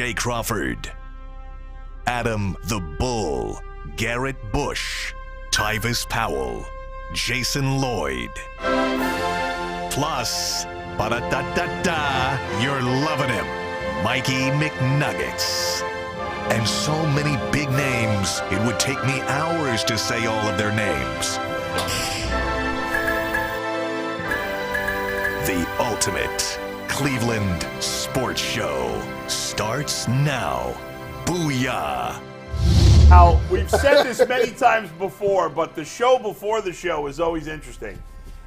J. Crawford, Adam the Bull, Garrett Bush, Tyvis Powell, Jason Lloyd. Plus, ba-da-da-da-da, you're loving him, Mikey McNuggets. And so many big names, it would take me hours to say all of their names. The ultimate Cleveland sports show starts now. Booyah! Now, we've said this many times before, but the show before the show is always interesting.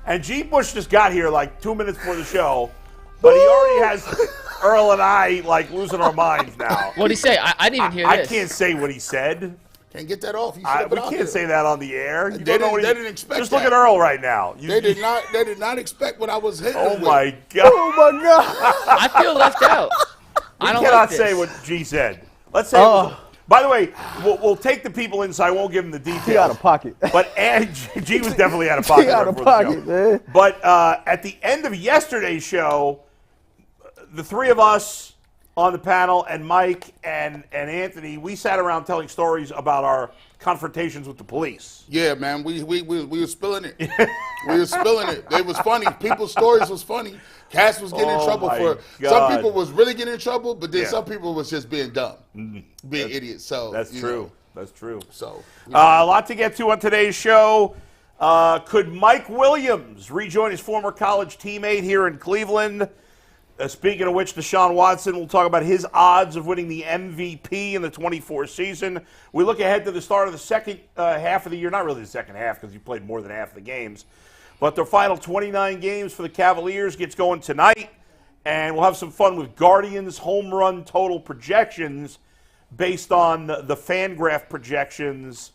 And G. Bush just got here like 2 minutes before the show, but he already has Earl and I like losing our minds now. What did he say? I didn't even hear this. I can't say what he said. Can't get that off. We can't say that on the air. You they don't know what didn't expect Just that. look at Earl right now. They did not expect what I was hitting. Oh with. my God! Oh my God! I feel left out. I don't cannot like this. say what G said. Let's say. It was, by the way, we'll take the people inside. I won't give them the details. He out of pocket. But G was definitely out of pocket. He out of pocket, man. But at the end of yesterday's show, the three of us on the panel and Mike and Anthony, we sat around telling stories about our confrontations with the police. Yeah, man, we were spilling it. We were spilling it. It was funny. People's stories was funny. Cass was getting in trouble for God. Some people was really getting in trouble, but then Yeah. some people was just being dumb, being idiots. So That's true. That's true. So a lot to get to on today's show. Could Mike Williams rejoin his former college teammate here in Cleveland? Speaking of which, Deshaun Watson will talk about his odds of winning the MVP in the 24 season. We look ahead to the start of the second half of the year. Not really the second half because you played more than half of the games. But their final 29 games for the Cavaliers gets going tonight. And we'll have some fun with Guardians home run total projections based on the FanGraph projections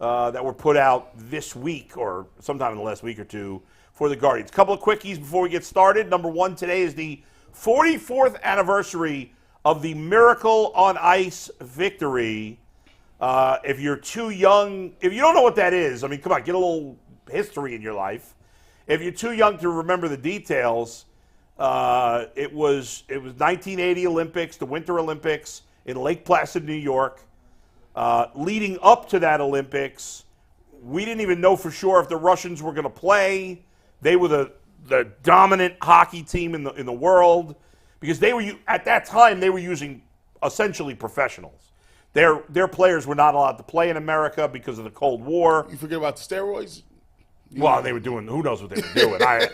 that were put out this week or sometime in the last week or two for the Guardians. A couple of quickies before we get started. Number one today is the 44th anniversary of the Miracle on Ice victory. If you're too young, if you don't know what that is, I mean, come on, get a little history in your life. If you're too young to remember the details, it was 1980 Olympics, the Winter Olympics in Lake Placid, New York. Leading up to that Olympics, we didn't even know for sure if the Russians were going to play. They were the dominant hockey team in the world because they were at that time they were using essentially professionals. Their players were not allowed to play in America because of the Cold War. you forget about the steroids. Well, they were doing who knows what they were doing. I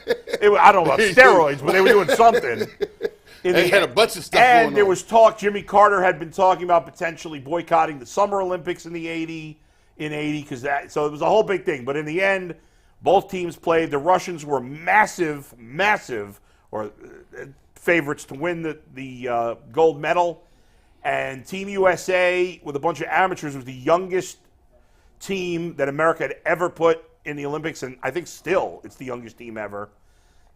don't know about steroids, but they were doing something. They had a bunch of stuff and going there on. was talk. Jimmy Carter had been talking about potentially boycotting the Summer Olympics in 80 because so it was a whole big thing. But in the end, both teams played. The Russians were massive favorites to win the gold medal. And Team USA, with a bunch of amateurs, was the youngest team that America had ever put in the Olympics. And I think still it's the youngest team ever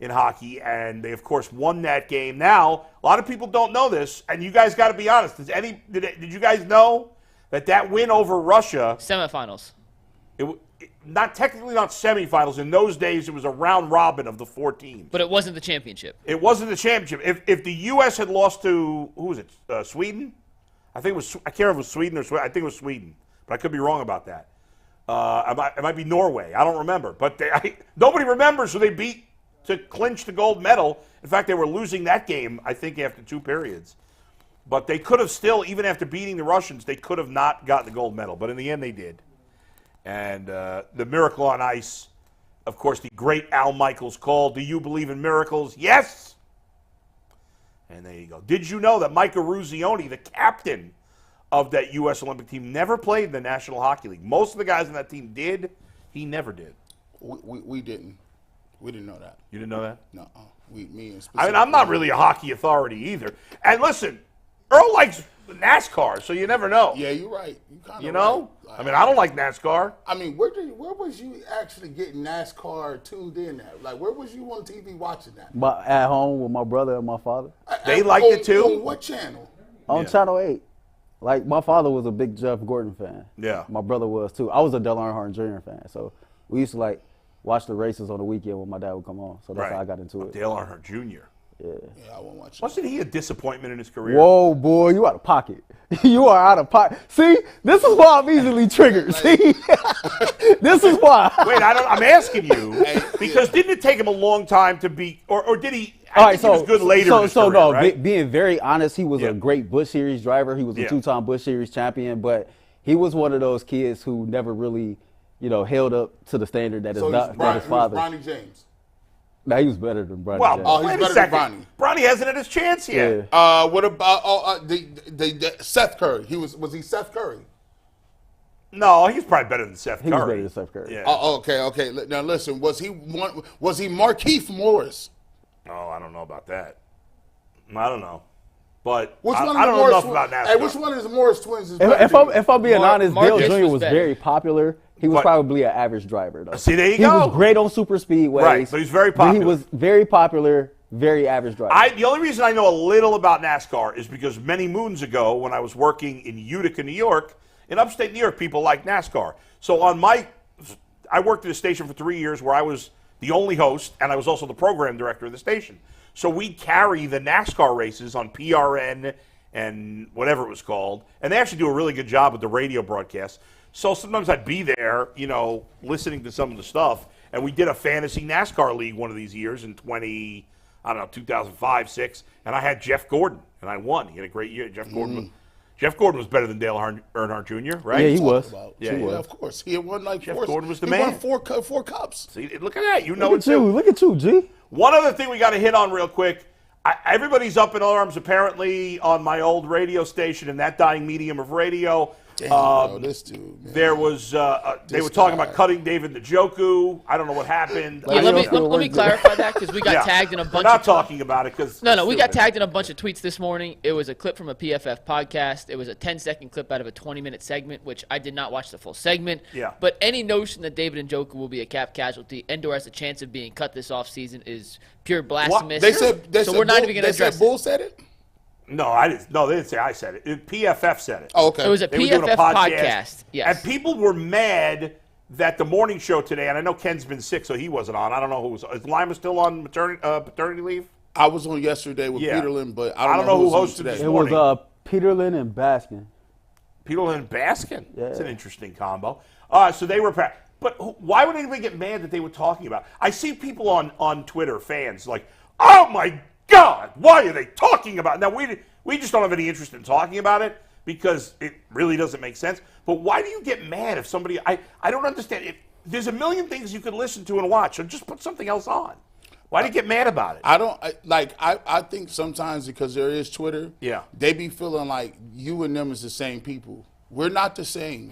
in hockey. And they, of course, won that game. Now, a lot of people don't know this, and you guys got to be honest. Did you guys know that win over Russia? Semifinals. Not technically not semifinals. In those days, it was a round robin of the 4 teams. But it wasn't the championship. It wasn't the championship. If the U.S. had lost to, who was it, Sweden? I can't remember if it was Sweden or Sweden. I think it was Sweden, but I could be wrong about that. It might be Norway. I don't remember. But nobody remembers who they beat to clinch the gold medal. In fact, they were losing that game, I think, after 2 periods. But they could have still, even after beating the Russians, they could have not gotten the gold medal. But in the end, they did. And the Miracle on Ice, of course, the great Al Michaels call, "Do you believe in miracles?" Yes! And there you go. Did you know that Mike Eruzione, the captain of that U.S. Olympic team, never played in the National Hockey League? Most of the guys on that team did. He never did. We didn't. We didn't know that. You didn't know that? No. Me and I mean, I'm not really a hockey authority either. And listen, Earl likes NASCAR, so you never know. Yeah, you're right. You know? Right. I mean, I don't like NASCAR. I mean, where was you actually getting NASCAR tuned in at? Like, where was you on TV watching that? At home with my brother and my father. They liked it too? On what channel? On Channel 8. Like, my father was a big Jeff Gordon fan. Yeah. My brother was too. I was a Dale Earnhardt Jr. fan. So we used to, watch the races on the weekend when my dad would come on. So that's how I got into it. Dale Earnhardt Jr. Yeah, I won't watch it. Wasn't he a disappointment in his career? Whoa, boy, you out of pocket. You are out of pocket. See, this is why I'm easily triggered. See, this is why. Wait, I'm asking you because didn't it take him a long time to be, or did he? All right, he was good later. in his career, no. Right? Being very honest, he was Yeah. a great Busch Series driver. He was a Yeah. two-time Busch Series champion, but he was one of those kids who never really, held up to the standard that So that his father. Bronny James. Now he was better than Bronny. Well, James. Oh, he's wait a better than second. Bronny hasn't had his chance yet. Yeah. What about the Seth Curry? Was he Seth Curry? No, he's probably better than Seth Curry. He was better than Seth Curry. Yeah. Oh, okay. Now listen, was he Markeith Morris? Oh, I don't know about that. I don't know. But Which I one don't of the know Morris enough twins? about NASCAR. Hey, which one of the Morris twins is better? If I'm being honest, Dale Marcus Jr. was was better. very popular. He was But- probably an average driver, though. See, there you he go. was great on super speedways. Right, but he's very But he popular. was very popular, very average driver. The only reason I know a little about NASCAR is because many moons ago, when I was working in Utica, New York, in upstate New York, people like NASCAR. So I worked at a station for 3 years where I was the only host, and I was also the program director of the station. So we'd carry the NASCAR races on PRN and whatever it was called, and they actually do a really good job with the radio broadcast. So sometimes I'd be there, listening to some of the stuff, and we did a fantasy NASCAR league one of these years in 2005, 6, and I had Jeff Gordon, and I won. He had a great year. Jeff Gordon was better than Dale Earnhardt Jr., right? Yeah, he was. Yeah, Yeah, he was. of course. He had won Jeff Gordon was the he man. won four cups. See, look at that. You know Look it at you. too. Look at you, G. One other thing we got to hit on real quick. Everybody's up in arms, apparently, on my old radio station in that dying medium of radio. Damn, bro, this dude, man. There was, they were talking about cutting David Njoku. I don't know what happened. Yeah, let me clarify that because we got Yeah. tagged in a We're bunch not of talking about it because No, we got tagged in a bunch of tweets this morning. It was a clip from a PFF podcast. It was a 10-second clip out of a 20-minute segment, which I did not watch the full segment. Yeah. But any notion that David Njoku will be a cap casualty and/or has a chance of being cut this offseason is pure blasphemous. They said we're not even going to address Bull it. said it? No, I didn't. No, they didn't say I said it. PFF said it. Oh, okay. It was a They were doing a PFF podcast. Yes. And people were mad that the morning show today, and I know Ken's been sick, so he wasn't on. I don't know who was. Is Lima still on paternity leave? I was on yesterday with Yeah. Peterlin, but I don't know who who's hosted today. this It was morning. Peterlin and Baskin. Peterlin and Baskin. Yeah. It's an interesting combo. So they were, but why would anybody get mad that they were talking about? I see people on Twitter, fans, like, oh my God, why are they talking about it? Now we just don't have any interest in talking about it because it really doesn't make sense. But why do you get mad if somebody? I don't understand. There's a million things you could listen to and watch, so just put something else on. Why do you get mad about it? I think sometimes because there is Twitter, Yeah. they be feeling like you and them is the same people. We're not the same.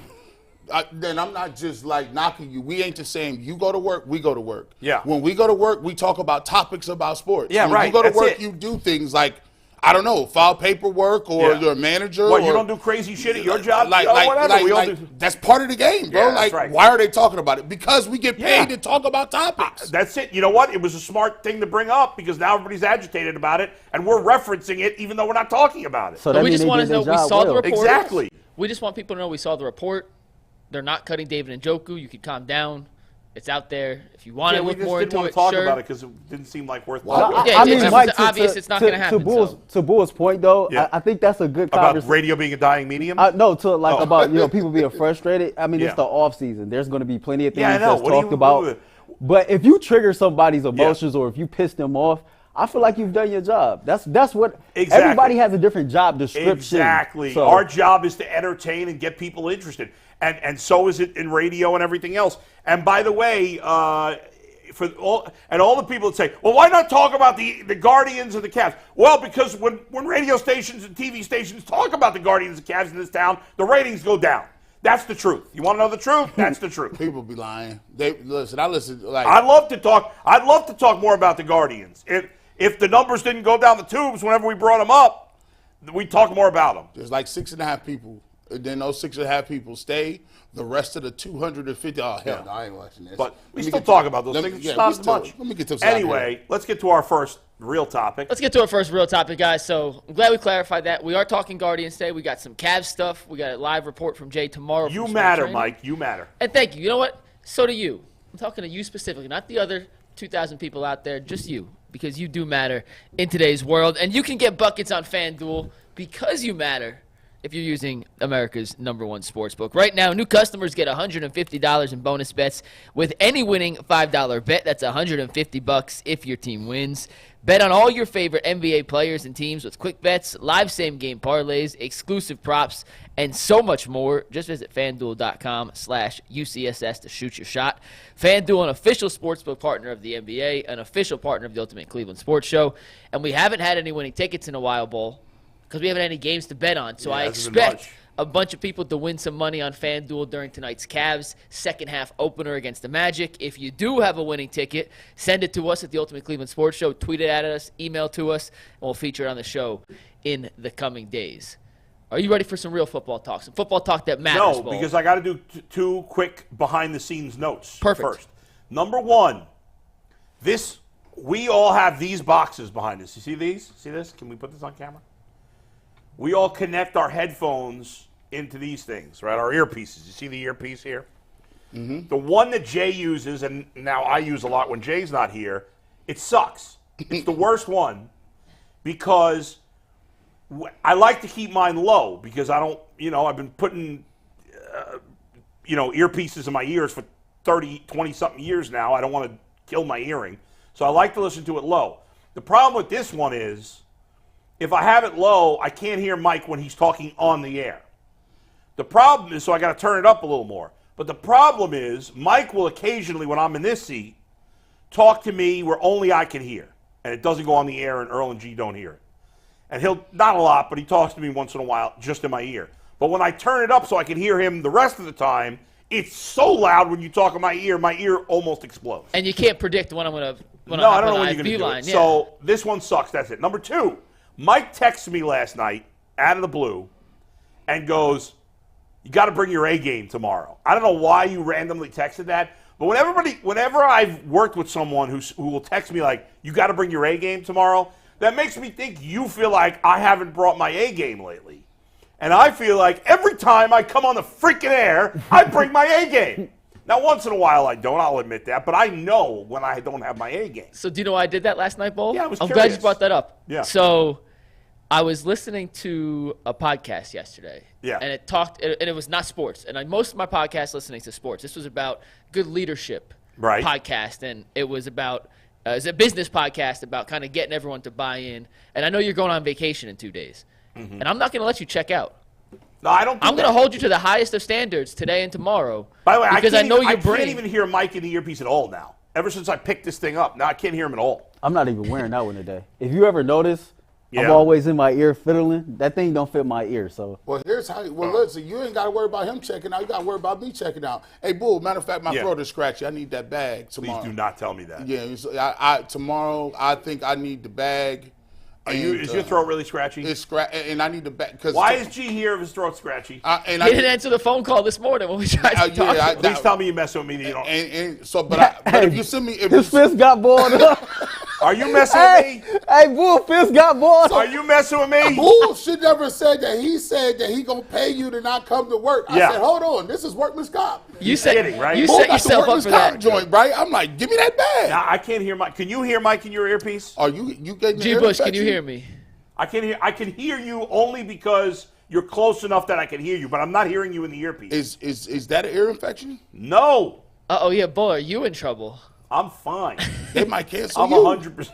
Then I'm not just like knocking you. We ain't the same. You go to work, we go to work. Yeah. When we go to work, we talk about topics about sports. Yeah, when right. you go to That's work, it. you do things like, I don't know, file paperwork or Yeah. you're a manager. What, or, you don't do crazy shit at your job? Whatever. We all do. That's part of the game, bro. Yeah, that's like, right. why are they talking about it? Because we get paid Yeah. to talk about topics. That's it. You know what? It was a smart thing to bring up because now everybody's agitated about it, and we're referencing it even though we're not talking about it. So But that we means just they want did to know their we job saw the well. report. Exactly. We just want people to know we saw the report. They're not cutting David Njoku. You could calm down. It's out there. If you want to we look just more didn't into want it, to talk sure. about it because it didn't seem like worth Well, talking about. Yeah, I mean, it's Mike, obvious it's not gonna happen, To Bull's point, though, Yeah. I think that's a good About conversation. radio being a dying medium? No, about people being frustrated. I mean, Yeah. it's the off season. There's going to be plenty of things Yeah, I know. that's What do you talked about. do with it? But if you trigger somebody's emotions or if you piss them off, I feel like you've done your job. That's what Exactly. everybody has a different job description. Exactly. So, Our job is to entertain and get people interested. And so is it in radio and everything else. And by the way, for all the people that say, well, why not talk about the Guardians and the Cavs? Well, because when radio stations and TV stations talk about the Guardians and Cavs in this town, the ratings go down. That's the truth. You want to know the truth? That's the truth. People be lying. I listen like I'd love to talk more about the Guardians. If the numbers didn't go down the tubes whenever we brought them up, we'd talk more about them. there's like 6.5 people. And then those 6.5 people stay. The rest of the 250. Oh hell, no, I ain't watching this. But we Let me still get talk to- about those let me- things. yeah, It's not we as still- much. Let me get to some Anyway, let's get to our first real topic. Let's get to our first real topic, guys. So I'm glad we clarified that. We are talking Guardians today. We got some Cavs stuff. We got a live report from Jay tomorrow. You from spring matter, training. Mike. You matter. And thank you. You know what? So do you. I'm talking to you specifically, not the other 2,000 people out there, just you. because you do matter in today's world. And you can get buckets on FanDuel because you matter if you're using America's #1 sportsbook. Right now, new customers get $150 in bonus bets with any winning $5 bet. That's $150 if your team wins. Bet on all your favorite NBA players and teams with quick bets, live same-game parlays, exclusive props, and so much more. Just visit FanDuel.com/UCSS to shoot your shot. FanDuel, an official sportsbook partner of the NBA, an official partner of the Ultimate Cleveland Sports Show. And we haven't had any winning tickets in a while, Bull, because we haven't had any games to bet on. So I expect a bunch of people to win some money on FanDuel during tonight's Cavs second-half opener against the Magic. If you do have a winning ticket, send it to us at the Ultimate Cleveland Sports Show. Tweet it at us, email to us, and we'll feature it on the show in the coming days. Are you ready for some real football talk? Some football talk that matters, No, Bull? because I got to do two quick behind-the-scenes notes. Perfect. First, number one, we all have these boxes behind us. You see these? See this? Can we put this on camera? We all connect our headphones into these things, right? Our earpieces. You see the earpiece here? Mm-hmm. The one that Jay uses, and now I use a lot when Jay's not here, it sucks. It's the worst one because I like to keep mine low because I don't, I've been putting, earpieces in my ears for 20-something years now. I don't want to kill my hearing. So I like to listen to it low. The problem with this one is, if I have it low, I can't hear Mike when he's talking on the air. The problem is, so I got to turn it up a little more. But the problem is, Mike will occasionally, when I'm in this seat, talk to me where only I can hear. And it doesn't go on the air, and Earl and G don't hear it. And he'll, not a lot, but he talks to me once in a while just in my ear. But when I turn it up so I can hear him the rest of the time, it's so loud when you talk in my ear almost explodes. And you can't predict when I'm going to No, I don't know when you're going to do it. Yeah. So this one sucks. That's it. Number two, Mike texted me last night out of the blue and goes, "You got to bring your A game tomorrow." I don't know why you randomly texted that, but whenever I've worked with someone who will text me like, "You got to bring your A game tomorrow," that makes me think you feel like I haven't brought my A game lately. And I feel like every time I come on the freaking air, I bring my A game. Now, once in a while I don't, I'll admit that, but I know when I don't have my A game. So do you know why I did that last night, Bull? Yeah, I was I'm curious. glad you brought that up. Yeah. So I was listening to a podcast yesterday. Yeah. And it was not sports. And most of my podcast listening to sports. This was about good leadership podcast. And it was about, it's a business podcast about kind of getting everyone to buy in. And I know you're going on vacation in 2 days. Mm-hmm. And I'm not going to let you check out. No, I don't. I'm going to hold you to the highest of standards today and tomorrow. By the way, because I know your brain. I can't even hear Mike in the earpiece at all now. Ever since I picked this thing up, now I can't hear him at all. I'm not even wearing that one today. If you ever notice, Yeah. I'm always in my ear fiddling. That thing don't fit my ear, so. Well, here's how. Listen, you ain't got to worry about him checking out. You got to worry about me checking out. Hey, Bull. Matter of fact, my throat is scratchy. I need that bag tomorrow. Please do not tell me that. Yeah, so tomorrow I think I need the bag. Is your throat really scratchy? It's and I need the bag. Why is G here if his throat's scratchy? He didn't answer the phone call this morning when we tried to talk to him. Please tell me you mess with me. That you don't. But if you send me, his fist got boiled up. Are you messing with me? Hey, Bull, fist got boiled up. Are you messing with me? Bull should never said that. He said that he gonna pay you to not come to work. I said, hold on, this is workman's comp. You said kidding, right? You Bull set got the yourself up workman's for comp that. joint, right? I'm like, give me that bag. Now, I can't hear Mike. Can you hear Mike in your earpiece? Are you getting G. Bush, can you hear me? I can hear you only because you're close enough that I can hear you, but I'm not hearing you in the earpiece. Is that an ear infection? No. Oh yeah, Bull, are you in trouble? I'm fine. They might cancel I'm you. 100%.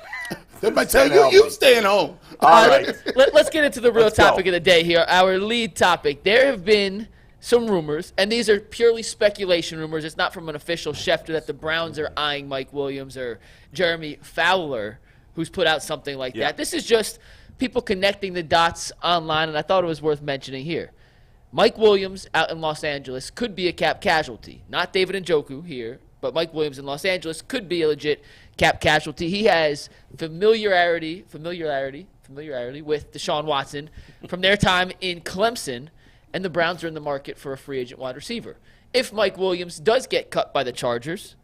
They might tell you staying home. All right. Let's get into the real Let's topic go. of the day here. Our lead topic. There have been some rumors, and these are purely speculation rumors. It's not from an official Schefter that the Browns are eyeing Mike Williams or Jeremy Fowler, who's put out something like that. This is just people connecting the dots online, and I thought it was worth mentioning here. Mike Williams out in Los Angeles could be a cap casualty. Not David Njoku here, but Mike Williams in Los Angeles could be a legit cap casualty. He has familiarity with Deshaun Watson from their time in Clemson, and the Browns are in the market for a free agent wide receiver. If Mike Williams does get cut by the Chargers,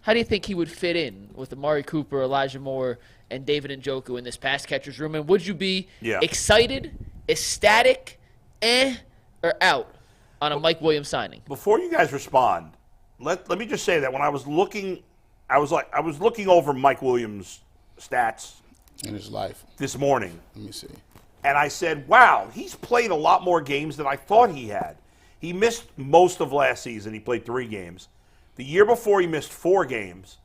how do you think he would fit in with Amari Cooper, Elijah Moore, and David Njoku in this pass catcher's room? And would you be excited, ecstatic, or out on a Mike Williams signing? Before you guys respond, let me just say that when I was looking, I was looking over Mike Williams' stats in his life this morning. Let me see. And I said, wow, he's played a lot more games than I thought he had. He missed most of last season. He played 3 games. The year before, he missed 4 games.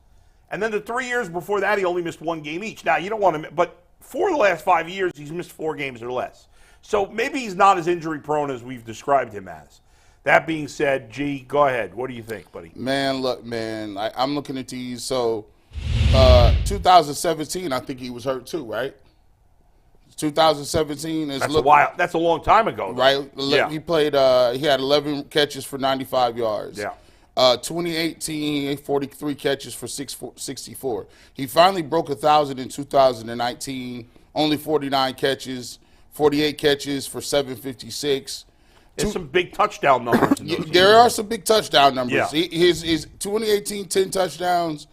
And then the 3 years before that, he only missed 1 game each. Now, you don't want to, but for the last 5 years, he's missed 4 games or less. So maybe he's not as injury prone as we've described him as. That being said, G, go ahead. What do you think, buddy? Man, look, man, I'm looking at these. So 2017, I think he was hurt too, right? 2017 is That's a while. That's a long time ago, though. right? Yeah. He played. He had 11 catches for 95 yards. Yeah. 2018, 43 catches for 64. He finally broke 1,000 in 2019. Only 49 catches, 48 catches for 756. There's some big touchdown numbers in those There are some big touchdown numbers. Yeah. His 2018, 10 touchdowns.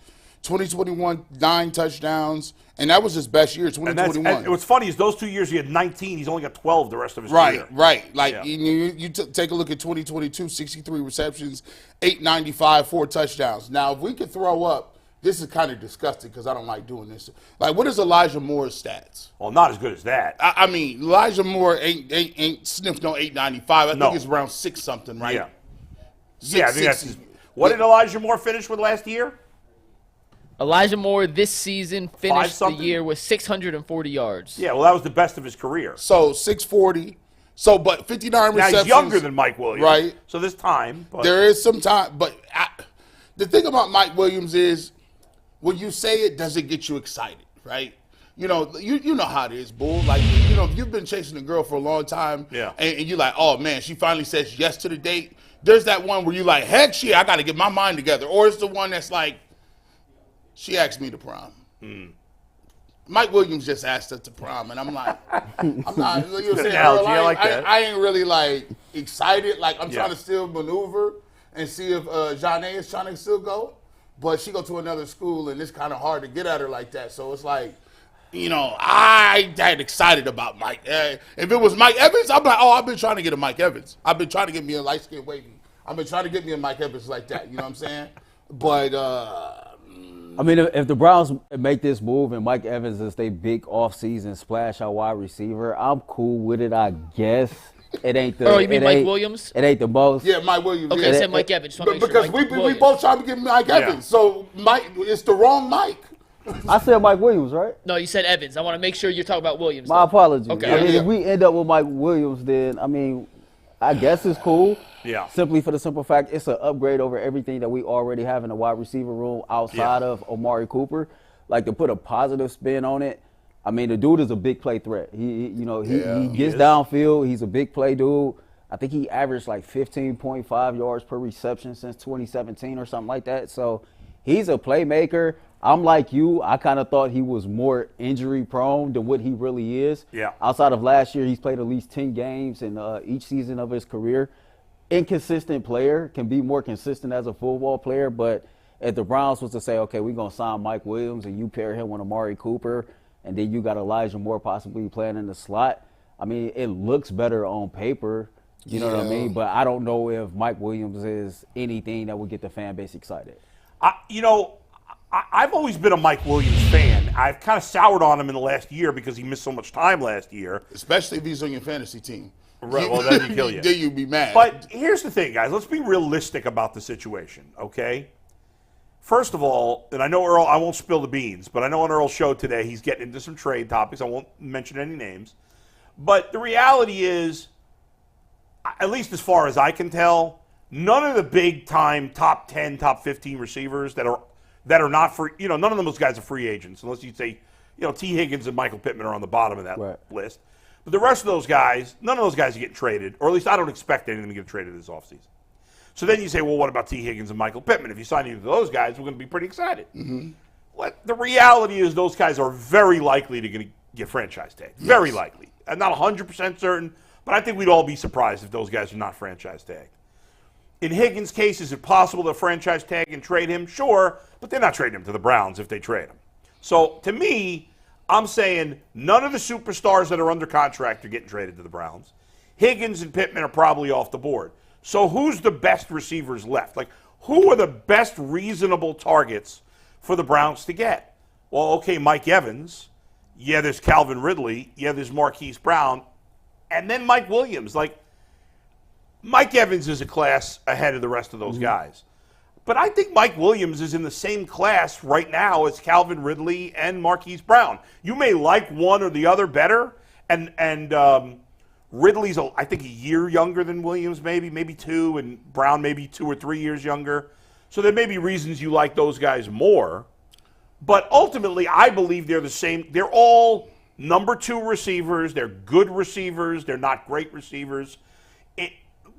2021, 9 touchdowns. And that was his best year, 2021. And what's funny is those 2 years he had 19. He's only got 12 the rest of his career. Right. Like, Yeah. you take a look at 2022, 63 receptions, 895, 4 touchdowns. Now, if we could throw up, this is kind of disgusting because I don't like doing this. Like, what is Elijah Moore's stats? Well, not as good as that. I mean, Elijah Moore ain't sniffed on 895. I think it's around 6 something, right? Yeah. Yeah, I think that's 660. what did Elijah Moore finish with last year? Elijah Moore this season finished the something? year with 640 yards. Yeah, well, that was the best of his career. So 640. So, but 59 Now receptions. he's younger than Mike Williams. Right. So this time. But There is some time, but the thing about Mike Williams is when you say it, does it get you excited, right? You know, you know how it is, Bull. Like, you know, if you've been chasing a girl for a long time, Yeah. and you're like, oh man, she finally says yes to the date. There's that one where you're like, heck yeah, I got to get my mind together. Or it's the one that's like, she asked me to prom. Mike Williams just asked her to prom, and I'm like, I'm not. You know what I'm saying? analogy, I like that. I ain't really like excited. Like I'm Yeah. trying to still maneuver and see if Janae is trying to still go, but she go to another school, and it's kind of hard to get at her like that. So it's like, you know, I got excited about Mike. If it was Mike Evans, I'm like, oh, I've been trying to get a Mike Evans. I've been trying to get me a light skinned wavy. I've been trying to get me a Mike Evans like that. You know what I'm saying? But I mean, if the Browns make this move and Mike Evans is their big offseason splash out wide receiver, I'm cool with it, I guess. It ain't the. Oh, you mean Mike Williams? It ain't the most. yeah, Mike Williams. Okay, yeah. I said Mike Evans. Just wanna make Because sure Mike we Williams. both trying to get Mike Evans. So Mike, it's the wrong Mike. I said Mike Williams, right? No, you said Evans. I want to make sure you're talking about Williams. My though. apologies. Okay. I mean, Yeah. if we end up with Mike Williams, then, I mean, I guess it's cool. Yeah. Simply for the simple fact it's an upgrade over everything that we already have in the wide receiver room outside of Amari Cooper. Like, to put a positive spin on it, I mean, the dude is a big play threat. He gets downfield. He's a big play dude. I think he averaged like 15.5 yards per reception since 2017 or something like that. So he's a playmaker. I'm like you. I kind of thought he was more injury prone than what he really is. Yeah. Outside of last year, he's played at least 10 games in each season of his career. Inconsistent player, can be more consistent as a football player, but if the Browns was to say, okay, we're going to sign Mike Williams and you pair him with Amari Cooper, and then you got Elijah Moore possibly playing in the slot, I mean, it looks better on paper. You know what I mean? But I don't know if Mike Williams is anything that would get the fan base excited. I've always been a Mike Williams fan. I've kind of soured on him in the last year because he missed so much time last year. Especially if he's on your fantasy team. Right, well, then you kill you. Then you'd be mad. But here's the thing, guys. Let's be realistic about the situation, okay? First of all, and I know Earl, I won't spill the beans, but I know on Earl's show today he's getting into some trade topics. I won't mention any names. But the reality is, at least as far as I can tell, none of the big-time top 10, top 15 receivers that are not free, none of those guys are free agents, unless you'd say, T. Higgins and Michael Pittman are on the bottom of that list. But the rest of those guys, none of those guys are getting traded, or at least I don't expect any of them to get traded this offseason. So then you say, well, what about T. Higgins and Michael Pittman? If you sign either of those guys, we're going to be pretty excited. Mm-hmm. The reality is those guys are very likely to get franchise tagged. Yes. Very likely. I'm not 100% certain, but I think we'd all be surprised if those guys are not franchise tagged. In Higgins' case, is it possible to franchise tag and trade him? Sure, but they're not trading him to the Browns if they trade him. So to me, I'm saying none of the superstars that are under contract are getting traded to the Browns. Higgins and Pittman are probably off the board. So who's the best receivers left? Like, who are the best reasonable targets for the Browns to get? Well, okay, Mike Evans. Yeah, there's Calvin Ridley. Yeah, there's Marquise Brown. And then Mike Williams. Like, Mike Evans is a class ahead of the rest of those guys. But I think Mike Williams is in the same class right now as Calvin Ridley and Marquise Brown. You may like one or the other better, and Ridley's, I think, a year younger than Williams, maybe 2, and Brown maybe 2 or 3 years younger. So there may be reasons you like those guys more. But ultimately, I believe they're the same. They're all number 2 receivers. They're good receivers. They're not great receivers.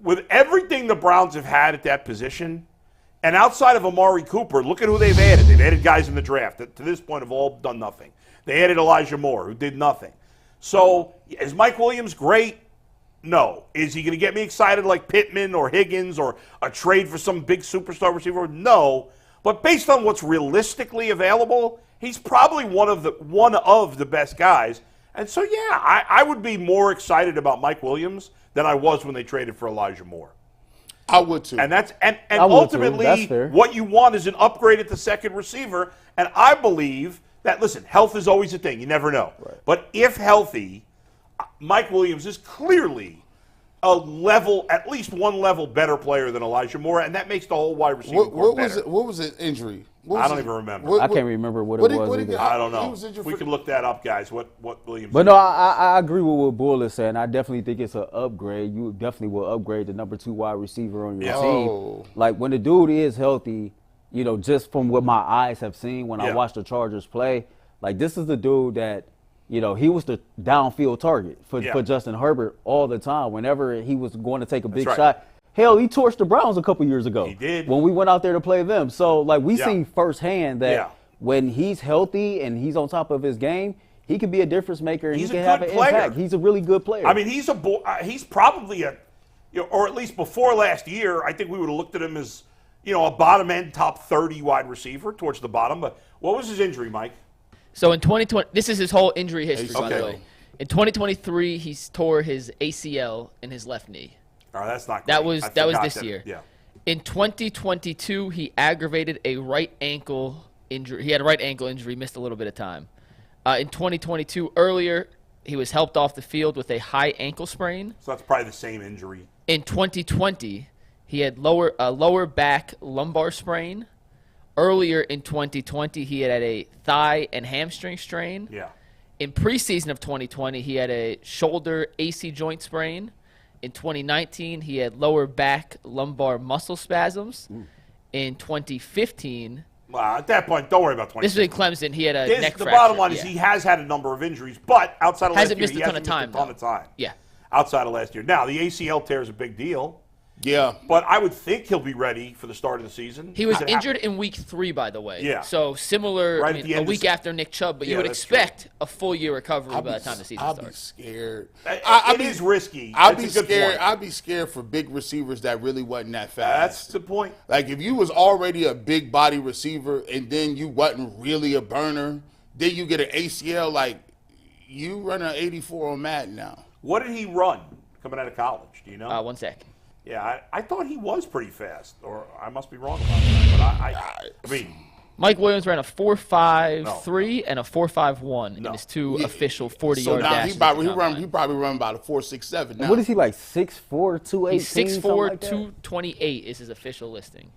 With everything the Browns have had at that position, and outside of Amari Cooper, look at who they've added. They've added guys in the draft that to this point have all done nothing. They added Elijah Moore, who did nothing. So is Mike Williams great? No. Is he going to get me excited like Pittman or Higgins or a trade for some big superstar receiver? No. But based on what's realistically available, he's probably one of the best guys. And so, yeah, I would be more excited about Mike Williams than I was when they traded for Elijah Moore. I would too. And that's ultimately what you want is an upgrade at the second receiver. And I believe that, listen, health is always a thing. You never know. Right. But if healthy, Mike Williams is clearly a level, at least one level better player than Elijah Moore, and that makes the whole wide receiver corps better. What was the injury? I don't even remember. I can't remember what it was either. I don't know. We can look that up, guys, what Williams But no, I agree with what Bull is saying. I definitely think it's an upgrade. You definitely will upgrade the number 2 wide receiver on your team. Like, when the dude is healthy, you know, just from what my eyes have seen when I watched the Chargers play, like, this is the dude that, you know, he was the downfield target for Justin Herbert all the time. Whenever he was going to take a big shot, hell, he torched the Browns a couple years ago. He did. When we went out there to play them. So, like, we seen firsthand that when he's healthy and he's on top of his game, he can be a difference maker and he can have an impact. He's a really good player. I mean, he's probably or at least before last year, I think we would have looked at him as, you know, a bottom-end top 30 wide receiver towards the bottom. But what was his injury, Mike? So in 2020, this is his whole injury history, by the way. In 2023, he tore his ACL in his left knee. Oh, that's not great. That was this year. Yeah. In 2022, he aggravated a right ankle injury. He had a right ankle injury, missed a little bit of time. In 2022, earlier, he was helped off the field with a high ankle sprain. So that's probably the same injury. In 2020, he had lower back lumbar sprain. Earlier in 2020, he had a thigh and hamstring strain. Yeah. In preseason of 2020, he had a shoulder AC joint sprain. In 2019, he had lower back lumbar muscle spasms. In 2015, at that point, don't worry about 2015. This was in Clemson. He had a neck fracture. The bottom line is he has had a number of injuries, but outside of last year, he hasn't missed a ton of time. Yeah. Outside of last year. Now, the ACL tear is a big deal. Yeah. But I would think he'll be ready for the start of the season. He was injured in week 3, by the way. Yeah. So similar, right a week after Nick Chubb, but you would expect a full year recovery by the time the season starts. I'd be scared. It is risky. I'd be scared. I'd be scared for big receivers that really wasn't that fast. That's the point. Like, if you was already a big body receiver and then you wasn't really a burner, then you get an ACL, like, you run an 84 on Madden now. What did he run coming out of college? Do you know? 1 sec. Yeah, I thought he was pretty fast, or I must be wrong about that. But I mean, Mike Williams ran a 4.53 and a 4.51 in his 2 official 40-yard dashes. He probably run about a 4.67 now. What is he, like, 6'4", 218? He's 6'4", 228 is his official listing.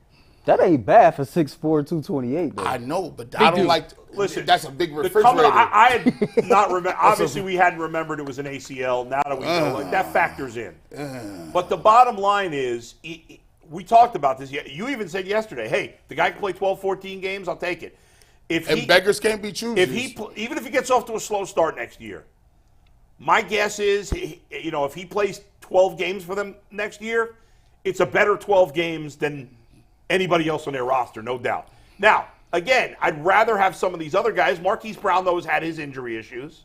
That ain't bad for 6'4", 228, though. I know, but I don't like. Listen, that's a big refrigerator. I had not remember. Obviously, we hadn't remembered it was an ACL. Now that we know, like, that factors in. But the bottom line is, we talked about this. You even said yesterday, "Hey, the guy can play 12, 14 games. I'll take it." Beggars can't be choosers. Even if he gets off to a slow start next year, my guess is, if he plays 12 games for them next year, it's a better 12 games than anybody else on their roster, no doubt. Now, again, I'd rather have some of these other guys. Marquise Brown, though, has had his injury issues.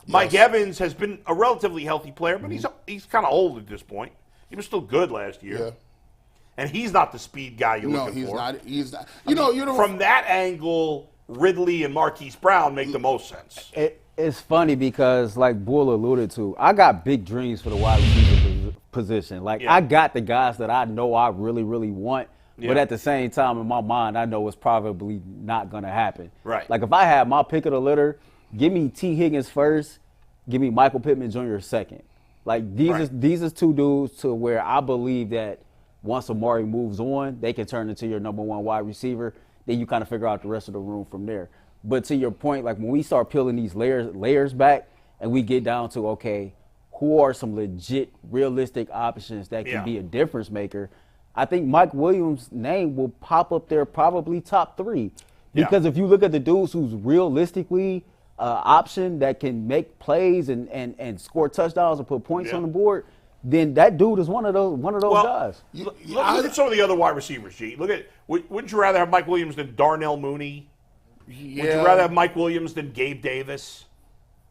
Yes. Mike Evans has been a relatively healthy player, but he's kind of old at this point. He was still good last year. Yeah. And he's not the speed guy you're looking for. No, he's not. From that angle, Ridley and Marquise Brown make the most sense. It's funny because, like Bull alluded to, I got big dreams for the wide receiver position. Like, I got the guys that I know I really, really want. But at the same time, in my mind, I know it's probably not going to happen. Right. Like, if I had my pick of the litter, give me T. Higgins first, give me Michael Pittman Jr. second. Like, these are two dudes to where I believe that once Amari moves on, they can turn into your number one wide receiver. Then you kind of figure out the rest of the room from there. But to your point, like, when we start peeling these layers back and we get down to, okay, who are some legit, realistic options that can be a difference maker, I think Mike Williams' name will pop up there probably top 3. Because if you look at the dudes who's realistically option that can make plays and score touchdowns and put points on the board, then that dude is one of those guys. Look at some of the other wide receivers, G. Look at wouldn't you rather have Mike Williams than Darnell Mooney? Yeah. Would you rather have Mike Williams than Gabe Davis?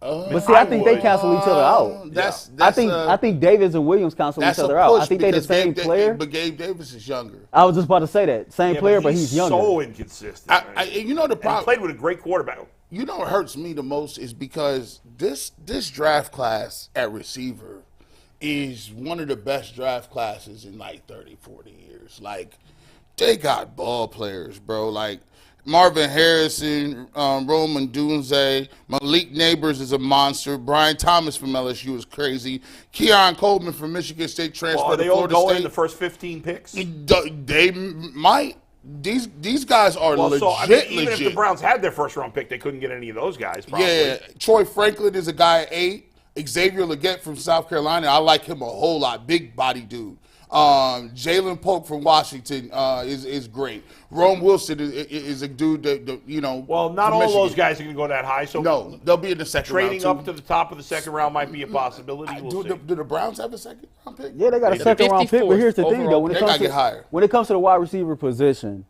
But see, I think they cancel each other out. I think Davis and Williams cancel each other out. I think they're the same player. But Gabe Davis is younger. I was just about to say that. Same player, but he's younger. So inconsistent. You know the problem. He played with a great quarterback. You know what hurts me the most is because this draft class at receiver is one of the best draft classes in like 30, 40 years. Like, they got ball players, bro. Like, Marvin Harrison, Roman Dunze, Malik Neighbors is a monster. Brian Thomas from LSU is crazy. Keon Coleman from Michigan State transferred to Florida State. Are they all going in the first 15 picks? They might. These guys are legit. Even if the Browns had their first round pick, they couldn't get any of those guys. Probably. Yeah, Troy Franklin is a guy at 8. Xavier Legette from South Carolina, I like him a whole lot. Big body dude. Jalen Polk from Washington is great. Rome Wilson is a dude that you know. Well, not all those guys are going to go that high. So no, they'll be in the second round. Trading up to the top of the second round might be a possibility. Do the Browns have a second round pick? Yeah, they got a second round pick. But here's the thing, though: when it comes to the wide receiver position,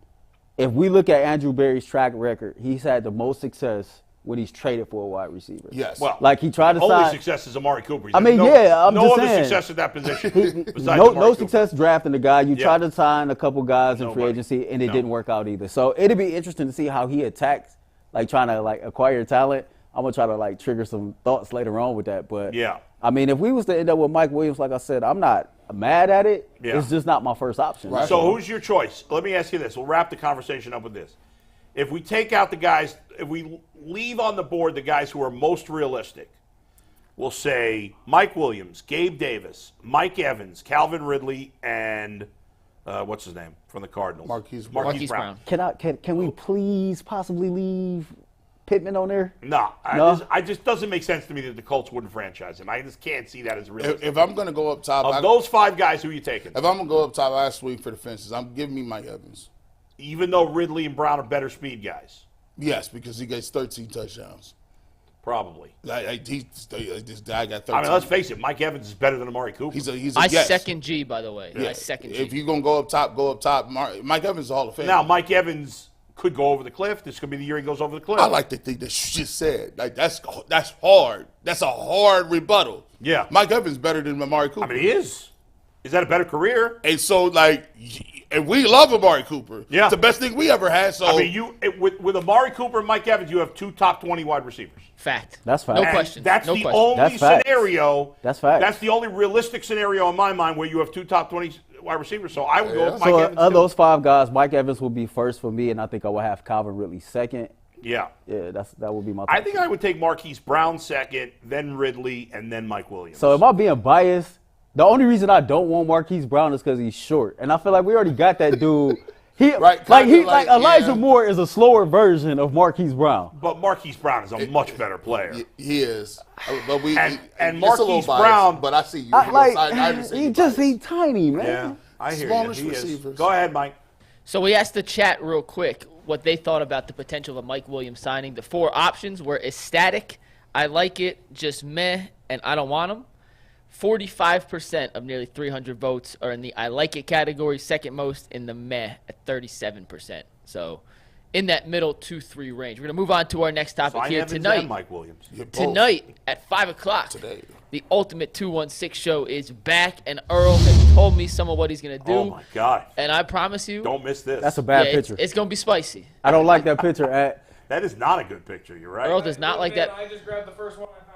if we look at Andrew Berry's track record, he's had the most success when he's traded for a wide receiver. Yes. Well, like he tried to only sign. Success is Amari Cooper. I'm no just other saying. Success at that position. No success drafting the guy. You tried to sign a couple guys in free agency, and it didn't work out either. So it'd be interesting to see how he attacks, like trying to like acquire talent. I'm gonna try to like trigger some thoughts later on with that. But I mean, if we was to end up with Mike Williams, like I said, I'm not mad at it. It's just not my first option. Right. So who's your choice? Let me ask you this. We'll wrap the conversation up with this. If we take out the guys, if we leave on the board the guys who are most realistic, we'll say Mike Williams, Gabe Davis, Mike Evans, Calvin Ridley, and what's his name from the Cardinals? Marquise Brown. Can we please possibly leave Pittman on there? No. I just doesn't make sense to me that the Colts wouldn't franchise him. I just can't see that as realistic. If I'm going to go up top, of those 5 guys, who are you taking? If I'm going to go up top, I swing for the fences. I'm giving me Mike Evans. Even though Ridley and Brown are better speed guys? Yes, because he gets 13 touchdowns. Probably. This guy got 13. I mean, let's face it. Mike Evans is better than Amari Cooper. I second G, by the way. I second G. If you're going to go up top, go up top. Mike Evans is a Hall of Fame. Now, Mike Evans could go over the cliff. This could be the year he goes over the cliff. I like the thing that you just said. Like that's hard. That's a hard rebuttal. Yeah. Mike Evans is better than Amari Cooper. I mean, he is. Is that a better career? And so, like, and we love Amari Cooper. Yeah. It's the best thing we ever had. So I mean, with Amari Cooper and Mike Evans, you have 2 top 20 wide receivers. Fact. That's fact. No And question. That's no the question. only scenario. That's fact. That's the only realistic scenario in my mind where you have 2 top 20 wide receivers. So I would go with Mike Evans. So of those 5 guys, Mike Evans will be first for me, and I think I would have Calvin Ridley second. Yeah. Yeah, that would be my. I think I would take Marquise Brown second, then Ridley, and then Mike Williams. So am I being biased? The only reason I don't want Marquise Brown is because he's short, and I feel like we already got that dude. Elijah Moore is a slower version of Marquise Brown. But Marquise Brown is a much better player. He is. But and Marquise Brown. But I see you. He's tiny, man. Yeah, I hear Smallish you. He receivers. is. Go ahead, Mike. So we asked the chat real quick what they thought about the potential of Mike Williams signing. The 4 options were ecstatic, I like it, just meh, and I don't want him. 45% of nearly 300 votes are in the I like it category, second most in the meh at 37%. So in that middle 2-3 range. We're going to move on to our next topic here tonight. Mike Williams. Tonight at 5 o'clock, the Ultimate 216 show is back, and Earl has told me some of what he's going to do. Oh, my God. And I promise you. Don't miss this. That's a bad picture. It's going to be spicy. I don't like that picture. That is not a good picture. You're right. Earl does not like that. I just grabbed the first one I found.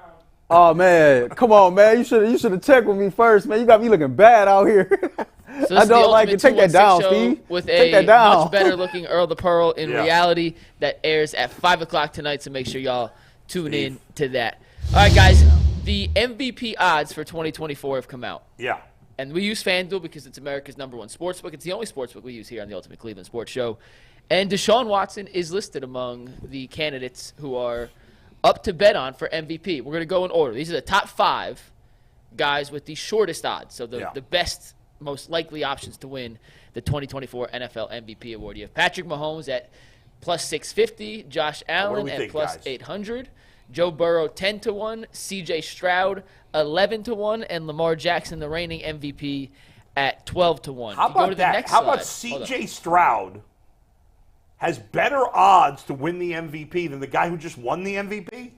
Oh man, come on, man! You should have checked with me first, man. You got me looking bad out here. So this is the don't like Ultimate it. Take that 216 down, show Steve. with Take a that down. much better looking Earl the Pearl in Yeah. reality that airs at 5 o'clock tonight, so make sure y'all tune in to that. All right, guys, the MVP odds for 2024 have come out. Yeah. And we use FanDuel because it's America's #1 sportsbook. It's the only sportsbook we use here on the Ultimate Cleveland Sports Show. And Deshaun Watson is listed among the candidates who are up to bet on for MVP. We're going to go in order. These are the top 5 guys with the shortest odds, so the best, most likely options to win the 2024 NFL MVP award. You have Patrick Mahomes at plus 650, Josh Allen at plus 800, Joe Burrow 10-1, CJ Stroud 11-1, and Lamar Jackson, the reigning MVP, at 12-1. How about that? How about CJ Stroud has better odds to win the MVP than the guy who just won the MVP?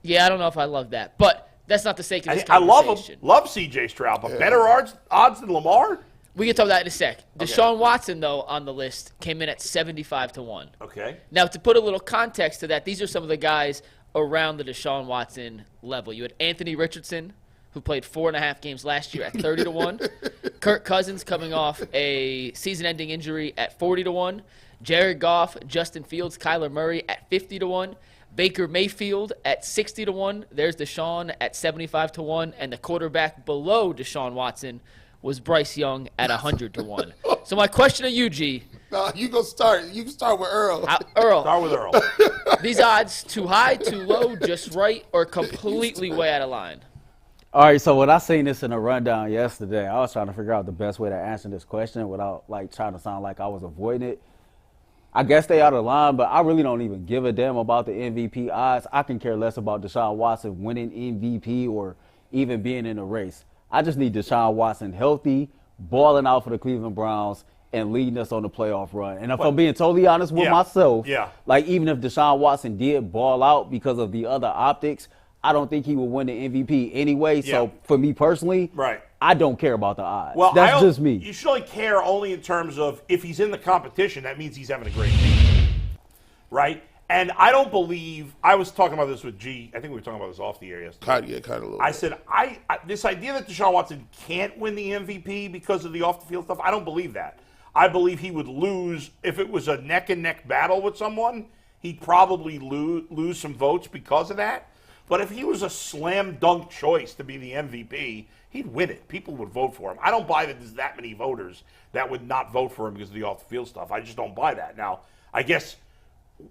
Yeah, I don't know if I love that, but that's not the sake of this I love conversation. him. Love CJ Stroud, but better odds than Lamar? We can talk about that in a sec. Deshaun Watson, though, on the list, came in at 75-1. Okay. Now, to put a little context to that, these are some of the guys around the Deshaun Watson level. You had Anthony Richardson, who played 4.5 games last year at 30-1. Kirk Cousins coming off a season-ending injury at 40-1. Jared Goff, Justin Fields, Kyler Murray at 50-1. Baker Mayfield at 60-1. There's Deshaun at 75-1. And the quarterback below Deshaun Watson was Bryce Young at 100-1. So my question to you, G. No, you go start. You can start with Earl. Earl. Start with Earl. These odds too high, too low, just right, or completely way out of line? All right, so when I seen this in a rundown yesterday, I was trying to figure out the best way to answer this question without trying to sound like I was avoiding it. I guess they out of line, but I really don't even give a damn about the MVP odds. I can care less about Deshaun Watson winning MVP or even being in a race. I just need Deshaun Watson healthy, balling out for the Cleveland Browns, and leading us on the playoff run. And if I'm being totally honest with myself, even if Deshaun Watson did ball out because of the other optics, I don't think he will win the MVP anyway. So for me personally, I don't care about the odds. Well, that's just me. You should only care only in terms of if he's in the competition, that means he's having a great season, right? And I don't believe – I was talking about this with G. I think we were talking about this off the air yesterday. Kind of a little I bit. said, this idea that Deshaun Watson can't win the MVP because of the off-the-field stuff, I don't believe that. I believe he would lose – if it was a neck-and-neck battle with someone, he'd probably lose some votes because of that. But if he was a slam dunk choice to be the MVP, he'd win it. People would vote for him. I don't buy that there's that many voters that would not vote for him because of the off-the-field stuff. I just don't buy that. Now, I guess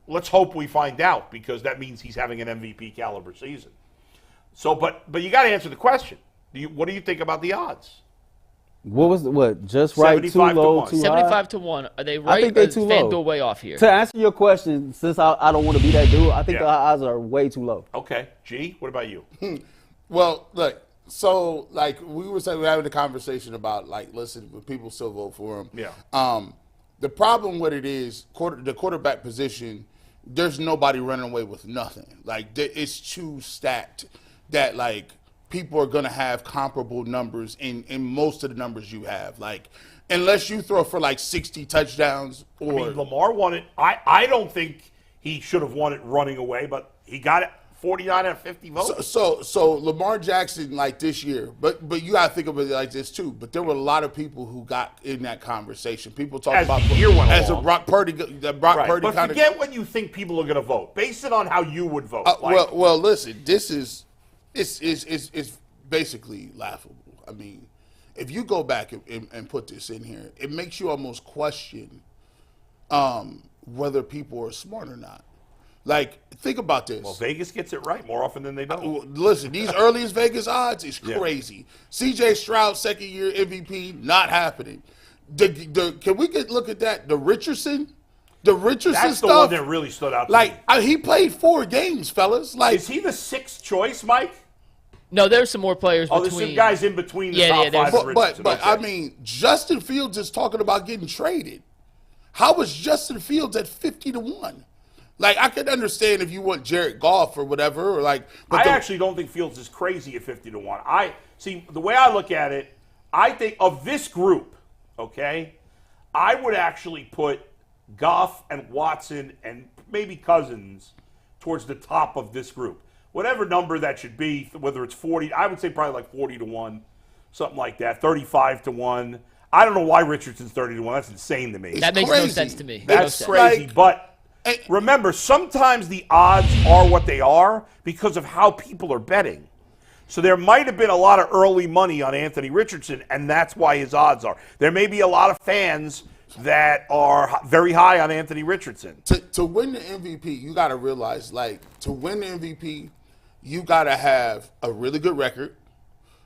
let's hope we find out because that means he's having an MVP caliber season. So, but you got to answer the question. What do you think about the odds? What was just right, too low, too high? 75-1. Are they right? I think they're too low. FanDuel way off here. To answer your question, since I don't want to be that dude, I think the odds are way too low. Okay. G, what about you? Well, look, so we were having a conversation about listen, people still vote for him. Yeah. The problem with it is the quarterback position. There's nobody running away with nothing. It's too stacked that people are going to have comparable numbers in most of the numbers you have. Unless you throw for 60 touchdowns or. I mean, Lamar won it. I don't think he should have won it running away, but he got it 49 out of 50 votes. So Lamar Jackson this year, but you got to think of it like this too. But there were a lot of people who got in that conversation. People talk as about the year went as along. a Brock Purdy. Purdy but kind forget when you think people are going to vote. Base it on how you would vote. Well, listen. This is. It's basically laughable. I mean, if you go back and put this in here, it makes you almost question whether people are smart or not. Think about this. Well, Vegas gets it right more often than they don't. Listen, these earliest Vegas odds is crazy. CJ Stroud, second year MVP, not happening. Can we look at that? The Richardson That's stuff. the one that really stood out to me. He played 4 games, fellas. Is he the 6th choice, Mike? No, there's some more players between. There's some guys in between the top 5 and Richardson. But I mean, Justin Fields is talking about getting traded. How was Justin Fields at 50-1? I could understand if you want Jared Goff or whatever, I actually don't think Fields is crazy at 50-1. I see the way I look at it. I think of this group, okay, I would actually put Goff and Watson and maybe Cousins towards the top of this group. Whatever number that should be, whether it's 40, I would say probably 40-1, something like that, 35-1. I don't know why Richardson's 30-1. That's insane to me. That makes no crazy. sense to me. That's No sense. crazy. Like- But remember, sometimes the odds are what they are because of how people are betting. So there might have been a lot of early money on Anthony Richardson, and that's why his odds are. There may be a lot of fans that are very high on Anthony Richardson. To win the MVP, you got to realize, like, to win the MVP, you got to have a really good record.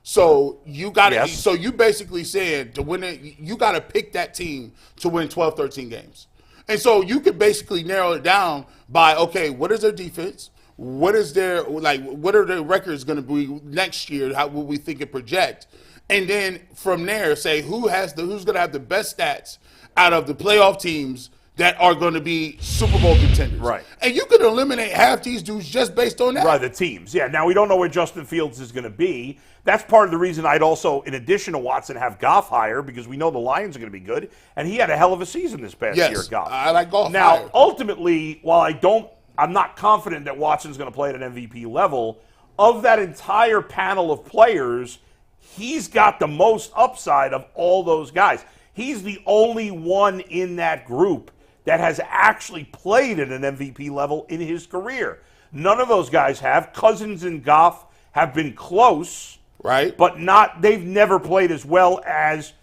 So you got to. Yes. So you basically saying to win it, you got to pick that team to win 12, 13 games. And so you could basically narrow it down by, okay, what is their defense? What is their, like, what are their records going to be next year? How will we think it project? And then from there, say who's going to have the best stats out of the playoff teams that are going to be Super Bowl contenders. Right. And you could eliminate half these dudes just based on that. Right, the teams. Yeah, now we don't know where Justin Fields is going to be. That's part of the reason I'd also, in addition to Watson, have Goff higher because we know the Lions are going to be good. And he had a hell of a season this past year, Goff. I like Goff Now, higher. ultimately, while I'm not confident that Watson's going to play at an MVP level, of that entire panel of players, he's got the most upside of all those guys. He's the only one in that group that has actually played at an MVP level in his career. None of those guys have. Cousins and Goff have been close, Right. but they've never played as well as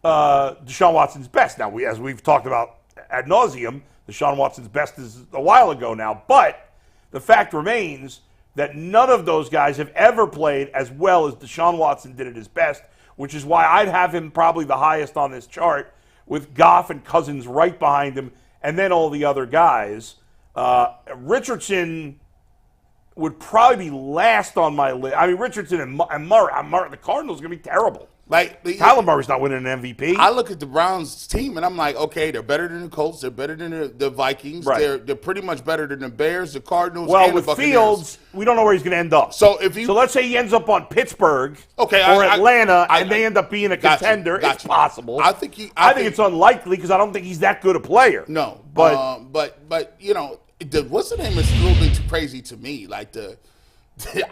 Deshaun Watson's best. Now, as we've talked about ad nauseum, Deshaun Watson's best is a while ago now. But the fact remains that none of those guys have ever played as well as Deshaun Watson did at his best, which is why I'd have him probably the highest on this chart with Goff and Cousins right behind him and then all the other guys. Richardson would probably be last on my list. I mean, Richardson and Murray, the Cardinals are going to be terrible. Like Kyler Murray's not winning an MVP. I look at the Browns team and I'm like, okay, they're better than the Colts, they're better than the Vikings, Right. they're pretty much better than the Bears, the Cardinals, well, and with the Buccaneers. Fields, we don't know where he's going to end up. So let's say he ends up on Pittsburgh Okay, or Atlanta, I- and they end up being a Gotcha, contender. It's gotcha. possible. I think it's unlikely because I don't think he's that good a player. No, but but you know, what's the name is a little bit too crazy to me. Like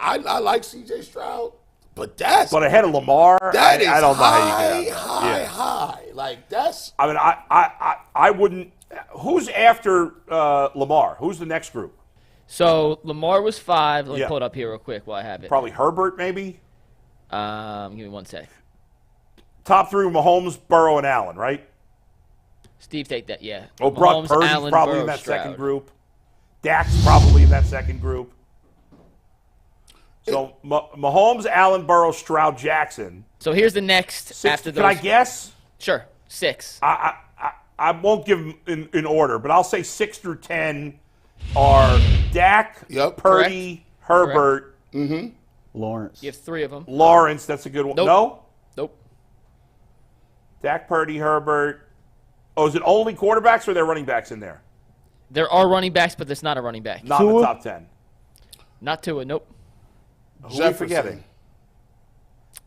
I like C.J. Stroud, but ahead of Lamar, that is I don't know how high, you can. high. Like that's. I mean, I wouldn't. Who's after Lamar? Who's the next group? So Lamar was 5. Let me Yeah. pull it up here real quick while I have it. Probably Herbert, maybe. Give me one sec. Top 3 were Mahomes, Burrow, and Allen, right? Steve, take that. Yeah. Oh, Brock Mahomes, Purdy's Allen, probably Burrow, in that Stroud. second group. Dak's probably in that second group. So Mahomes, Allen, Burrow, Stroud, Jackson. So here's the next 6, after those. can I guess? Sure. 6. I won't give them in order, but I'll say 6 through 10 are Dak, Yep. Purdy, Herbert, Lawrence. You have 3 of them. Lawrence. That's a good one. Nope. No? Nope. Dak, Purdy, Herbert. Oh, is it only quarterbacks or are there running backs in there? There are running backs, but there's not a running back. Not in the Tua? top 10. Not Tua. Nope. Who are we Jefferson. forgetting?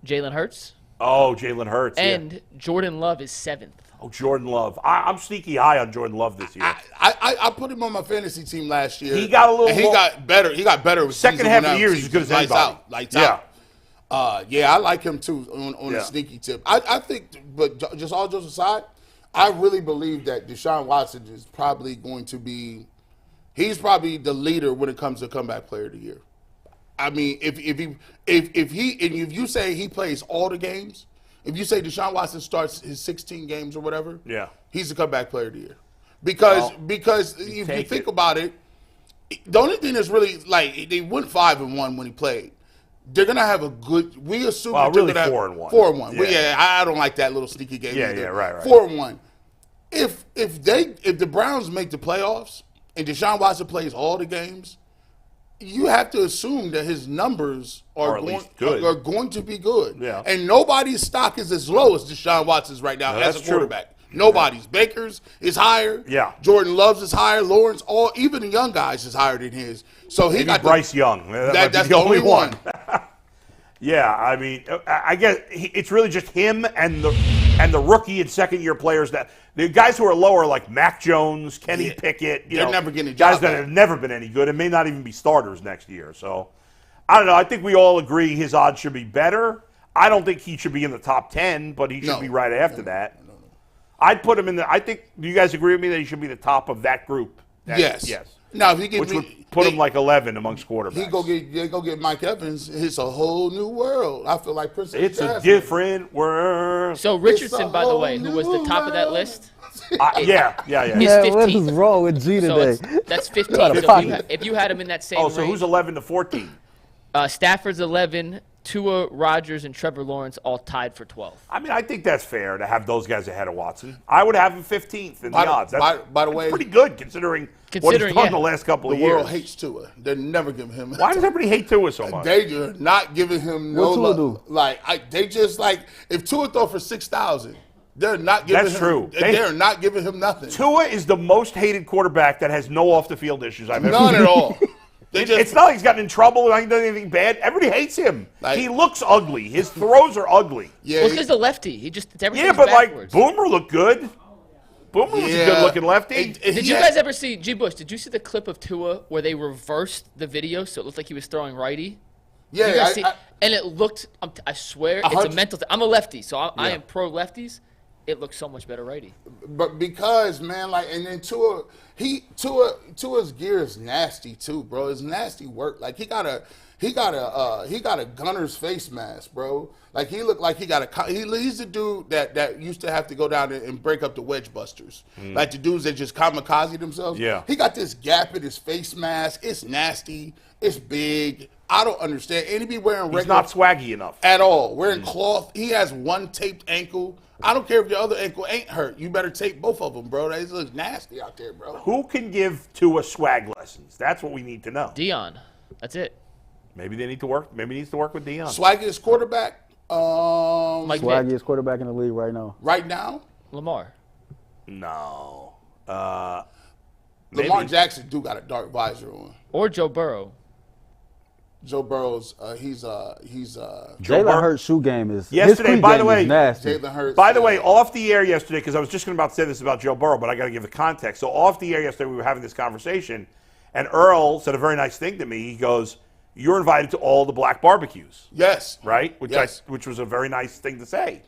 Jalen Hurts. Oh, Jalen Hurts. yeah. And Jordan Love is 7th. Oh, Jordan Love. I'm sneaky high on Jordan Love this year. I put him on my fantasy team last year. He got a little and he more- got better. He got better. With Second season half went of the year, out. he's as good as Lights anybody. out. Lights Yeah. out. I like him too on Yeah. the sneaky tip. I think, but just all jokes aside, I really believe that Deshaun Watson is probably going to be. He's probably the leader when it comes to comeback player of the year. I mean, if you say he plays all the games, if you say Deshaun Watson starts his 16 games or whatever, Yeah. he's the comeback player of the year. Because if you take think it. about it, the only thing that's really like they went 5-1 when he played. They're gonna have a good. We assume Well, that they're really gonna have 4-1. 4-1. Well, Yeah. yeah, I don't like that little sneaky game. Yeah, either. yeah, right. 4-1. If the Browns make the playoffs and Deshaun Watson plays all the games, you have to assume that his numbers Or are at least good. are going to be good. Yeah. And nobody's stock is as low as Deshaun Watson's right now No, as that's a true. quarterback. Nobody's. Baker's is higher. Yeah. Jordan Love's is higher. Lawrence, even the young guys is higher than his. So he Maybe got Bryce Young. That might be that's the only one. Yeah, I mean, I guess it's really just him and the rookie and second-year players that the guys who are lower, like Mac Jones, Kenny Pickett. They're never getting a guys job that back. have never been any good and may not even be starters next year. So I don't know. I think we all agree his odds should be better. I don't think he should be in the top 10, but he should be right after that. No. I'd put him in I think, do you guys agree with me that he should be the top of that group? Yes. Yes. Now, if he get Which would put him like 11 amongst quarterbacks. He go get Mike Evans. It's a whole new world. I feel like Princess It's Jasmine. a different world. So Richardson, by the way, who was the whole top of that new list, Yeah. He's Yeah, what 15th. is wrong with G So today? that's 15. Out of So pocket. if you had him in that same Oh, so range, who's 11 to 14? Stafford's 11, Tua, Rodgers, and Trevor Lawrence all tied for 12. I mean, I think that's fair to have those guys ahead of Watson. I would have him 15th in the odds. That's by the way, pretty good considering what he's done the last couple the of years. world hates Tua. They're never giving him. Why does everybody hate Tua so much? They are not giving him no What Tua love. do? Like they just like if Tua throw for 6,000, they're not giving That's him. true. They're not giving him nothing. Tua is the most hated quarterback that has no off-the-field issues I've ever None seen. at all. They just, It's not like he's gotten in trouble or he done anything bad. Everybody hates him. Like- He looks ugly. His throws are ugly. yeah, Well, because the lefty, he just everything's Yeah, but backwards. like Boomer looked good. Boomer was a good-looking lefty. Did you guys ever see G. Bush? Did you see the clip of Tua where they reversed the video so it looked like he was throwing righty? You Yeah, guys see, and it looked. I swear, it's a 100 mental thing. I'm a lefty, so I am pro lefties. It looks so much better righty. But because man, like, and then Tua's gear is nasty too, bro. It's nasty work. Like he got a gunner's face mask, bro. Like he looked like he's the dude that used to have to go down and break up the wedge busters. Like the dudes that just kamikaze themselves. Yeah. He got this gap in his face mask. It's nasty. It's big. I don't understand. And he be wearing regular. He's not swaggy enough. At all. Wearing cloth. He has one taped ankle. I don't care if your other ankle ain't hurt. You better tape both of them, bro. That looks nasty out there, bro. Who can give Tua swag lessons? That's what we need to know. Dion, that's it. Maybe they need to work. Maybe he needs to work with Deion. Swaggiest quarterback Mike Vick, Swaggiest quarterback in the league right now. right now? Lamar. No. Lamar Maybe. Jackson do got a dark visor on. Or Joe Burrow. Joe Burrow's, he's Joe Jalen Bur- Hurts' shoe game is Yesterday, his cleat by game the way- is nasty. Jalen Hurts. By the way, off the air yesterday, because I was just about to say this about Joe Burrow, but I got to give the context. So off the air yesterday, we were having this conversation, and Earl said a very nice thing to me. He goes, "You're invited to all the black barbecues, yes. right?" Yes. Which was a very nice thing to say.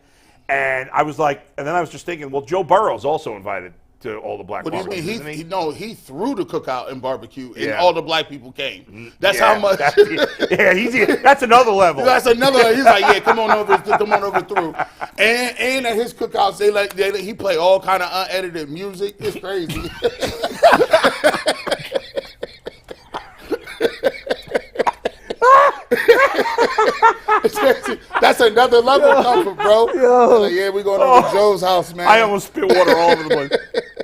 And I was like, and then I was just thinking, well, Joe Burrow's also invited to all the black What do you barbecues, mean? isn't he? He threw the cookout and barbecue, and Yeah. all the black people came. That's Yeah, how much. that's another level. That's another. He's like, yeah, come on over through. And at his cookouts, he play all kind of unedited music. It's crazy. That's another level of comfort, bro. Yo. Like, yeah, we going over to Joe's house, man. I almost spit water all over the place.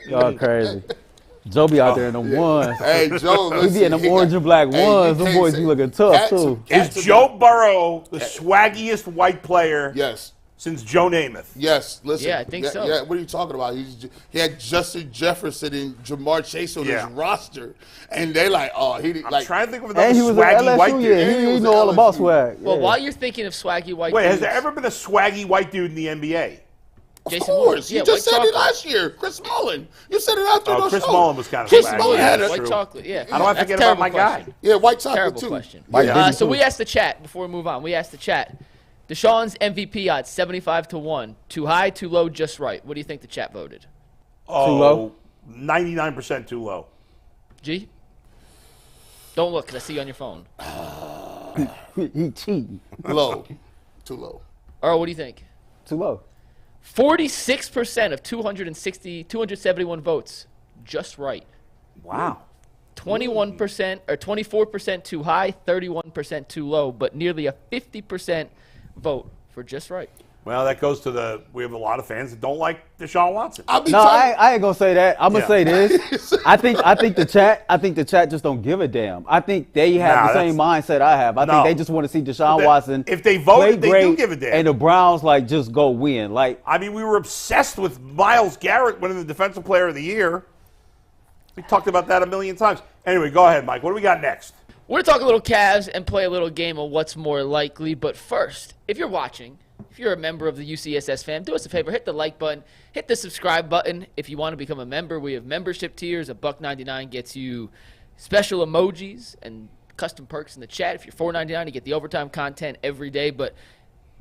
Y'all crazy. Joe be out there in them ones. Hey, Joe, He listen, be in them orange and black ones. Them boys be looking tough, too. Is Joe Burrow the swaggiest white player Yes. since Joe Namath? Yes, listen. Yeah, I think so. Yeah, what are you talking about? He had Justin Jefferson and Jamar Chase on his roster, and they like, oh, he I'm like. trying to think of another And he was at swaggy white LSU, dude. yeah. And he He was know at all about LSU. swag. Well, yeah. while you're thinking of swaggy white Wait, has dudes, there ever been a swaggy white dude in the NBA? Of Jason course, Williams, you yeah, just white said it chocolate. last year. Chris Mullen, you said it out there. Oh, Chris show. Mullen was kind of Chris swaggy. Mullen Yeah, had that's a white true. chocolate, yeah. I don't have to That's forget a about my terrible guy. question. Yeah, white chocolate Terrible too. question. White So dude, we too. asked the chat before we move on. We asked the chat. Deshaun's MVP odds 75-1. Too high, too low, just right. What do you think the chat voted? Oh, low? 99% too low. G? Don't look, because I see you on your phone. He cheating. Low, too low. Earl, what do you think? Too low. 46% of 271 votes, just right. Wow. 21% or 24% too high, 31% too low, but nearly a 50% vote for just right. Well, that goes to we have a lot of fans that don't like Deshaun Watson. I'll be No, telling- I ain't gonna say that. I'm gonna Yeah. say this. I think the chat just don't give a damn. I think they have Nah, the same mindset I have. I No. think they just want to see Deshaun They- Watson. if they voted, play they do great, give a damn. And the Browns like just go win. Like I mean, we were obsessed with Myles Garrett winning the Defensive Player of the Year. We talked about that a million times. Anyway, go ahead, Mike. What do we got next? We're going to talk a little Cavs and play a little game of what's more likely. But first, if you're watching, if you're a member of the UCSS fam, do us a favor. Hit the like button. Hit the subscribe button. If you want to become a member, we have membership tiers. $1.99 gets you special emojis and custom perks in the chat. If you're $4.99, you get the overtime content every day. But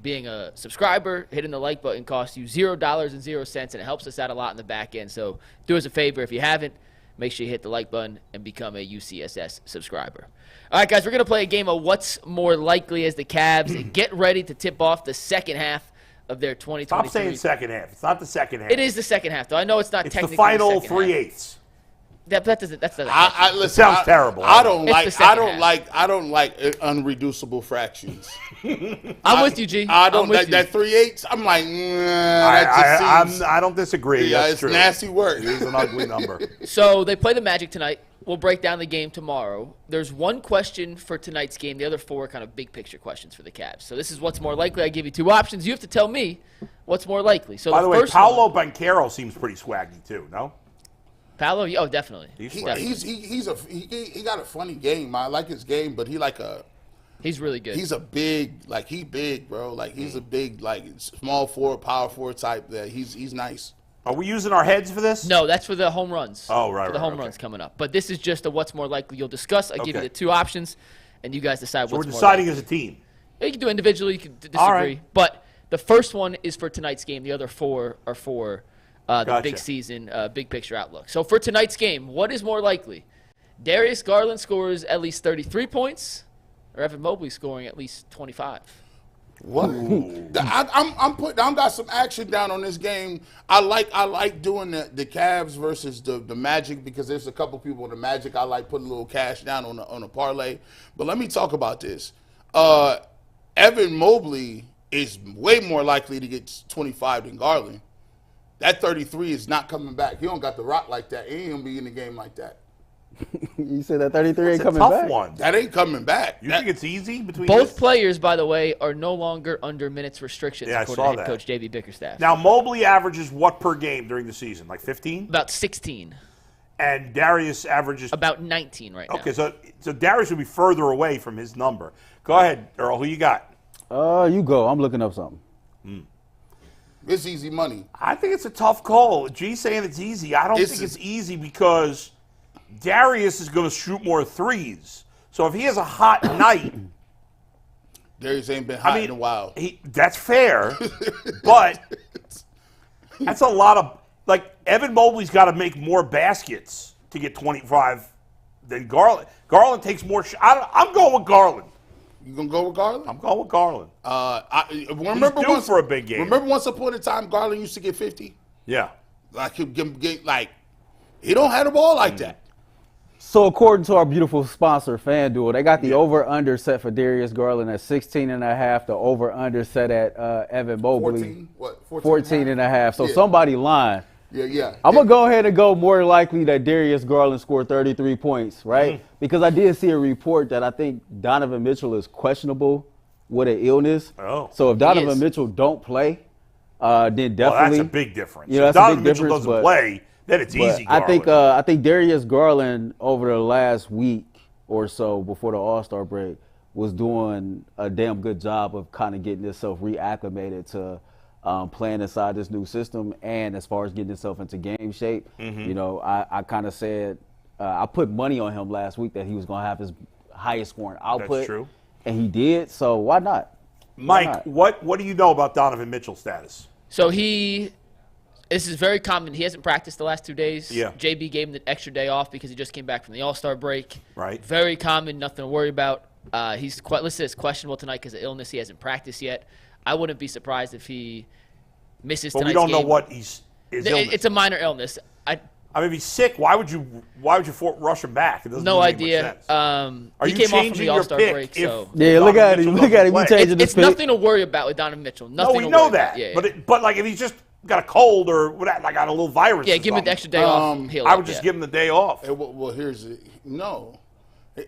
being a subscriber. Hitting the like button costs you $0.00, and it helps us out a lot in the back end. So do us a favor if you haven't. Make sure you hit the like button and become a UCSS subscriber. All right, guys, we're going to play a game of what's more likely as the Cavs get ready to tip off the second half of their 2023. Stop saying second half. It's not the second half. It is the second half, though. I know it's not It's technically the final the second half. 3/8. That doesn't. That's not. Listen, It sounds terrible. I don't It's like. the second I don't half. like. I don't like unreducible fractions. I'm with you, G. I don't. I'm with That you. 3/8. I'm like. That just seems. I don't disagree. Yeah, That's it's true. nasty work. It is an ugly number. So they play the Magic tonight. We'll break down the game tomorrow. There's one question for tonight's game. The other four are kind of big picture questions for the Cavs. So this is what's more likely. I give you two options. You have to tell me what's more likely. So By the way, first Paolo one, Banchero seems pretty swaggy too. No, Paolo. Oh, definitely. He's Definitely. He got a funny game. I like his game, but He's really good. he's a big he big, bro. Like he's a big small forward, power forward type. That he's nice. Are we using our heads for this? No, that's for the home runs. Oh, right, For the right, home okay. runs coming up. But this is just a what's more likely you'll discuss. I give you Okay. the two options, and you guys decide So we're what's more deciding likely. as a team. You can do it individually. You can disagree. All right. But the first one is for tonight's game. The other four are for the Gotcha. big season, big picture outlook. So for tonight's game, what is more likely? Darius Garland scores at least 33 points, or Evan Mobley scoring at least 25? What? I'm got some action down on this game. I like doing the Cavs versus the Magic because there's a couple people in the Magic I like putting a little cash down on a parlay. But let me talk about this. Evan Mobley is way more likely to get 25 than Garland. That 33 is not coming back. He don't got the rock like that. He ain't gonna be in the game like that. You said that 33 ain't It's a coming tough back? one. That ain't coming back. You think it's easy between Both this? players, by the way, are no longer under minutes restrictions, Yeah, I according saw to head that. coach J.B. Bickerstaff. Now Mobley averages what per game during the season? Like 15? About 16. And Darius averages. About 19 right now. Okay, so Darius would be further away from his number. Go ahead, Earl. Who you got? You go. I'm looking up something. It's easy money. I think it's a tough call. G's saying it's easy. I don't think it's easy because Darius is going to shoot more threes. So if he has a hot night, Darius ain't been hot in a while. That's fair, but that's a lot of Evan Mobley's got to make more baskets to get 25 than Garland. Garland takes more. I'm going with Garland. You gonna go with Garland? I'm going with Garland. Remember He's due once for a big game. Remember once upon a time Garland used to get 50? Yeah. Like he don't have the ball like that. So according to our beautiful sponsor, FanDuel, they got the over-under set for Darius Garland at 16.5. The over-under set at Evan Mobley. 14? What? 14.5. So Yeah. somebody lying. Yeah. I'm going to go ahead and go more likely that Darius Garland scored 33 points, right? Because I did see a report that I think Donovan Mitchell is questionable with an illness. Oh. So if He Donovan is. Mitchell don't play, then definitely. Well, that's a big difference. You know, if that's a Donovan big Mitchell difference, doesn't but- play, then it's But easy. I think Garland. I think Darius Garland over the last week or so before the All-Star break was doing a damn good job of kind of getting himself reacclimated to playing inside this new system, and as far as getting himself into game shape. You know, I kind of said I put money on him last week that he was going to have his highest scoring output. true. And he did, so why not? Mike, what do you know about Donovan Mitchell's status? So this is very common. He hasn't practiced the last 2 days. Yeah. JB gave him the extra day off because he just came back from the All-Star break. Right. Very common, nothing to worry about. He's listed as questionable tonight because of illness. He hasn't practiced yet. I wouldn't be surprised if he misses But we tonight's don't know game. what his illness. It's a minor illness. I mean, if he's sick, why would you rush him back? It doesn't No really make much idea. sense. Are you he came off from changing the your All-Star pick break, if- so Yeah, look Donovan at Mitchell him. Look at him. doesn't He play? changing the it's pick. nothing to worry about with Donovan Mitchell. No, Nothing we to know worry that. about. Yeah, But if he's just got a cold or whatever, like got a little virus. yeah, or give him the something, extra day off. Heal I up, would just yeah. give him the day off. Well, here's no.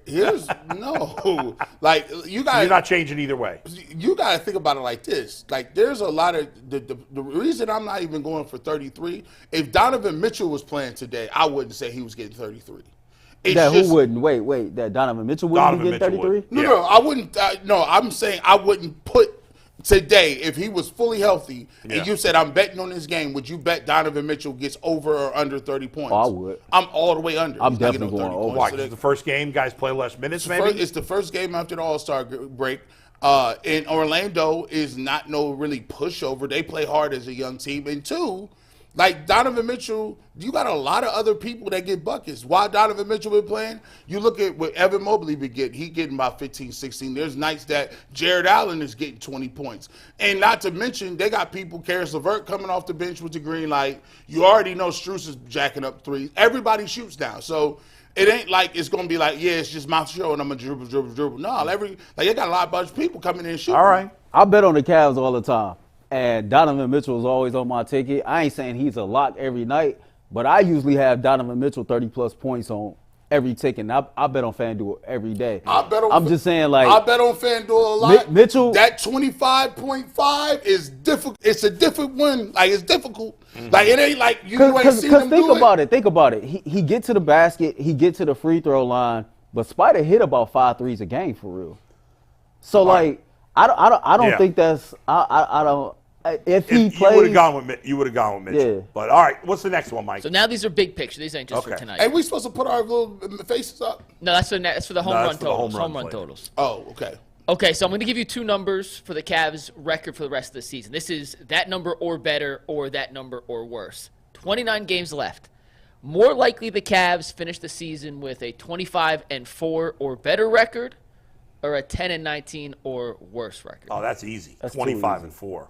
Here's no. Like you got. You're not changing either way. You got to think about it like this. Like, there's a lot of the reason I'm not even going for 33. If Donovan Mitchell was playing today, I wouldn't say he was getting 33. It's That just- who wouldn't? Wait. That Donovan Mitchell wouldn't Donovan be getting Mitchell 33? would. No, Yeah. no, I wouldn't. No, I'm saying I wouldn't put today if he was fully healthy. Yeah. And you said I'm betting on this game. Would you bet Donovan Mitchell gets over or under 30 points? Oh, I would. I'm all the way under. I'm He's not definitely getting no going 30 over. points Why? today. Because the first game, guys play less minutes, maybe. It's the first game after the All-Star break. And Orlando is not no really pushover. They play hard as a young team. And two, like Donovan Mitchell, you got a lot of other people that get buckets. While Donovan Mitchell been playing, you look at what Evan Mobley been getting. He getting about 15, 16. There's nights that Jared Allen is getting 20 points. And not to mention, they got people, Karis LeVert coming off the bench with the green light. You already know Strus is jacking up threes. Everybody shoots now. So it ain't like it's going to be like, yeah, it's just my show and I'm going to dribble. No, they got a lot of bunch of people coming in and shooting. All right. I bet on the Cavs all the time. And Donovan Mitchell is always on my ticket. I ain't saying he's a lock every night, but I usually have Donovan Mitchell 30-plus points on every ticket. And I bet on FanDuel every day. I'm just saying, like, I bet on FanDuel a lot. Mitchell, that 25.5 is difficult. It's a different one. Like, it's difficult. Like, it ain't like you ain't seen him think do about it. it. Think about it. He get to the basket. He get to the free throw line. But Spider hit about 5 threes a game for real. So, like, I don't think that's I don't. If he plays, you would have gone with Mitchell. Yeah. But all right, what's the next one, Mike? So now these are big picture. These ain't just for tonight. And we supposed to put our little faces up? No, that's for the home run for the totals. home Home run run play. totals. Oh, okay. Okay, so I'm going to give you 2 numbers for the Cavs' record for the rest of the season. This is that number or better or that number or worse. 29 games left. More likely the Cavs finish the season with a 25-4 or better record or a 10-19 or worse record. Oh, that's easy. That's 25-4.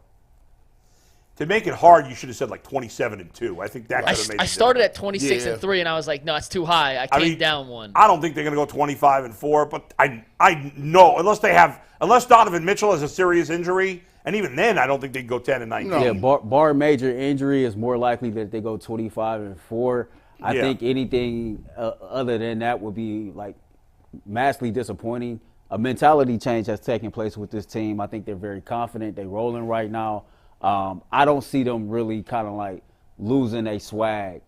To make it hard, you should have said like 27-2. I think that could have made it I started at different. 26-3, and I was like, no, it's too high. I came down one. I don't think they're going to go 25-4, but I know unless Donovan Mitchell has a serious injury, and even then, I don't think they'd go 10-19. No. yeah, bar major injury is more likely that they go 25-4. I think anything other than that would be like massively disappointing. A mentality change has taken place with this team. I think they're very confident. They're rolling right now. I don't see them really kind of like losing a swag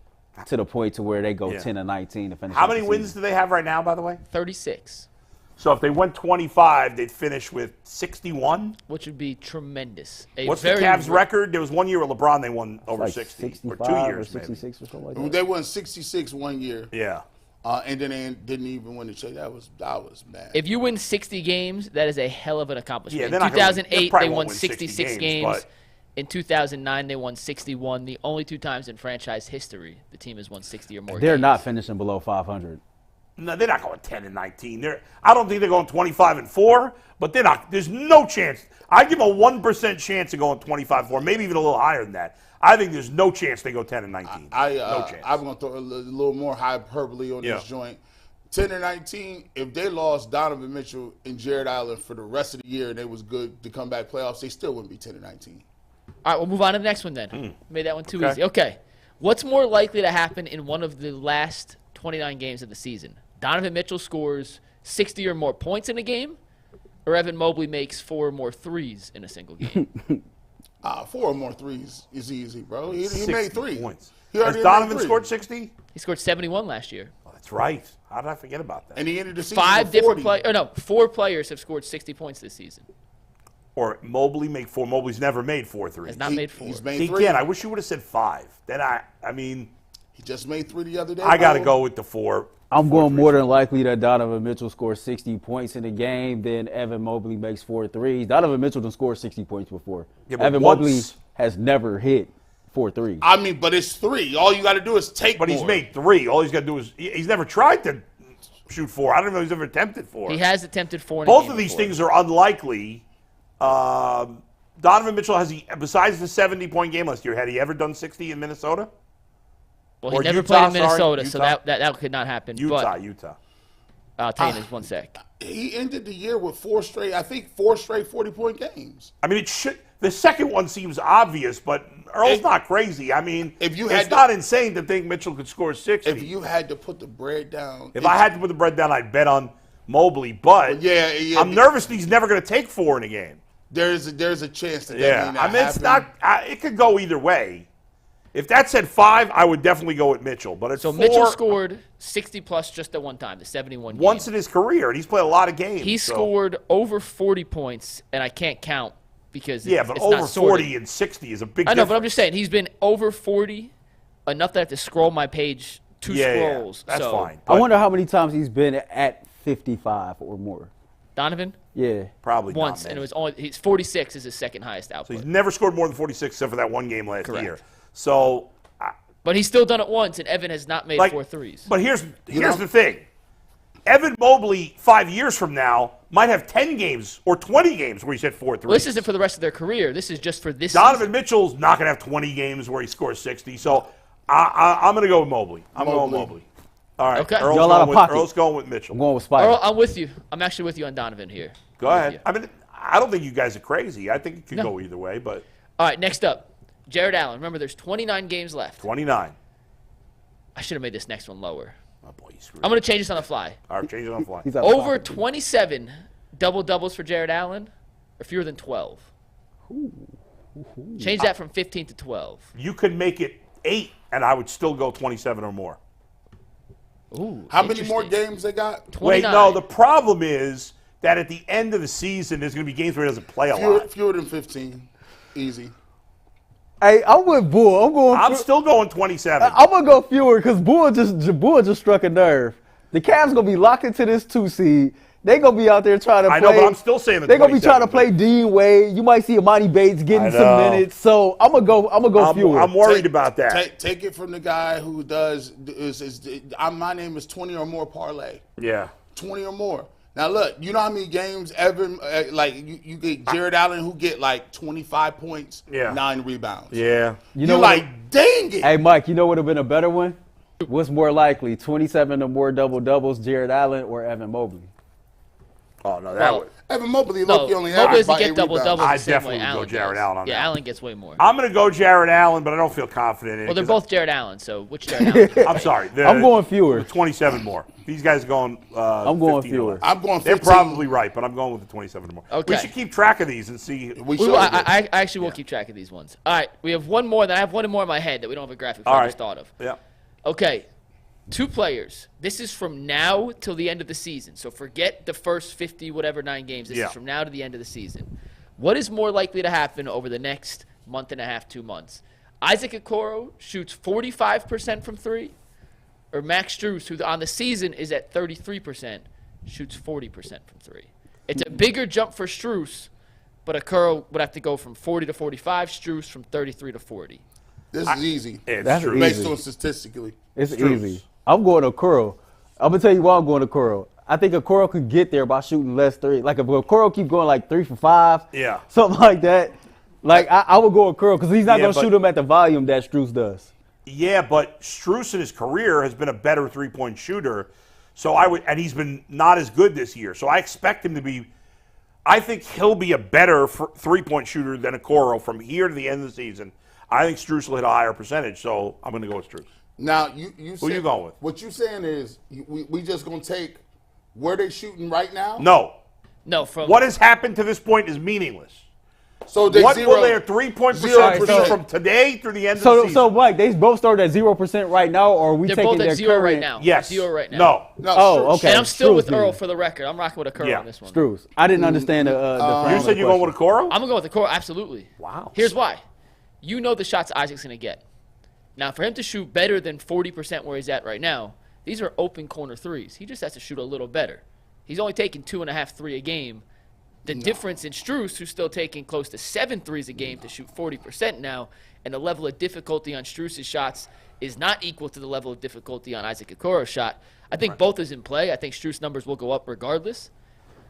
to the point to where they go 10-19 to finish. How many wins do they have right now, by the way? 36. So if they went 25, they'd finish with 61. Which would be tremendous. What's the Cavs' record? There was 1 year with LeBron they won over like 60. 65 or 2 years, 66 maybe. or something like that. They won 66 one year. Yeah. And then they didn't even win the check. That was mad. If you win 60 games, that is a hell of an accomplishment. Yeah, in they're not gonna win- 2008, they probably they won't won win 60 66 games, games. but- In 2009, they won 61. The only 2 times in franchise history the team has won 60 or more They're games. not finishing below 500. No, they're not going 10-19. I don't think they're going 25-4, but they're not. There's no chance. I give them a 1% chance of going 25-4, maybe even a little higher than that. I think there's no chance they go 10-19. No chance. I'm going to throw a little more hyperbole on this joint. 10-19, if they lost Donovan Mitchell and Jared Allen for the rest of the year and they was good to come back playoffs, they still wouldn't be 10-19. All right, we'll move on to the next one then. Made that one too easy. Okay. What's more likely to happen in one of the last 29 games of the season? Donovan Mitchell scores 60 or more points in a game, or Evan Mobley makes 4 or more threes in a single game? 4 or more threes is easy, bro. He made 3 points. He Has already Donovan made 3. scored 60? He scored 71 last year. Oh, that's right. How did I forget about that? And he ended the season 5 with different 40. players. 4 players have scored 60 points this season. Or Mobley make 4. Mobley's never made 4 threes. Has not made 4. He's made See, 3. again, I wish you would have said 5. Then I mean, He just made 3 the other day. I got to bro. go with the 4. I'm going more than likely that Donovan Mitchell scores 60 points in the game, then Evan Mobley makes 4 threes. Donovan Mitchell done scored 60 points before. Yeah, but Evan once- Mobley has never hit 4 threes. I mean, but it's 3. All you got to do is take But he's more. made 3. All he's got to do is he's never tried to shoot 4. I don't know if he's ever attempted 4. He has attempted 4 in a Both game of these before. things are unlikely. Donovan Mitchell, besides the 70-point game last year, had he ever done 60 in Minnesota? Well, he or never Utah, played in sorry, Minnesota, so Utah. that could not happen. Utah. But I'll tell you in 1 sec. He ended the year with 4 straight 40-point games. I mean, it should. The second one seems obvious, but Earl's not crazy. I mean, If you had it's to- not insane to think Mitchell could score 60. If you had to put the bread down. If I had to put the bread down, I'd bet on Mobley. But Yeah, I'm nervous that he's never going to take 4 in a game. there's a chance that Yeah, may not I mean, it's happen. not. It could go either way. If that said 5, I would definitely go with Mitchell. But it's So 4 Mitchell scored 60 plus just at one time, the 71 once game. in his career, and he's played a lot of games. He so- scored over 40 points, and I can't count because Yeah, it's, but it's over not sorted. 40 and 60 is a big I know, difference. but I'm just saying he's been over 40 enough that I have to scroll my page 2 Yeah, scrolls. that's so, fine. I wonder how many times he's been at 55 or more. Donovan, Yeah. Probably once, not, and man. it was only he's 46 is his second highest So output. he's never scored more than 46 except for that one game last Correct. year. So, But he's still done it once, and Evan has not made like, 4 threes. But here's know? the thing. Evan Mobley, 5 years from now, might have 10 games or 20 games where he's hit 4 threes. Well, this isn't for the rest of their career. This is just for this Donovan season. Mitchell's not going to have 20 games where he scores 60. So I'm going to go with Mobley. I'm going with Mobley. All right. Okay. Earl's Y'all out of pocket. Earl's going with Mitchell. I'm going with Spider. Earl, I'm with you. I'm actually with you on Donovan here. Go I'm with ahead. you. I mean, I don't think you guys are crazy. I think it could No. go either way, but All right, next up, Jared Allen. Remember, there's 29 games left. 29. I should have made this next one lower. Oh, boy, you screwed I'm going to change this on the fly. All right, change it on the fly. He's out of Over pocket. 27 double-doubles for Jared Allen, or fewer than 12. Change that from 15 to 12. You could make it 8, and I would still go 27 or more. Ooh, How many more interesting. games they got? 29. Wait, no, the problem is that at the end of the season, there's going to be games where he doesn't play a lot. Fewer than 15. Easy. Hey, I'm with Bull. I'm going. I'm still going 27. I'm gonna go fewer because Bull just struck a nerve. The Cavs gonna be locked into this 2 seed. They gonna be out there trying to play. I know, but I'm still saying the They're gonna be trying to 27. play Dean Wade. You might see Imani Bates getting I some know. minutes. So I'm gonna go fewer. I'm worried about that. Take it from the guy who does my name is 20 or more parlay. Yeah. 20 or more. Now look, you know how many games Evan you get Jared Allen who get like 25 points, Yeah. 9 rebounds. Yeah. You know You're what? like, dang it. Hey, Mike, you know what would have been a better one? What's more likely, 27 or more double-doubles, Jared Allen or Evan Mobley? Oh, no, that Well, would. Evan Mobley, No, look, he only Mobley averaged doesn't about get 8 double-doubles rebounds. I the same way definitely would go Allen Jared does. Allen on Yeah, that Allen gets way more. I'm going to go Jared Allen, but I don't feel confident in it. Well, they're 'cause both Jared Allen, so which Jared Allen? I'm sorry. I'm going fewer. 27 more. These guys are going. I'm going 15 or fewer. less. I'm going They're 15. probably right, but I'm going with the 27 or more. Okay. We should keep track of these and see. We We should. will- I actually will keep track of these ones. All right, we have one more. Then I have one more in my head that we don't have a graphic for. All I right. just thought of. Yeah. Okay, 2 players. This is from now till the end of the season. So forget the first 50, whatever, 9 games. This Yeah. is from now to the end of the season. What is more likely to happen over the next month and a half, 2 months? Isaac Okoro shoots 45% from 3, or Max Strus, who on the season is at 33%, shoots 40% from 3. It's a bigger jump for Strus, but Okoro would have to go from 40 to 45, Strus from 33 to 40. This is easy. It's That's true. easy. Based on statistically. It's Strus. easy. I'm going to Okoro. I'm gonna tell you why I'm going to Okoro. I think Okoro could get there by shooting less 3. Like if Okoro keep going like 3 for 5, Yeah. something like that. Like I would go with Okoro because he's not Yeah, gonna but- shoot him at the volume that Strus does. Yeah, but Strus in his career has been a better 3-point shooter. So and he's been not as good this year. So I expect him to be. I think he'll be a better 3-point shooter than Okoro from here to the end of the season. I think Strus will hit a higher percentage, so I'm going to go with Strus. Now you Who you going with? What you saying is we just gonna take where they shooting right now? No. No, from What has happened to this point is meaningless. So they What zero, will their 3-point percentage be 0%. from today through the end of the season? So Mike, they both started at 0% right now, or are we they're taking both their at 0 current? right now. Yes. 0 right now. No. No, Oh, Strus. okay. And I'm still with Strus, Earl then. for the record. I'm rocking with Okoro Yeah. on this one. Strus. I didn't understand the frame You of said the you're going with question. Okoro? I'm going to go with Okoro, absolutely. Wow. Here's why. You know the shots Isaac's going to get. Now, for him to shoot better than 40% where he's at right now, these are open corner threes. He just has to shoot a little better. He's only taking 2.5 3 a game. The difference in Strus, who's still taking close to 7 threes a game to shoot 40% now, and the level of difficulty on Strus's shots is not equal to the level of difficulty on Isaac Okoro's shot. I think both is in play. I think Strus numbers will go up regardless.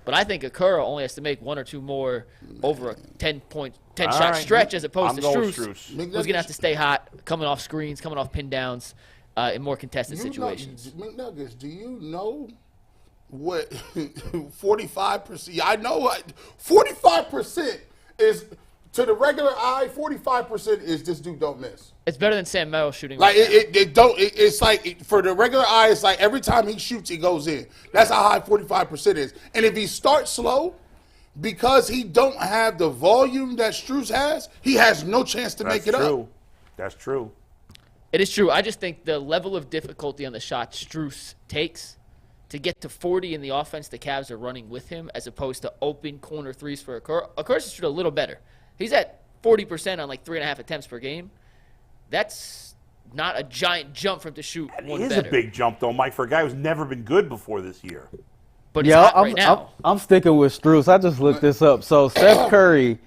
But I think Okoro only has to make 1 or 2 more over a 10 All shot right. stretch as opposed I'm to going with Strus, Strus. who's going to have to stay hot, coming off screens, coming off pin downs in more contested situations. McNuggets, do you know what 45%? I know what 45% is to the regular eye. 45% is this dude don't miss. It's better than Sam Merrill shooting. Like right now. it's like for the regular eye, it's like every time he shoots, it goes in. That's how high 45% is. And if he starts slow, because he don't have the volume that Strus has, he has no chance to make it up. That's true. It is true. I just think the level of difficulty on the shot Strus takes to get to 40 in the offense the Cavs are running with him, as opposed to open corner threes for Okoro. Okoro should shoot a little better. He's at 40% on like 3.5 attempts per game. That's not a giant jump for him to shoot It one is better. a big jump, though, Mike, for a guy who's never been good before this year. but it's hot right now. I'm sticking with Struz. I just looked this up. So Steph Curry,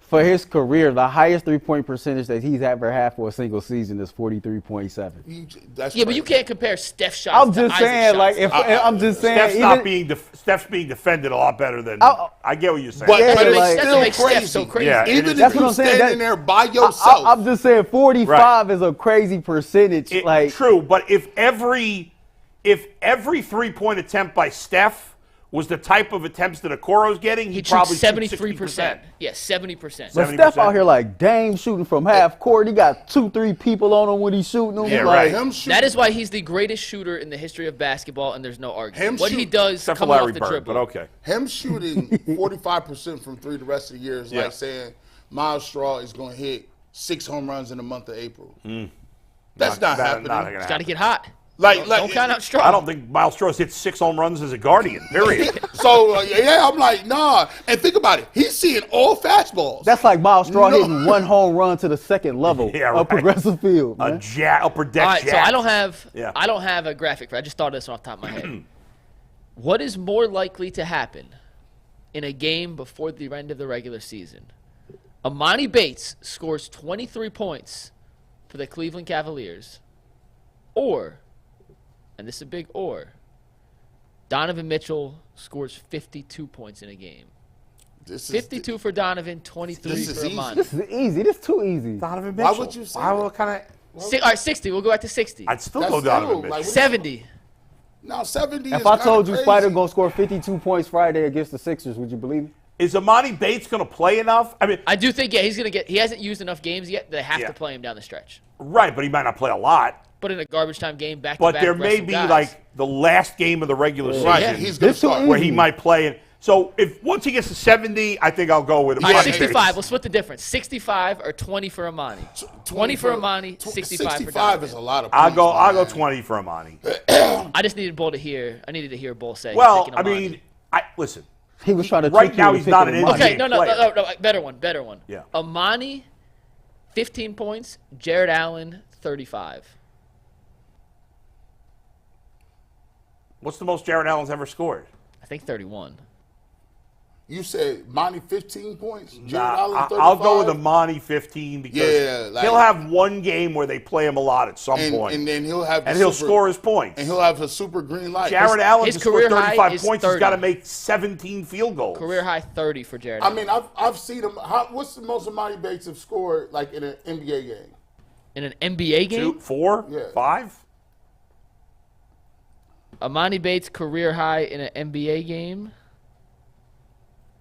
for his career, the highest 3-point percentage that he's ever had for a single season is 43.7. But you can't compare Steph shots. I'm just saying, like, I'm just saying, Steph's being defended a lot better than. I get what you're saying. But that's it's what makes still Steph crazy. so crazy. Yeah, Even That's if what you're I'm saying. standing there by yourself. I'm just saying 45 is a crazy percentage. True, but if every 3-point attempt by Steph was the type of attempts that Okoro's getting, he'd probably shoot 73%. Yeah, 70%. But Steph out here like Dame shooting from half court. He got 2-3 people on him when he's shooting them. Yeah, like, right. That is why he's the greatest shooter in the history of basketball, and there's no argument. He does Except for coming Larry off the Bird, dribble. but okay. Him shooting 45% from three the rest of the year is like saying Miles Straw is going to hit 6 home runs in the month of April. That's not happening. It's got to get hot. Don't count out Straw. I don't think Miles Strauss hit 6 home runs as a Guardian, period. So, I'm like, nah. And think about it. He's seeing all fastballs. That's like Miles Straw hitting 1 home run to the second level of Progressive Field. A upper deck All right, so I don't jack. have a graphic for it. I just thought of this off the top of my head. What is more likely to happen in a game before the end of the regular season? Amani Bates scores 23 points for the Cleveland Cavaliers, or, and this is a big or, Donovan Mitchell scores 52 points in a game. 52 for Donovan, 23 for Amani. This is easy. This is too easy. Donovan Mitchell. Why would you say All right, 60. We'll go back to 60. I'd still That's go Donovan still, Mitchell. like, 70. No, 70 is If I told you crazy. Spider going to score 52 points Friday against the Sixers, would you believe me? Is Amani Bates going to play enough? I mean, I do think, he's going to get – he hasn't used enough games yet. They have to play him down the stretch. right, but he might not play a lot. But in a garbage time game, back-to-back But there may be, guys. like, the last game of the regular season Right, he's going to start. where he might play it. So if once he gets to 70, I think I'll go with him. All right, 65. We'll split the difference. 65 or 20 for Amani. 20 for Amani, 65 for 65 Donovan. is a lot of points. I'll go 20 for Amani. I just needed Bull to hear. I needed to hear Bull say. Well, taking I Amani. mean, listen. He was trying to Right trick now you he's not into an picking Okay, Amani. no. Better one. Yeah. Amani, 15 points. Jared Allen, 35. What's the most Jared Allen's ever scored? I think 31. You said Monty 15 points? Jared Nah, Allen 35? I'll go with Amani 15 because he'll have one game where they play him a lot at some point. And then he'll have he'll score his points. And he'll have a super green light. Jared Allen his to score career high 35 is points, 30. he's got to make 17 field goals. Career high 30 for Jared I Allen. mean, I've seen him. What's the most Amani Bates have scored like in an NBA game? In an NBA game? 2, 4, Yeah. 5? Amani Bates' career high in an NBA game.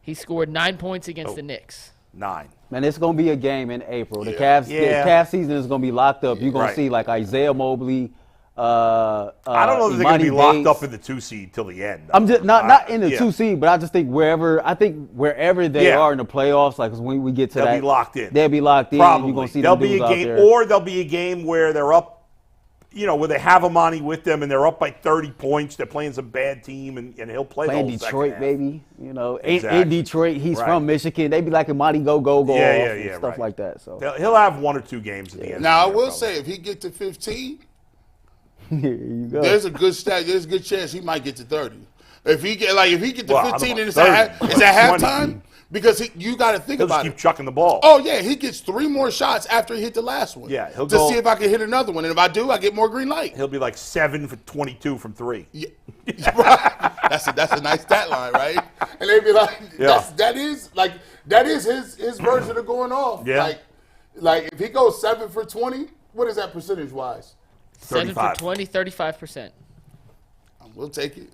He scored 9 points against the Knicks. 9. Man, it's going to be a game in April. The Yeah. Cavs season is going to be locked up. You're going Right. to see like Isaiah Mobley. I don't know if they're going to be locked up in the 2 seed till the end. I'm just not in the yeah. 2 seed, but I just think wherever they are in the playoffs, like when we get to They'll that, be locked in. They'll be locked in. Probably. You're going to see there'll them be a dudes game, out there. or there'll be a game where they're up, where they have Amani with them and they're up by 30 points. They're playing some bad team, and he'll play the playing whole Detroit, second half. baby. Exactly. In Detroit, he's Right. from Michigan. They be like Amani go off and stuff right. like that. So He'll have 1 or 2 games at the end. Now, I of the will year, say, if he get to 15, here you go. there's a good chance he might get to 30. If he get to Well, I don't 15 know, and it's 30, at but halftime, 20. because you got to think He'll just about keep it. chucking the ball. Oh yeah, he gets 3 more shots after he hit the last one. Yeah, he'll to go- see if I can hit another one, and if I do, I get more green light. He'll be like 7 for 22 from 3. Yeah. That's a nice stat line, right? And they'd be like, Yeah. that is his version of going off. Yeah. Like if he goes 7 for 20, what is that percentage wise? 7 for 35. 20, 35%. We'll take it.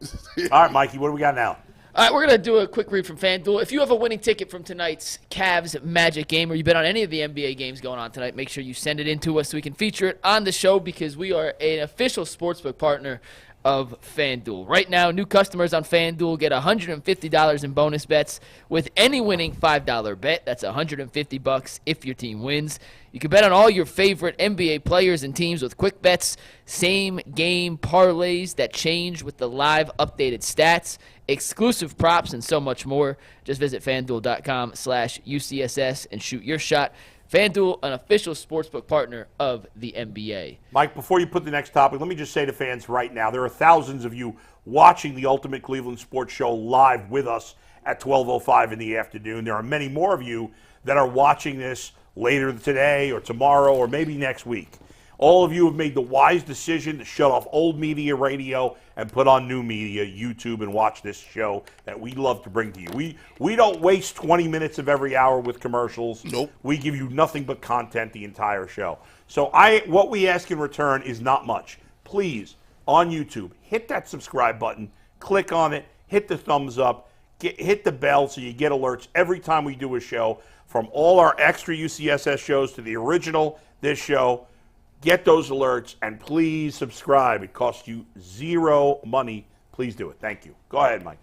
All right, Mikey, what do we got now? All right, we're going to do a quick read from FanDuel. If you have a winning ticket from tonight's Cavs Magic game, or you've been on any of the NBA games going on tonight, make sure you send it in to us so we can feature it on the show, because we are an official sportsbook partner of FanDuel. Right now, new customers on FanDuel get $150 in bonus bets with any winning $5 bet. That's $150 if your team wins. You can bet on all your favorite NBA players and teams with quick bets, same game parlays that change with the live updated stats, exclusive props, and so much more. Just visit FanDuel.com/UCSS and shoot your shot. FanDuel, an official sportsbook partner of the NBA. Mike, before you put the next topic, let me just say to fans right now, there are thousands of you watching the Ultimate Cleveland Sports Show live with us at 12:05 in the afternoon. There are many more of you that are watching this later today or tomorrow or maybe next week. All of you have made the wise decision to shut off old media radio and put on new media, YouTube, and watch this show that we love to bring to you. We don't waste 20 minutes of every hour with commercials. Nope. We give you nothing but content the entire show. So what we ask in return is not much. Please, on YouTube, hit that subscribe button, click on it, hit the thumbs up, hit the bell so you get alerts every time we do a show, from all our extra UCSS shows to the original, this show. Get those alerts, and please subscribe. It costs you zero money. Please do it. Thank you. Go ahead, Mike.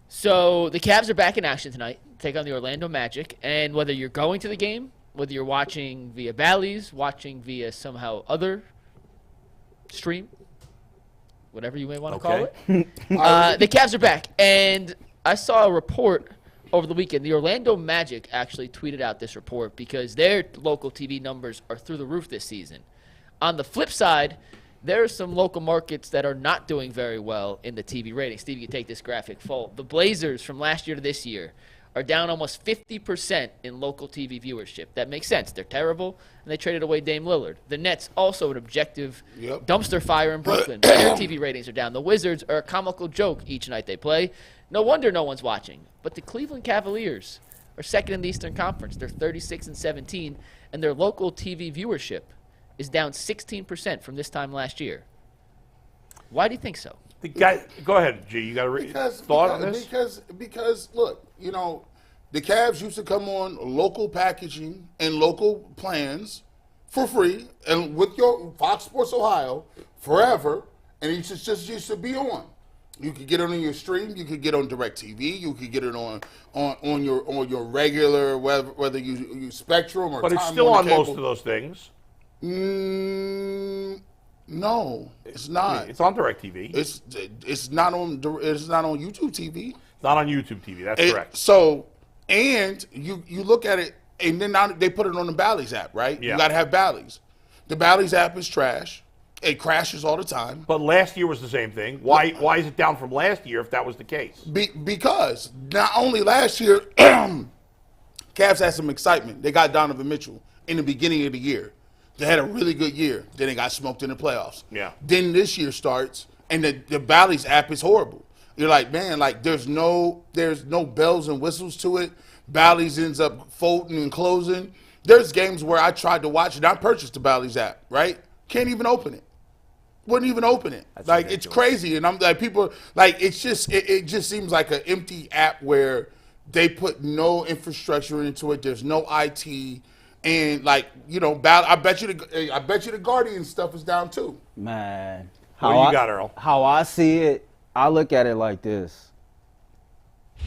So the Cavs are back in action tonight, take on the Orlando Magic. And whether you're going to the game, whether you're watching via Ballys, watching via somehow other stream, whatever you may want to call it, the Cavs are back. And I saw a report over the weekend. The Orlando Magic actually tweeted out this report because their local TV numbers are through the roof this season. On the flip side, there are some local markets that are not doing very well in the TV ratings. Steve, you can take this graphic full. The Blazers from last year to this year are down almost 50% in local TV viewership. That makes sense. They're terrible, and they traded away Dame Lillard. The Nets, also an objective dumpster fire in Brooklyn. Their TV ratings are down. The Wizards are a comical joke each night they play. No wonder no one's watching. But the Cleveland Cavaliers are second in the Eastern Conference. They're 36-17, and their local TV viewership is down 16% from this time last year. Why do you think so? The guy, go ahead, G. You got a thought on this? Because look, you know, the Cavs used to come on local packaging and local plans for free, and with your Fox Sports Ohio forever, and it just used to be on. You could get it on your stream. You could get it on DirecTV. You could get it on your regular, whether you use Spectrum or. But it's Time still Warner on cable. most of those things. No, it's not. It's on DirecTV. It's not on YouTube TV. It's not on YouTube TV. That's correct. So, and you look at it, and then now they put it on the Ballys app, right? Yeah. You got to have Ballys. The Ballys app is trash. It crashes all the time. But last year was the same thing. Why is it down from last year if that was the case? Because not only last year, Cavs had some excitement. They got Donovan Mitchell in the beginning of the year. They had a really good year. Then they got smoked in the playoffs. Yeah. Then this year starts, and the Bally's app is horrible. You're like, man, like there's no bells and whistles to it. Bally's ends up folding and closing. There's games where I tried to watch it. I purchased the Bally's app, right? Can't even open it. Wouldn't even open it. That's like ridiculous. It's crazy, and I'm like, people like it just seems like an empty app where they put no infrastructure into it. There's no IT. And like, you know, I bet you the Guardian stuff is down too. Man, What do you got, Earl? How I see it, I look at it like this.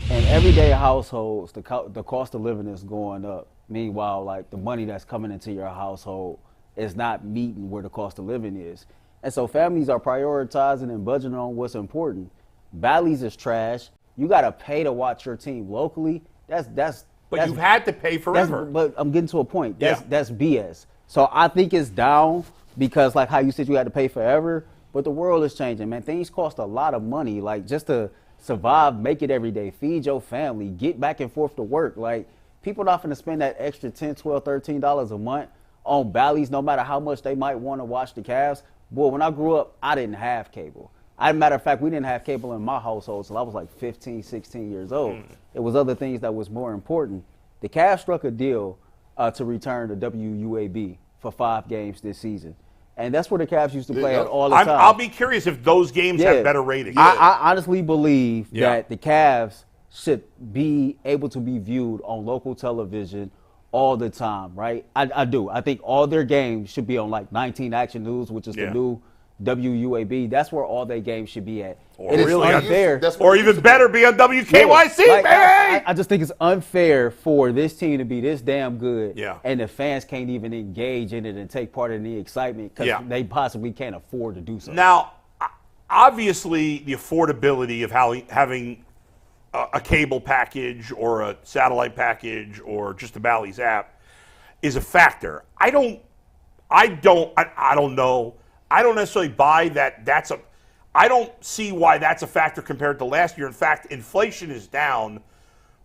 In everyday households, the cost of living is going up. Meanwhile, like the money that's coming into your household is not meeting where the cost of living is. And so families are prioritizing and budgeting on what's important. Bally's is trash. You got to pay to watch your team locally. But you've had to pay forever. But I'm getting to a point. That's BS. So I think it's down because, like how you said, you had to pay forever. But the world is changing, man. Things cost a lot of money, like just to survive, make it every day, feed your family, get back and forth to work. Like people not going to spend that extra $10, $12, $13 a month on Bally's, no matter how much they might want to watch the Cavs. Boy, when I grew up, I didn't have cable. Matter of fact, we didn't have cable in my household until I was like 15, 16 years old. It was other things that was more important. The Cavs struck a deal to return to WUAB for 5 games this season. And that's where the Cavs used to play at all the time. I'll be curious if those games have better ratings. I honestly believe that the Cavs should be able to be viewed on local television all the time, right? I do. I think all their games should be on like 19 Action News, which is the new WUAB. That's where all their games should be at. Or it is really unfair. Or even better, be on WKYC, baby! I just think it's unfair for this team to be this damn good, Yeah. and the fans can't even engage in it and take part in the excitement because they possibly can't afford to do so. Now, obviously, the affordability of having a cable package or a satellite package or just the Bally's app is a factor. I don't know. I don't necessarily buy that. I don't see why that's a factor compared to last year. In fact, inflation is down.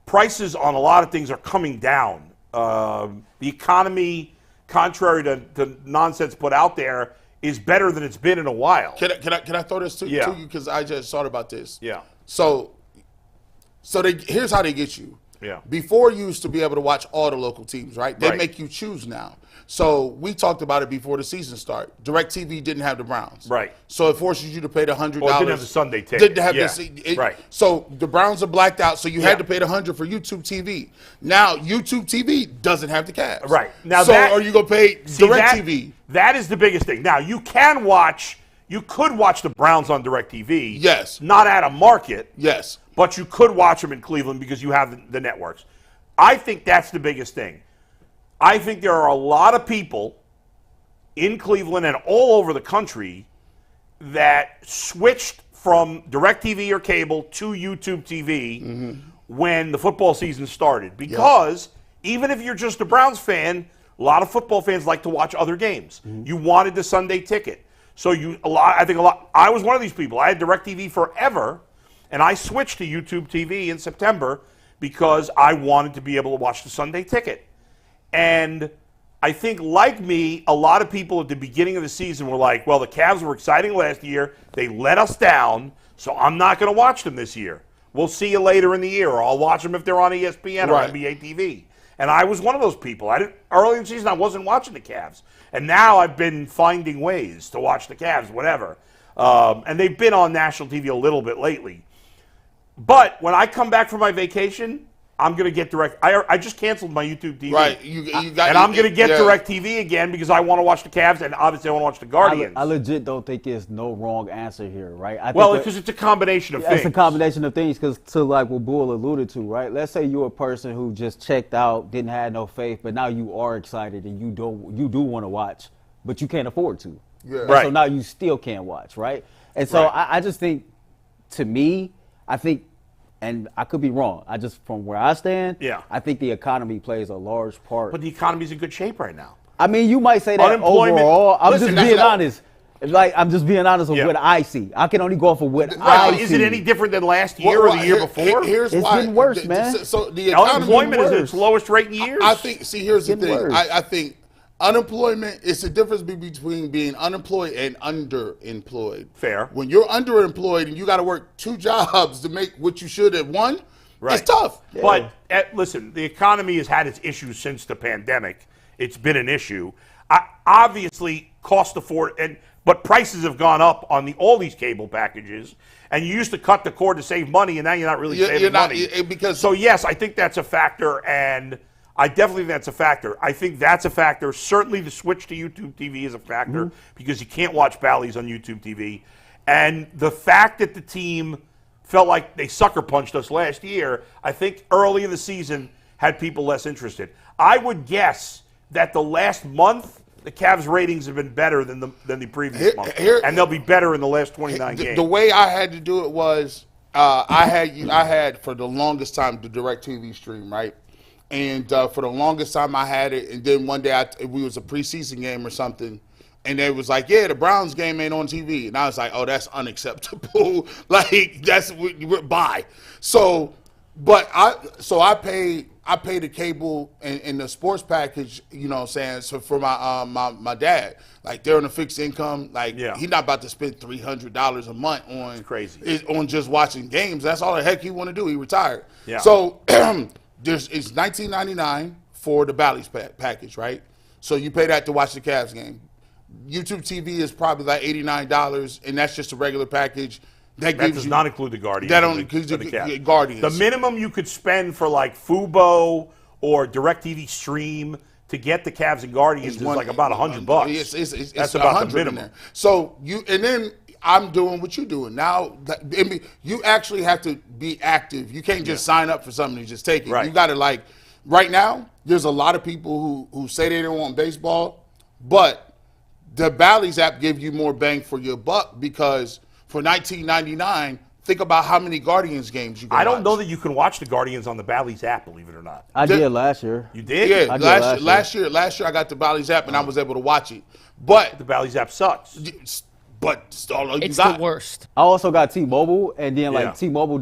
Prices on a lot of things are coming down. The economy, contrary to nonsense put out there, is better than it's been in a while. Can I throw this to you? Because I just thought about this. Yeah. So here's how they get you. Yeah. Before, you used to be able to watch all the local teams, right? They Right. make you choose now. So we talked about it before the season started. DirecTV didn't have the Browns. Right. So it forces you to pay the $100. Well, it didn't have the Sunday ticket. Didn't have Yeah. Right. So the Browns are blacked out, so you Yeah. had to pay the $100 for YouTube TV. Now YouTube TV doesn't have the Cavs. Right. Now so that- are you going to pay See, DirecTV? That is the biggest thing. Now, you could watch the Browns on DirecTV. Yes. Not at a market. Yes. But you could watch them in Cleveland because you have the networks. I think that's the biggest thing. I think there are a lot of people in Cleveland and all over the country that switched from DirecTV or cable to YouTube TV when the football season started. Because even if you're just a Browns fan, a lot of football fans like to watch other games. You wanted the Sunday ticket. So I was one of these people. I had DirecTV forever, and I switched to YouTube TV in September because I wanted to be able to watch the Sunday ticket. And I think, like me, a lot of people at the beginning of the season were like, well, the Cavs were exciting last year. They let us down, so I'm not going to watch them this year. We'll see you later in the year, or I'll watch them if they're on ESPN or Right. NBA TV. And I was one of those people. Early in the season, I wasn't watching the Cavs. And now I've been finding ways to watch the Cavs, whatever. And they've been on national TV a little bit lately. But when I come back from my vacation, I'm going to get direct. I just canceled my YouTube TV. Right. And I'm going to get DirecTV again because I want to watch the Cavs, and obviously I want to watch the Guardians. I legit don't think there's no wrong answer here, right? I Well, think because it's a combination of things. it's a combination of things, because to like what Bull alluded to, right? Let's say you're a person who just checked out, didn't have no faith, but now you are excited and you do want to watch, but you can't afford to. Yeah. And Right. So now you still can't watch, right? And so Right. I just think, to me, and I could be wrong. From where I stand, Yeah. I think the economy plays a large part. But the economy's in good shape right now. I mean, you might say that Unemployment- overall. I'm Listen, just that's being not- honest. Like, I'm just being honest with Yeah. what I see. I can only go off of what I Right, see. is it any different than last year or the year before? Here's It's why. been worse, man. So the economy. Unemployment is at worse. its lowest rate in years. I think. See, here's the Getting thing. worse. I think unemployment is the difference between being unemployed and underemployed. Fair. When you're underemployed and you got to work 2 jobs to make what you should at one, Right. it's tough. But listen, the economy has had its issues since the pandemic. It's been an issue. Obviously, but prices have gone up on all these cable packages. And you used to cut the cord to save money, and now you're not really saving You're not money. because So yes, I think that's a factor, and I definitely think that's a factor. I think that's a factor. Certainly, the switch to YouTube TV is a factor because you can't watch Ballys on YouTube TV, and the fact that the team felt like they sucker punched us last year, I think early in the season had people less interested. I would guess that the last month, the Cavs' ratings have been better than the previous month, and they'll be better in the last 29 games. the way I had to do it was I had for the longest time the DirecTV stream, right? And for the longest time I had it, and then one day we was a preseason game or something, and they was like, "Yeah, the Browns game ain't on TV," and I was like, "Oh, that's unacceptable. Like that's bye." So, but I pay the cable and the sports package, you know what I'm saying, so for my dad. Like they're on a fixed income, like he's not about to spend $300 a month on crazy. On just watching games. That's all the heck he want to do. He retired. Yeah. So it's $19.99 for the Ballys package, right? So you pay that to watch the Cavs game. YouTube TV is probably like $89, and that's just a regular package. That does not include the Guardians. That only includes includes the Cavs. Guardians. The minimum you could spend for like Fubo or DirecTV Stream to get the Cavs and Guardians is like about $100. It's That's about the 100 in minimum. there. So and then I'm doing what you're doing now. You actually have to be active. You can't just sign up for something and just take it. Right. You got to right now. There's a lot of people who say they don't want baseball, but the Ballys app gives you more bang for your buck because for $19.99, think about how many Guardians games you can I don't watch. know that you can watch the Guardians on the Ballys app, believe it or not. I did last year. You did? Yeah, I did last year I got the Ballys app and I was able to watch it. But The Ballys app sucks. it's all you It's got. the worst. I also got T-Mobile, and then Yeah. T-Mobile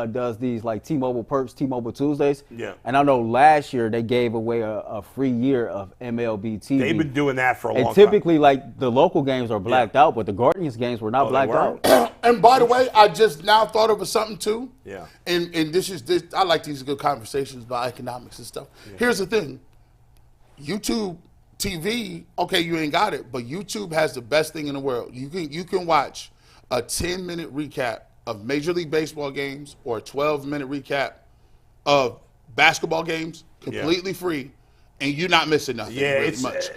does these like T-Mobile perks, T-Mobile Tuesdays. Yeah. And I know last year they gave away a free year of MLB TV. They've been doing that for a long and time. typically, like the local games are blacked out, but the Guardians games were not they blacked weren't. out. And by the way, I just now thought of something too. Yeah. And this I like these good conversations about economics and stuff. Here's the thing. YouTube TV, okay, you ain't got it, but YouTube has the best thing in the world. You can watch a 10-minute recap of Major League Baseball games or a 12-minute recap of basketball games completely free. And you're not missing nothing. Yeah, really it's much.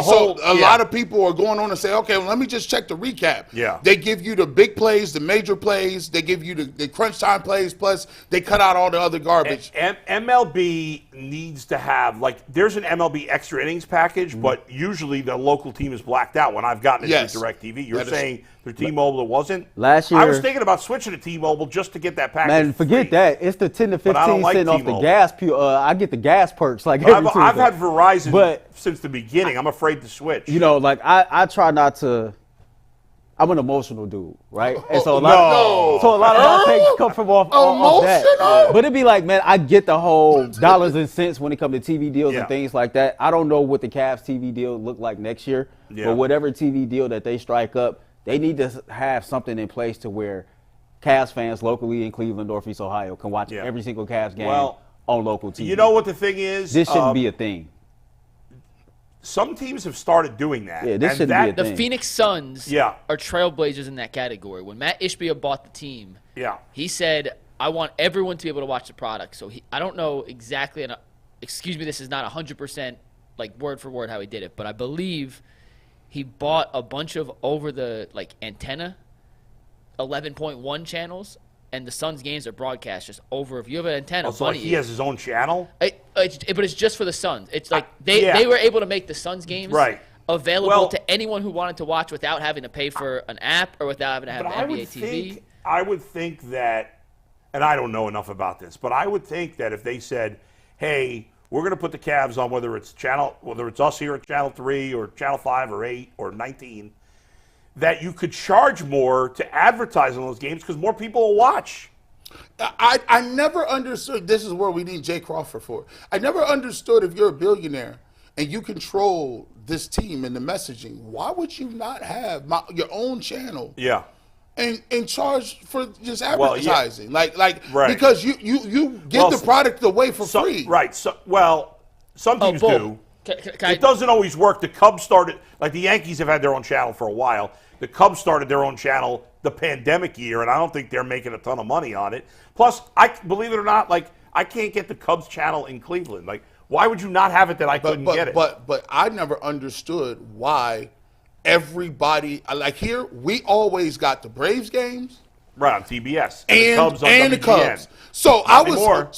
whole- A lot of people are going on and say, okay, well, let me just check the recap. Yeah. They give you the big plays, the major plays. They give you the crunch time plays. Plus, they cut out all the other garbage. MLB needs to have, like, there's an MLB extra innings package, Mm-hmm. but usually the local team is blacked out when I've gotten it Yes. through DirecTV. You're That is- saying through T-Mobile it wasn't? Last I was year- thinking about switching to T-Mobile just to get that package. Man, forget free. that. It's the 10 to But I don't 15 like cent off the T-Mobile. gas. I get the gas perks like every Tuesday. I've had Verizon But- since the beginning. I'm afraid to switch. You know, like I try not to. I'm an emotional dude, right? And so a lot, No. so a lot of my takes come from off that. Emotional? But it'd be like, man, I get the whole dollars and cents when it comes to TV deals Yeah. and things like that. I don't know what the Cavs TV deal look like next year, Yeah. but whatever TV deal that they strike up, they need to have something in place to where Cavs fans locally in Cleveland, Northeast Ohio, can watch Yeah. every single Cavs game Well, on local TV. You know what the thing is? This shouldn't be a thing. Some teams have started doing that. Yeah, this and shouldn't be a The thing. Phoenix Suns Yeah. are trailblazers in that category. When Matt Ishbia bought the team, Yeah. he said, I want everyone to be able to watch the product. So I don't know exactly, and excuse me, this is not 100% like word for word how he did it, but I believe he bought a bunch of over the like antenna 11.1 channels, and the Suns games are broadcast just over. If you have an antenna, So like funny, he has his own channel? but it's just for the Suns. It's like yeah. they were able to make the Suns games Right. available Well- to anyone who wanted to watch without having to pay for an app or without having to have But an NBA TV. I would think that, and I don't know enough about this, but I would think that if they said, "Hey, we're going to put the Cavs on whether it's us here at Channel 3 or Channel 5 or 8 or 19, that you could charge more to advertise on those games because more people will watch." I never understood. This is where we need Jay Crawford for. I never understood if you're a billionaire and you control this team and the messaging, why would you not have your own channel? Yeah. And charge for just Well, yeah. advertising, like Right. because you get Well, the product away for free. Right. So, some teams Bull. do. Can I- It doesn't always work. The Cubs started, like the Yankees have had their own channel for a while. The Cubs started their own channel the pandemic year, and I don't think they're making a ton of money on it. Plus, believe it or not, like I can't get the Cubs channel in Cleveland. Like, why would you not have it that I couldn't get it? But I never understood why everybody like here we always got the Braves games right on TBS and the Cubs on the WGN. Cubs. So I anymore.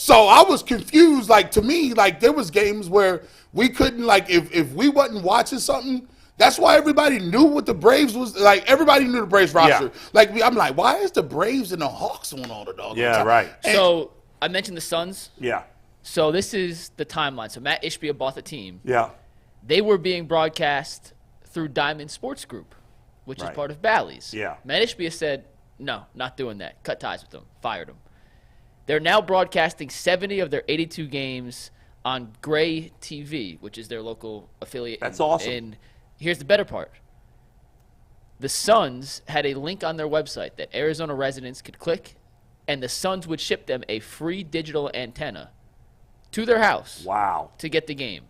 was confused. Like to me, like there was games where we couldn't like if we wasn't watching something. That's why everybody knew what the Braves was like. Everybody knew the Braves roster. Yeah. Like I'm like, why is the Braves and the Hawks on all the doggone Yeah, time? right. So I mentioned the Suns. Yeah, So this is the timeline. So Matt Ishbia bought the team. yeah, They were being broadcast through Diamond Sports Group, which is Right. part of Ballys. Yeah. Matt Ishbia said, no, not doing that. Cut ties with them. Fired them. They're now broadcasting 70 of their 82 games on Gray TV, which is their local affiliate. That's awesome. And here's the better part. The Suns had a link on their website that Arizona residents could click, and the Suns would ship them a free digital antenna to their house wow, to get the game.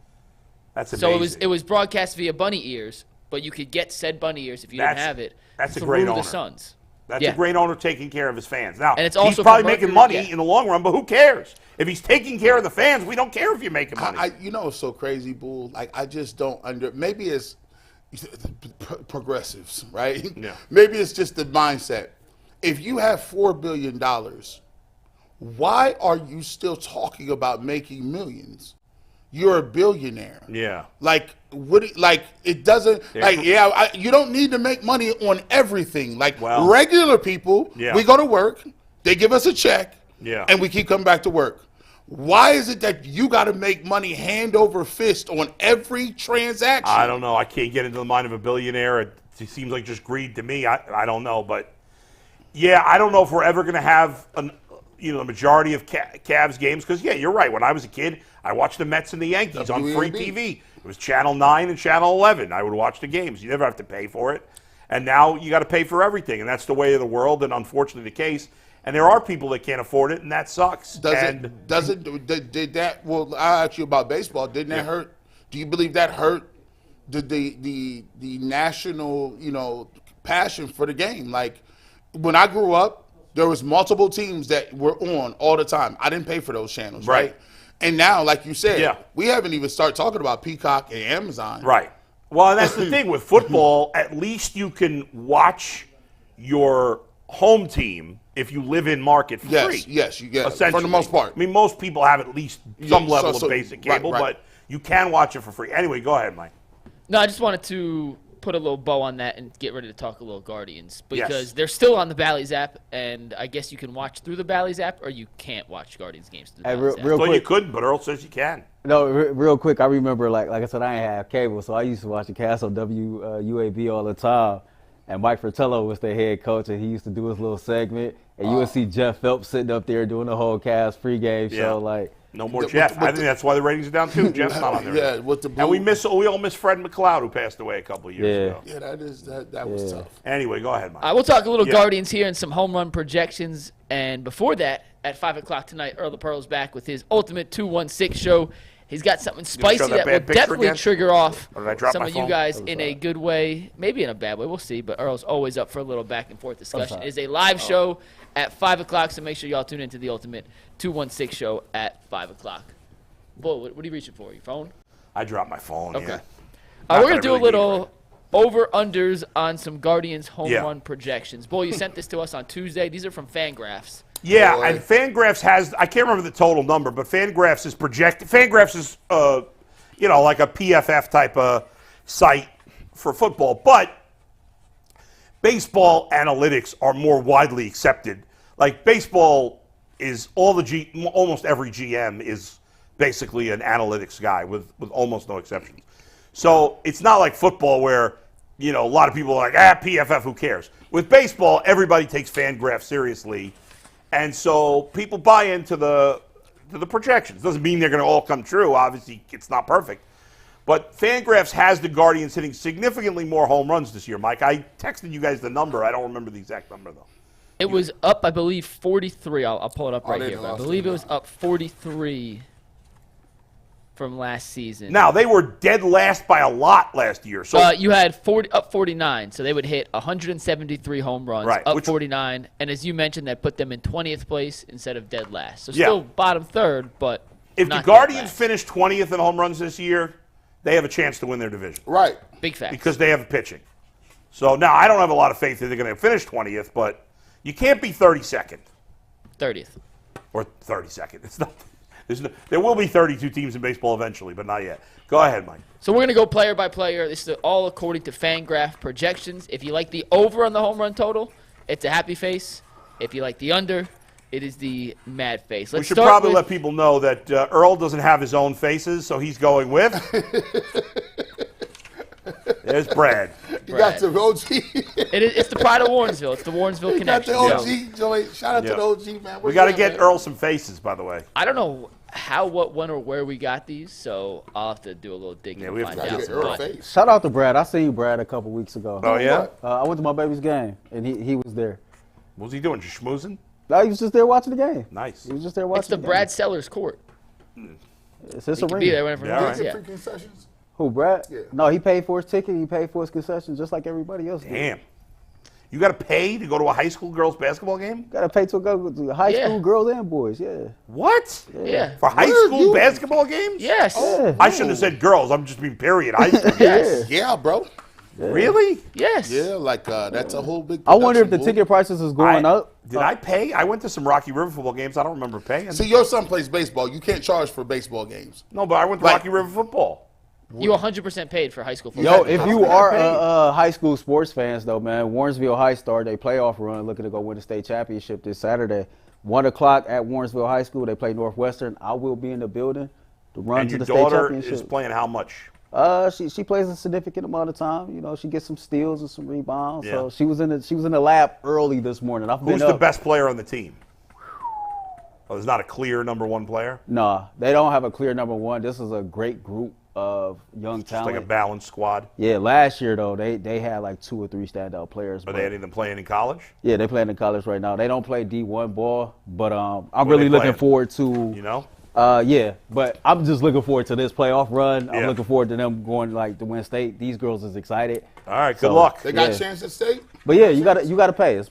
that's So amazing. it was broadcast via bunny ears, but you could get said bunny ears if you didn't That's- have it. that's a through great the owner. Suns. That's Yeah. a great owner taking care of his fans. Now, And it's he's also probably for making Mercury, money yeah. in the long run, but who cares? If he's taking care of the fans, we don't care if you're making money. You know, it's so crazy, Bull. Like I just don't maybe it's progressives, right? Yeah. Maybe it's just the mindset. If you have $4 billion, why are you still talking about making millions? you're a billionaire. Yeah. Like it doesn't you don't need to make money on everything. Like regular people, we go to work, they give us a check, and we keep coming back to work. Why is it that you got to make money hand over fist on every transaction? I don't know. I can't get into the mind of a billionaire. It seems like just greed to me. I don't know, but yeah, I don't know if we're ever going to have the majority of Cavs games because you're right. When I was a kid, I watched the Mets and the Yankees on free TV. It was Channel 9 and Channel 11. I would watch the games. You never have to pay for it, and now you got to pay for everything, and that's the way of the world, and unfortunately the case. And there are people that can't afford it, and that sucks. Did that? Well, I'll ask you about baseball. Didn't that hurt? Do you believe that hurt the national passion for the game? Like when I grew up, there was multiple teams that were on all the time. I didn't pay for those channels, right? And now, like you said, we haven't even started talking about Peacock and Amazon, right? Well, and that's the thing with football. At least you can watch your home team if you live in market for free. Yes, you get it, for the most part. I mean, most people have at least some level of basic cable, but you can watch it for free. Anyway, go ahead, Mike. No, I just wanted to put a little bow on that and get ready to talk a little Guardians because they're still on the Ballys app, and I guess you can watch through the Ballys app, or you can't watch Guardians games through the Ballys app. Well, you couldn't, but Earl says you can. No, real quick, I remember, like I said, I didn't have cable, so I used to watch the cast on WUAB all the time. And Mike Fratello was the head coach, and he used to do his little segment. And you would see Jeff Phelps sitting up there doing the whole cast pregame show. Like no more Jeff. I think that's why the ratings are down too. Jeff's not on there. Yeah, with the blue. And we all miss Fred McLeod, who passed away a couple of years ago. Yeah, that was tough. Anyway, go ahead, Mike. We'll talk a little Guardians here and some home run projections. And before that, at 5 o'clock tonight, Earl the Pearl's back with his Ultimate 216 show. He's got something spicy that will definitely trigger off some of you guys in a good way, maybe in a bad way. We'll see. But Earl's always up for a little back and forth discussion. It is a live show at 5 o'clock, so make sure y'all tune into the Ultimate 216 show at 5 o'clock. Bull, what are you reaching for? Your phone? I dropped my phone. Okay. Yeah. We're going to do a little over-unders on some Guardians home run projections. Bull, you sent this to us on Tuesday. These are from Fangraphs. Yeah, and Fangraphs has, I can't remember the total number, but Fangraphs is projected. Fangraphs is, like a PFF type of site for football. But baseball analytics are more widely accepted. Like baseball is almost every GM is basically an analytics guy with almost no exceptions. So it's not like football where, a lot of people are like, PFF, who cares? With baseball, everybody takes Fangraphs seriously. And so people buy into the projections. Doesn't mean they're going to all come true. Obviously, it's not perfect. But Fangraphs has the Guardians hitting significantly more home runs this year, Mike. I texted you guys the number. I don't remember the exact number, though. It was up, I believe, 43. I'll pull it up right here. I believe it was up 43 from last season. Now, they were dead last by a lot last year. So you had up 49, so they would hit 173 home runs, up 49. And as you mentioned, that put them in 20th place instead of dead last. So still bottom third, but if the Guardians finish 20th in home runs this year, they have a chance to win their division. Right. Big fact. Because they have pitching. So now I don't have a lot of faith that they're going to finish 20th, but you can't be 32nd. 30th. Or 32nd. It's not. There will be 32 teams in baseball eventually, but not yet. Go ahead, Mike. So we're going to go player by player. This is all according to Fangraph projections. If you like the over on the home run total, it's a happy face. If you like the under, it is the mad face. We should probably let people know that Earl doesn't have his own faces, so he's going with. There's Brad. You got the OG. It's the pride of Warrensville. It's the Warrensville connection. Got the OG, Joey. Shout out to the OG, man. We got to get Earl some faces, by the way. I don't know how, what, when, or where we got these, so I'll have to do a little digging and find out. Shout out to Brad. I seen Brad a couple weeks ago. Oh, yeah? I went to my baby's game, and he was there. What was he doing, just schmoozing? No, he was just there watching the game. Nice. He was just there watching the game. It's the Brad Sellers Court. It's his arena. Can be there whenever he wants. Yeah. Concessions? Who, Brad? Yeah. No, he paid for his ticket. He paid for his concessions just like everybody else did. Damn. You got to pay to go to a high school girls basketball game? Got to pay to go to high school girls and boys, yeah. What? Yeah. For high school basketball games? Yes. I shouldn't have said girls. I'm just being period. High school. Yes. Yeah, bro. Really? Yes. Yeah, like that's a whole big. I wonder if the production ticket prices is going up. Did I pay? I went to some Rocky River football games. I don't remember paying. See, your son plays baseball. You can't charge for baseball games. No, but I went to Like- Rocky River football. You 100% paid for high school football. Yo, if you are a high school sports fans, though, man, Warrensville High started a playoff run looking to go win the state championship this Saturday. 1 o'clock at Warrensville High School. They play Northwestern. I will be in the building to run And to your the state daughter championship. is playing how much? She plays a significant amount of time. You know, she gets some steals and some rebounds. Yeah. So she was in the lab early this morning. Who's the best player on the team? Oh, there's not a clear number one player? Nah, they don't have a clear number one. This is a great group of young Just talent. like a balanced squad? Yeah, last year though they had like 2 or 3 standout players. Are but- they any of them playing in college? Yeah, they're playing in college right now. They don't play D1 ball, but I'm Where really they looking playing? forward to. You know? Yeah, but I'm just looking forward to this playoff run. I'm Yeah. looking forward to them going like to win state. These girls is excited. All right, good So, luck. They got Yeah. a chance at state. But yeah, you gotta pay. It's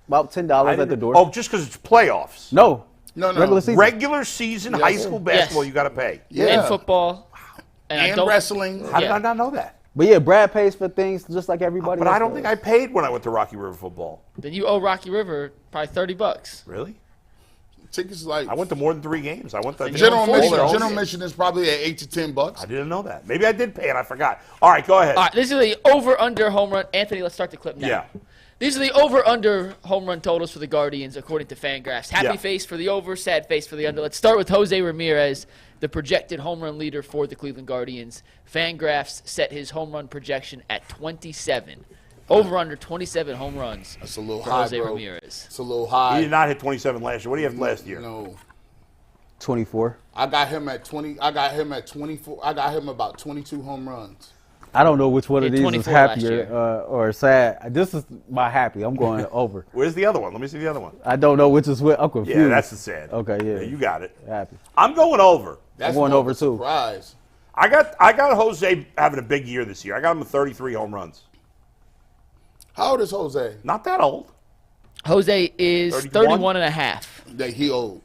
about $10 at the door. Oh, just because it's playoffs. No, No. regular season. Regular season high school basketball, Yes. you got to pay. Yeah. And football. I And don't- wrestling. How did Yeah. I not know that? But yeah, Brad pays for things just like everybody But else I don't does. think I paid when I went to Rocky River football. Then you owe Rocky River probably $30. Really? Tickets like I went to more than 3 games. I went to general all admission. their own General games. admission is probably at $8 to $10. I didn't know that. Maybe I did pay and I forgot. All right, go ahead. All right, this is the over-under home run. Anthony, let's start the clip now. Yeah. These are the over-under home run totals for the Guardians according to Fangraphs. Happy Yeah. face for the over, sad face for the under. Let's start with Jose Ramirez, the projected home run leader for the Cleveland Guardians. Fangraphs set his home run projection at 27. Over-under 27 home runs That's a little for high, Jose bro. Ramirez. It's a little He high. did not hit 27 last year. What do you have last year? No. 24. I got him at 20. I got him at 24. I got him about 22 home runs. I don't know which one He of had these is 24 last happier year. or sad. This is my happy. I'm going over. Where's the other one? Let me see the other one. I don't know which is which. I'm confused. Yeah, that's the sad. Okay, yeah. You got it. Happy. I'm going over. That's going more over of a too. surprise. I got Jose having a big year this year. I got him with 33 home runs. How old is Jose? Not that old. Jose is 31? 31 and a half. That he old.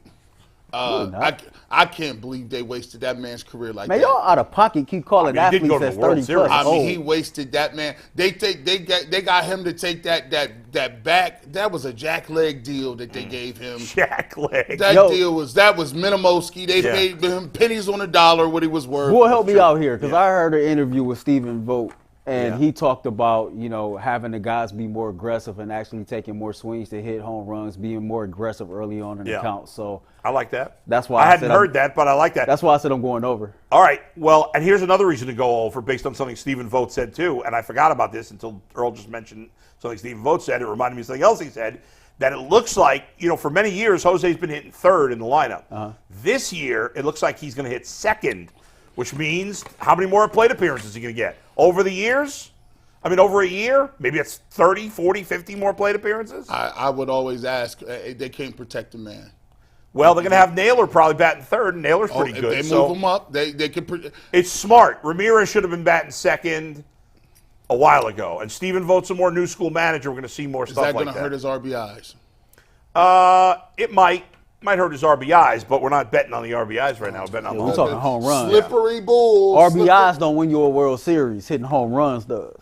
I can't believe they wasted that man's career like Man, that. y'all out of pocket keep calling I mean, he did athletes go to that's the World 30 Series. plus I mean, old. he wasted that man. They got him to take that back. That was a jackleg deal that they gave him. Jack leg. That Yo. deal was Minimowski. They Yeah. paid him pennies on the dollar what he was worth. Boy, help me out here, because Yeah. I heard an interview with Stephen Vogt, and Yeah. he talked about, having the guys be more aggressive and actually taking more swings to hit home runs, being more aggressive early on in the Yeah. count. So I like that. That's why I I hadn't said heard that, but I like that. that's why I said I'm going over. All right. Well, and here's another reason to go over based on something Stephen Vogt said too, and I forgot about this until Earl just mentioned something Stephen Vogt said. It reminded me of something else he said, that it looks like, for many years, Jose's been hitting third in the lineup. This year, it looks like he's going to hit second, which means how many more plate appearances is he going to get? Over the years? I mean, over a year? Maybe it's 30, 40, 50 more plate appearances? I would always ask. They can't protect the man. Well, they're going to have Naylor probably batting third, and Naylor's pretty if good. they so move him up, they can. it's smart. Ramirez should have been batting second a while ago. And Stephen Vogt's a more new school manager. We're going to see more Is stuff that like going to hurt his RBIs? It might hurt his RBIs, but we're not betting on the RBIs right now. We're betting on the We're home talking runs. home runs. Slippery Bulls. RBIs don't win you a World Series. Hitting home runs does.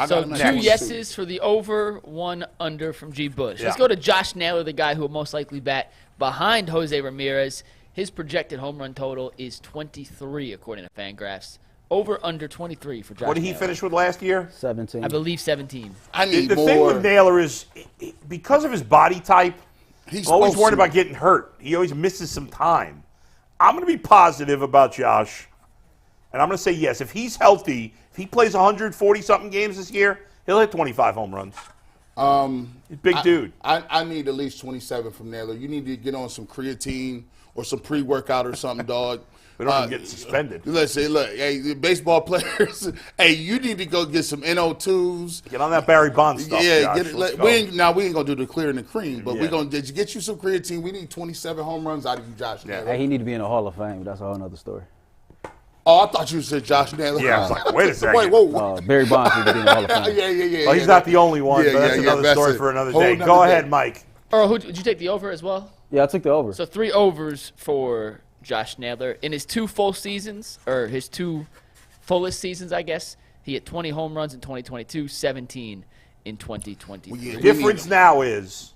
So 2 yeses for the over, 1 under from G. Bush. Let's Yeah. go to Josh Naylor, the guy who will most likely bat behind Jose Ramirez. His projected home run total is 23, according to Fangraphs. Over under 23 for Josh What did he Naylor. finish with last year? 17. I believe 17. I need The more. thing with Naylor is, because of his body type, He's I'm always supposed worried to. about getting hurt. He always misses some time. I'm going to be positive about Josh, and I'm going to say yes. If he's healthy, if he plays 140-something games this year, he'll hit 25 home runs. He's a big dude. I need at least 27 from Naylor. You need to get on some creatine or some pre-workout or something, dog. We don't even get suspended. Let's say, look, hey, the baseball players, hey, you need to go get some NO2s. Get on that Barry Bonds stuff, Yeah, Josh. get it. Let's We go. ain't gonna do the clear and the cream, but Yeah. we're gonna get you some creatine. We need 27 home runs out of you, Josh Naylor. Hey, he need to be in the Hall of Fame. That's a whole other story. Oh, I thought you said Josh Naylor. Yeah, I was like, wait a second. Wait, whoa. Barry Bonds need to be in the Hall of Fame. Yeah. Well, he's not the only one, Yeah, but that's yeah, another that's story it. for another Whole day. nother Go day. ahead, Mike. Earl, did you take the over as well? Yeah, I took the over. So 3 overs for Josh Naylor. In his 2 full seasons, or his 2 fullest seasons, I guess, He hit 20 home runs in 2022, 17 in 2023. The difference now is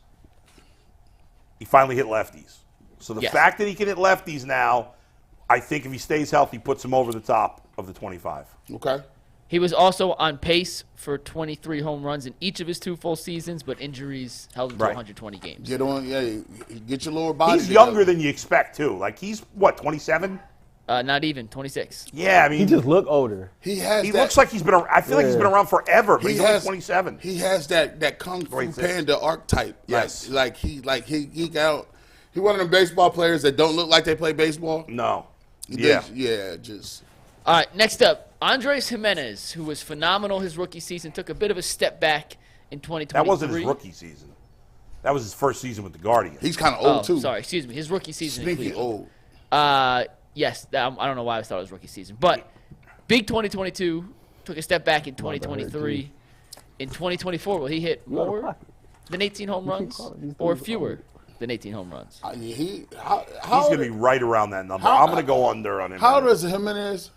he finally hit lefties. So the fact that he can hit lefties now, I think if he stays healthy, puts him over the top of the 25. Okay. He was also on pace for 23 home runs in each of his 2 full seasons, but injuries held him to 120 games. Get on, get your lower body. He's younger than you expect, too. Like, he's, what, 27? Not even, 26. Yeah, I mean. He just look older. He looks like he's been around. I feel like he's been around forever, but he's only 27. He has that Kung Fu Panda archetype. Yes. He got, he one of them baseball players that don't look like they play baseball. No. Just. All right, next up, Andres Jimenez, who was phenomenal his rookie season, took a bit of a step back in 2023. That wasn't his rookie season. That was his first season with the Guardians. He's kind of old, too. Sorry, excuse me. His rookie season in Sneaky Cleveland. old. Yes, I don't know why I thought it was rookie season. But big 2022, took a step back in 2023. In 2024, will he hit more than 18 home runs or fewer than 18 home runs? He's going to be right around that number. I'm going to go under on him. How old is Jimenez?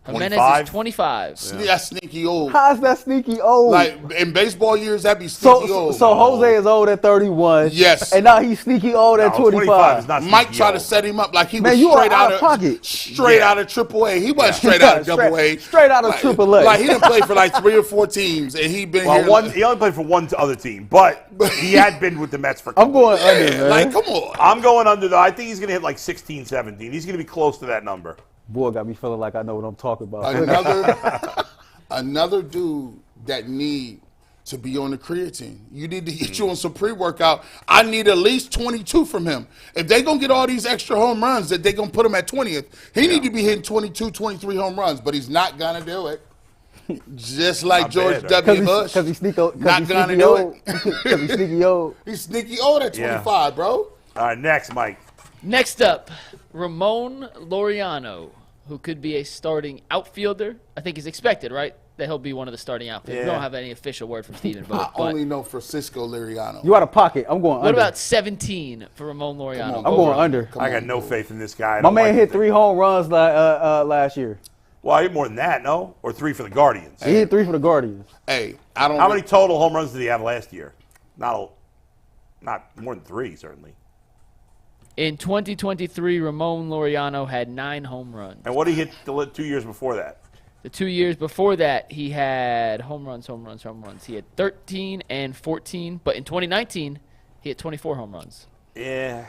Jimenez is 25. That's sneaky old. How's that sneaky old? Like, in baseball years, that'd be sneaky old. So Jose is old at 31. Yes. And now he's sneaky old at 25. Is not Mike tried old. to set him up like he Man, was you straight are out of pocket. Straight out of AAA. He wasn't straight out of Double A. Straight out of AAA. Like, he didn't play for like 3 or 4 teams, and he been here. He only played for one other team, but he had been with the Mets for. I'm going under, man. Like, come on. I'm going under, though. I think he's going to hit like 16, 17. He's going to be close to that number. Boy, got me feeling like I know what I'm talking about. Another dude that need to be on the creatine. You need to get you on some pre-workout. I need at least 22 from him. If they going to get all these extra home runs, that they going to put him at 20th, he need to be hitting 22, 23 home runs, but he's not going to do it. Just like Not George bad, W. Bush. Because he's sneaky old. Not going to do it. Because he's sneaky old. He's sneaky old at 25, bro. All right, next, Mike. Next up, Ramon Laureano, who could be a starting outfielder. I think he's expected, right? That he'll be one of the starting outfielders. We don't have any official word from Stephen Vogt. I only know Francisco Liriano. You out of pocket. I'm going under. What about 17 for Ramon Laureano? I'm going under. I got no faith in this guy. My man hit 3 home runs last year. Well, I hit more than that, no? Or 3 for the Guardians. He hit 3 for the Guardians. Hey, I don't. How many total home runs did he have last year? Not more than 3, certainly. In 2023, Ramon Laureano had 9 home runs. And what did he hit the 2 years before that? The 2 years before that, he had home runs. He had 13 and 14. But in 2019, he had 24 home runs. Yeah.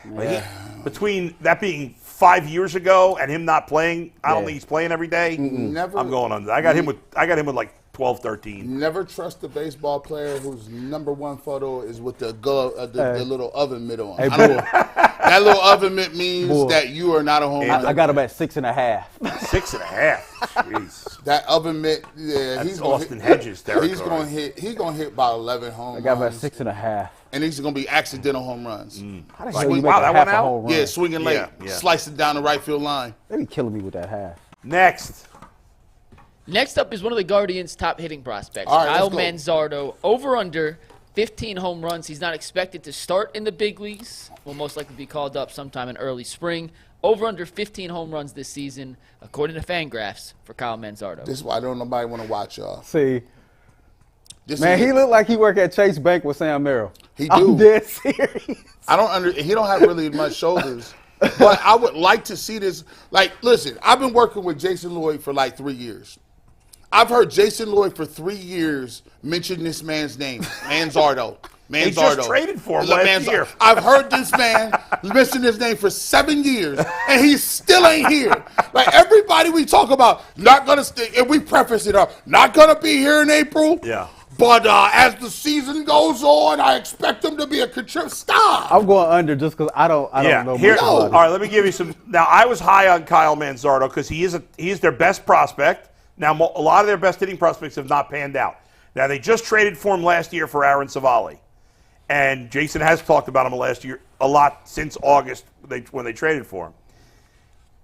Between that being 5 years ago and him not playing, I don't think he's playing every day. Never. I'm going under. I got him with like 12, 13. Never trust a baseball player whose number 1 photo is with the little oven mitt on. Hey, boy. That little oven mitt means that you are not a home run. I got him at 6.5. 6.5. Jeez. That oven mitt, That's he's Austin Hedges territory. He's going to hit about 11 home runs. I got him at 6.5. And these are going to be accidental home runs. How the hell you make wow, a that half went a out? home run? Yeah, swinging late. Yeah. Slice it down the right field line. They be killing me with that half. Next. Next up is one of the Guardians' top hitting prospects, All right, Kyle let's go. Manzardo. Over/under 15 home runs. He's not expected to start in the big leagues. Will most likely be called up sometime in early spring. Over/under 15 home runs this season, according to Fangraphs, for Kyle Manzardo. This is why I don't nobody want to watch y'all. See, man, he looked like he worked at Chase Bank with Sam Merrill. He I'm do. dead serious. He don't have really much shoulders. But I would like to see this. Like, listen, I've been working with Jason Lloyd for like 3 years. I've heard Jason Lloyd for 3 years mention this man's name, Manzardo. They just traded for him last year. I've heard this man mention his name for 7 years, and he still ain't here. Like, everybody we talk about, not going to stay, and we preface it up, not going to be here in April. Yeah. But as the season goes on, I expect him to be a contributor. Stop. I'm going under just because I don't know much about All it. right, let me give you some. Now, I was high on Kyle Manzardo because he is their best prospect. Now, a lot of their best hitting prospects have not panned out. Now, they just traded for him last year for Aaron Savali. And Jason has talked about him last year a lot since August when they traded for him.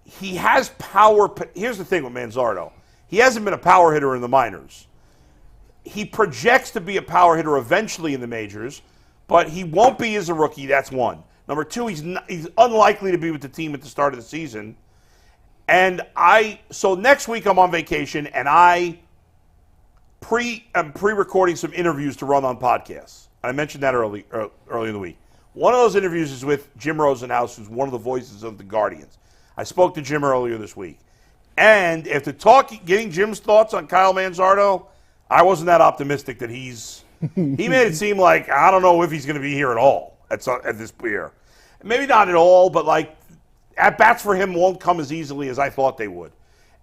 He has power. Here's the thing with Manzardo. He hasn't been a power hitter in the minors. He projects to be a power hitter eventually in the majors, but he won't be as a rookie. That's one. Number two, he's unlikely to be with the team at the start of the season. And so next week I'm on vacation, and pre-recording some interviews to run on podcasts. I mentioned that early in the week. One of those interviews is with Jim Rosenhaus, who's one of the voices of the Guardians. I spoke to Jim earlier this week. And after getting Jim's thoughts on Kyle Manzardo, I wasn't that optimistic that he made it seem like, I don't know if he's going to be here at all at this year. Maybe not at all, but like at-bats for him won't come as easily as I thought they would.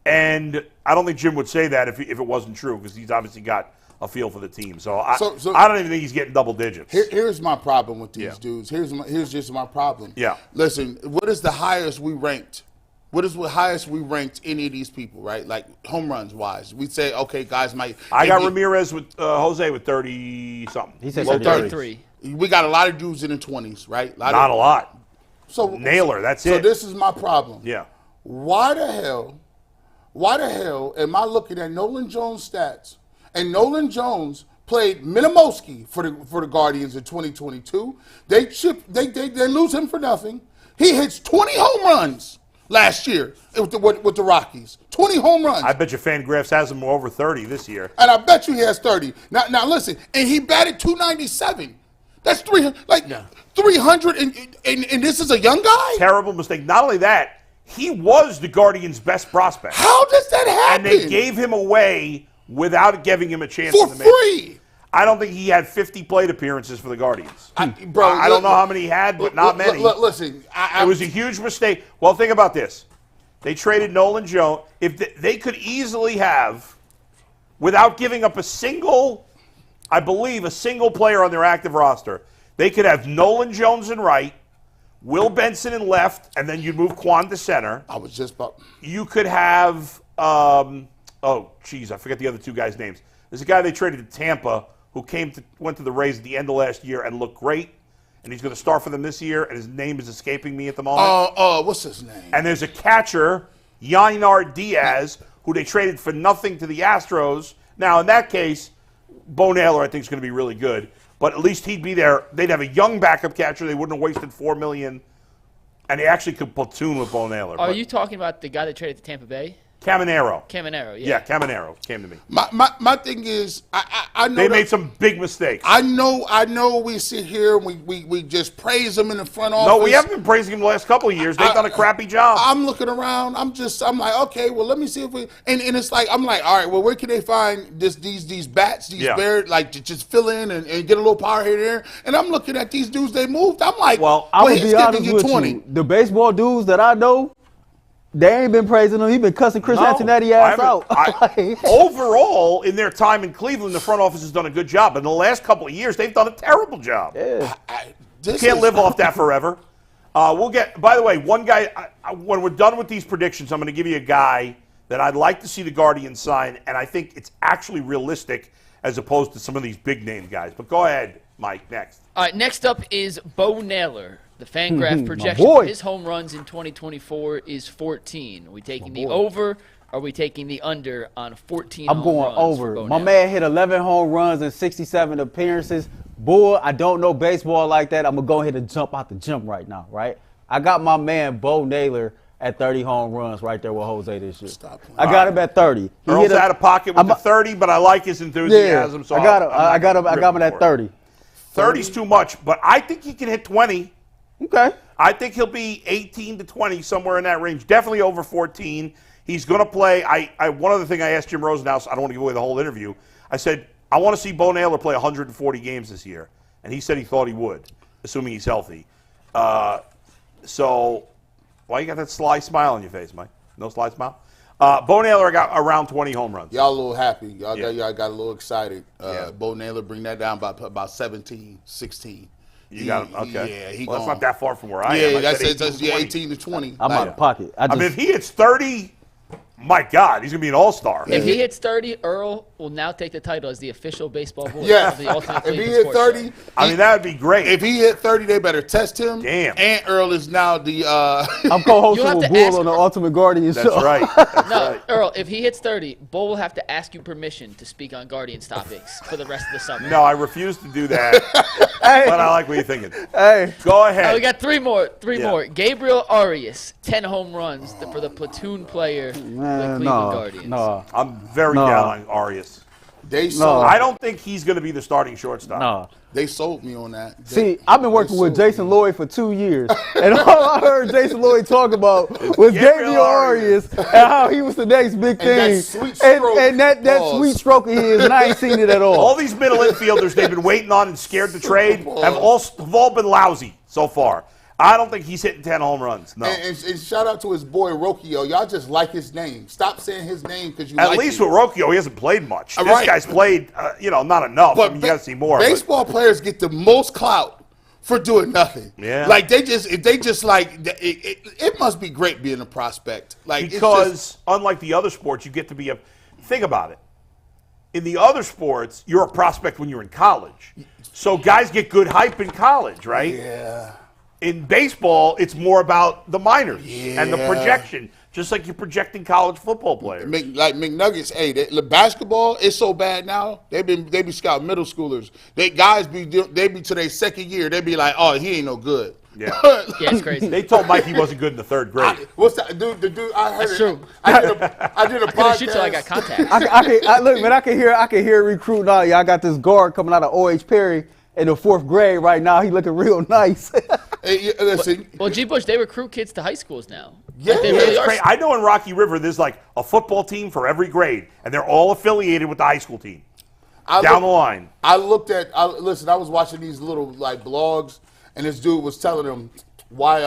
And I don't think Jim would say that if it wasn't true, because he's obviously got a feel for the team. So I don't even think he's getting double digits. Here's my problem with these dudes. Here's just my problem. Yeah. Listen, what is the highest we ranked? What is the highest we ranked any of these people, right? Like home runs wise. We say, okay, guys might. I got Ramirez with Jose with 30-something. He said 33. We got a lot of dudes in the 20s, right? Not a lot. So Naylor, that's it. So this is my problem. Yeah. Why the hell am I looking at Nolan Jones stats? And Nolan Jones played Minimowski for the Guardians in 2022. They lose him for nothing. He hits 20 home runs last year with the Rockies. 20 home runs. I bet you FanGraphs has him over 30 this year. And I bet you he has 30. Now listen, and he batted 297. That's 300. 300, and this is a young guy. Terrible mistake. Not only that, he was the Guardians' best prospect. How does that happen? And they gave him away without giving him a chance for in the majors. free. I don't think he had 50 plate appearances for the Guardians. I don't know how many he had, but not many. Listen, it was a huge mistake. Well, think about this. They traded Nolan Jones. If they could easily have, without giving up a single player on their active roster, they could have Nolan Jones in right, Will Benson in left, and then you'd move Quan to center. I was just about. You could have, I forget the other two guys' names. There's a guy they traded to Tampa who went to the Rays at the end of last year and looked great, and he's going to start for them this year, and his name is escaping me at the moment. What's his name? And there's a catcher, Yainar Diaz, who they traded for nothing to the Astros. Now, in that case, Bo Naylor, I think, is going to be really good, but at least he'd be there. They'd have a young backup catcher. They wouldn't have wasted $4 million, and they actually could platoon with Bo Naylor. Are you talking about the guy that traded to Tampa Bay? Caminero. Yeah. Yeah, Caminero came to me. My thing is, I know they made some big mistakes. I know. We sit here and we just praise them in the front office. No, we haven't been praising them the last couple of years. They've done a crappy job. I'm looking around. I'm like, okay, well, let me see if we. And it's like, I'm like, all right, well, where can they find these bats, these bears, like to just fill in and get a little power here and there? And I'm looking at these dudes they moved. I'm like, well, I would be honest with 20. you. The baseball dudes that I know, they ain't been praising him. He been cussing Chris Antonetti ass out. Overall, in their time in Cleveland, the front office has done a good job. But in the last couple of years, they've done a terrible job. Yeah. You can't live off that forever. We'll get. By the way, one guy. When we're done with these predictions, I'm going to give you a guy that I'd like to see the Guardians sign, and I think it's actually realistic as opposed to some of these big name guys. But go ahead, Mike. Next. All right. Next up is Bo Naylor. The FanGraph projection for his home runs in 2024 is 14. Are we taking the over? Or are we taking the under on 14 I'm home going runs over. for Bo My Naylor? man hit 11 home runs in 67 appearances. Boy, I don't know baseball like that. I'm going to go ahead and jump out the gym right now, right? I got my man Bo Naylor at 30 home runs right there with Jose this year. I got him at 30. He Earl's out of pocket with the 30, but I like his enthusiasm. Yeah, So I got him at 30. 30's too much, but I think he can hit 20. Okay. I think he'll be 18 to 20, somewhere in that range. Definitely over 14. He's going to play. One other thing I asked Jim Rosenhaus, I don't want to give away the whole interview. I said, I want to see Bo Naylor play 140 games this year. And he said he thought he would, assuming he's healthy. So, why you got that sly smile on your face, Mike? No sly smile? Bo Naylor got around 20 home runs. Y'all a little happy. Y'all got a little excited. Yeah. Bo Naylor bring that down by about 17, 16. You got him? Okay. Yeah, that's not that far from where I am. That's 18 to 20. I'm out of pocket. I mean, if he hits 30, my God, he's going to be an all-star. If he hits 30, Earl will now take the title as the official baseball voice of the Ultimate If he Cleveland hit Sports 30, Show. I mean, that would be great. If he hit 30, they better test him. Damn. And Earl is now the. I'm co-hosting You'll have with to Bull ask on the Earl. Ultimate Guardian That's show. right. No, Earl, if he hits 30, Bull will have to ask you permission to speak on Guardians topics for the rest of the summer. No, I refuse to do that. Hey. But I like what you're thinking. Hey. Go ahead. Oh, we got three more. Yeah. More. Gabriel Arias, 10 home runs for the platoon player for the Cleveland Guardians. No. I'm very down on Arias. They sold. I don't think he's going to be the starting shortstop. No. They sold me on that. See, I've been working with Jason Lloyd for 2 years, and all I heard Jason Lloyd talk about was Gabriel Arias and how he was the next big thing. That sweet stroke. And that sweet stroke of his, and I ain't seen it at all. All these middle infielders they've been waiting on and scared to trade have all been lousy so far. I don't think he's hitting 10 home runs. No. And shout out to his boy Rocchio. Y'all just like his name. Stop saying his name because you like At least it. with Rocchio, he hasn't played much. This Right. guy's played, not enough. But you got to see more. Baseball players get the most clout for doing nothing. Yeah. Like it must be great being a prospect. Like Because unlike the other sports, you get to be think about it. In the other sports, you're a prospect when you're in college. So guys get good hype in college, right? Yeah. In baseball, it's more about the minors and the projection, just like you're projecting college football players. Like McNuggets, the basketball is so bad now. They be scouting middle schoolers. They be to their second year. They be like, oh, he ain't no good. Yeah. Yeah, it's crazy. They told Mike he wasn't good in the third grade. What's that, dude? The dude, I heard That's it. true. I did a Couldn't podcast. shoot till I got contact. I can hear recruiting all y'all. Got this guard coming out of O.H. Perry in the 4th grade right now. He looking real nice. Hey, listen, Well, G. Bush, they recruit kids to high schools now. Yeah. Like, they really It's are. great. I know in Rocky River there's like a football team for every grade, and they're all affiliated with the high school team. Down the line. I was watching these little like blogs, and this dude was telling them why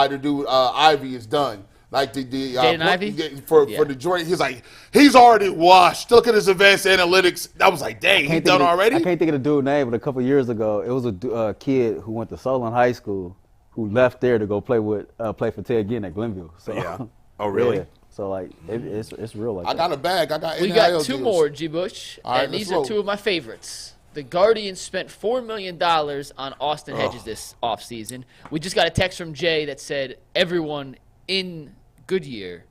the dude Ivy is done. Like Jaden Ivey? for the Jordan, he's like he's already washed. Look at his advanced analytics. I was like, dang, he's done already. I can't think of the dude's name, but a couple years ago, it was a kid who went to Solon High School who left there to go play for Ted Ginn at Glenville. So, Yeah. Oh, really? Yeah. So like it's real like I got a bag. I got. We NIL got 2 deals. more, G. Bush, All right, and let's these are roll. 2 of my favorites. The Guardians spent $4 million on Austin Hedges this offseason. We just got a text from Jay that said everyone in Goodyear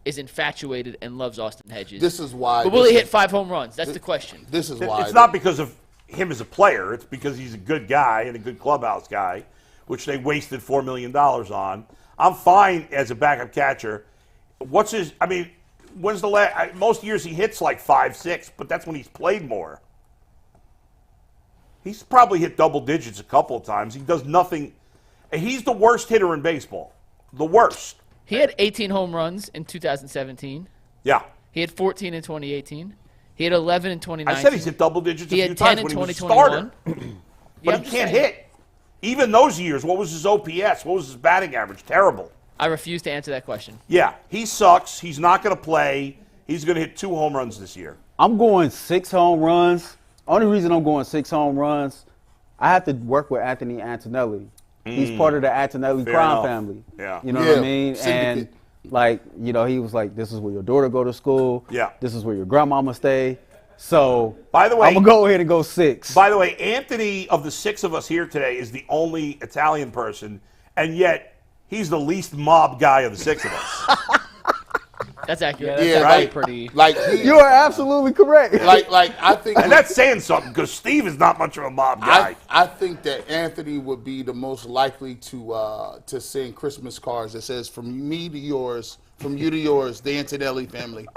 is infatuated and loves Austin Hedges. This is why. But will he hit 5 home runs? That's the question. This is why. It's not because of him as a player. It's because he's a good guy and a good clubhouse guy, which they wasted $4 million on. I'm fine as a backup catcher. When's the last? Most years he hits like 5, 6, but that's when he's played more. He's probably hit double digits a couple of times. He does nothing. He's the worst hitter in baseball. The worst. He had 18 home runs in 2017. Yeah. He had 14 in 2018. He had 11 in 2019. I said he's hit double digits a He few had 10 times in when he was a 2021. starter. Yeah, But I'm he just can't saying. hit. Even those years, what was his OPS? What was his batting average? Terrible. I refuse to answer that question. Yeah, he sucks. He's not going to play. He's going to hit 2 home runs this year. I'm going 6 home runs. Only reason I'm going 6 home runs, I have to work with Anthony Antonelli. He's part of the Antonelli Fair crime enough. family. Yeah. You know Yeah, what I mean? syndicate. And he was like, this is where your daughter go to school. Yeah. This is where your grandmama stay. So By the way- I'm gonna go ahead and go 6. By the way, Anthony, of the 6 of us here today, is the only Italian person, and yet he's the least mob guy of the 6 of us. That's accurate. Yeah, That's right. pretty. Like You are absolutely correct. like I think. And that's saying something, because Steve is not much of a mob guy. I think that Anthony would be the most likely to send Christmas cards that says "From me to yours, from you to yours, the Antonelli family."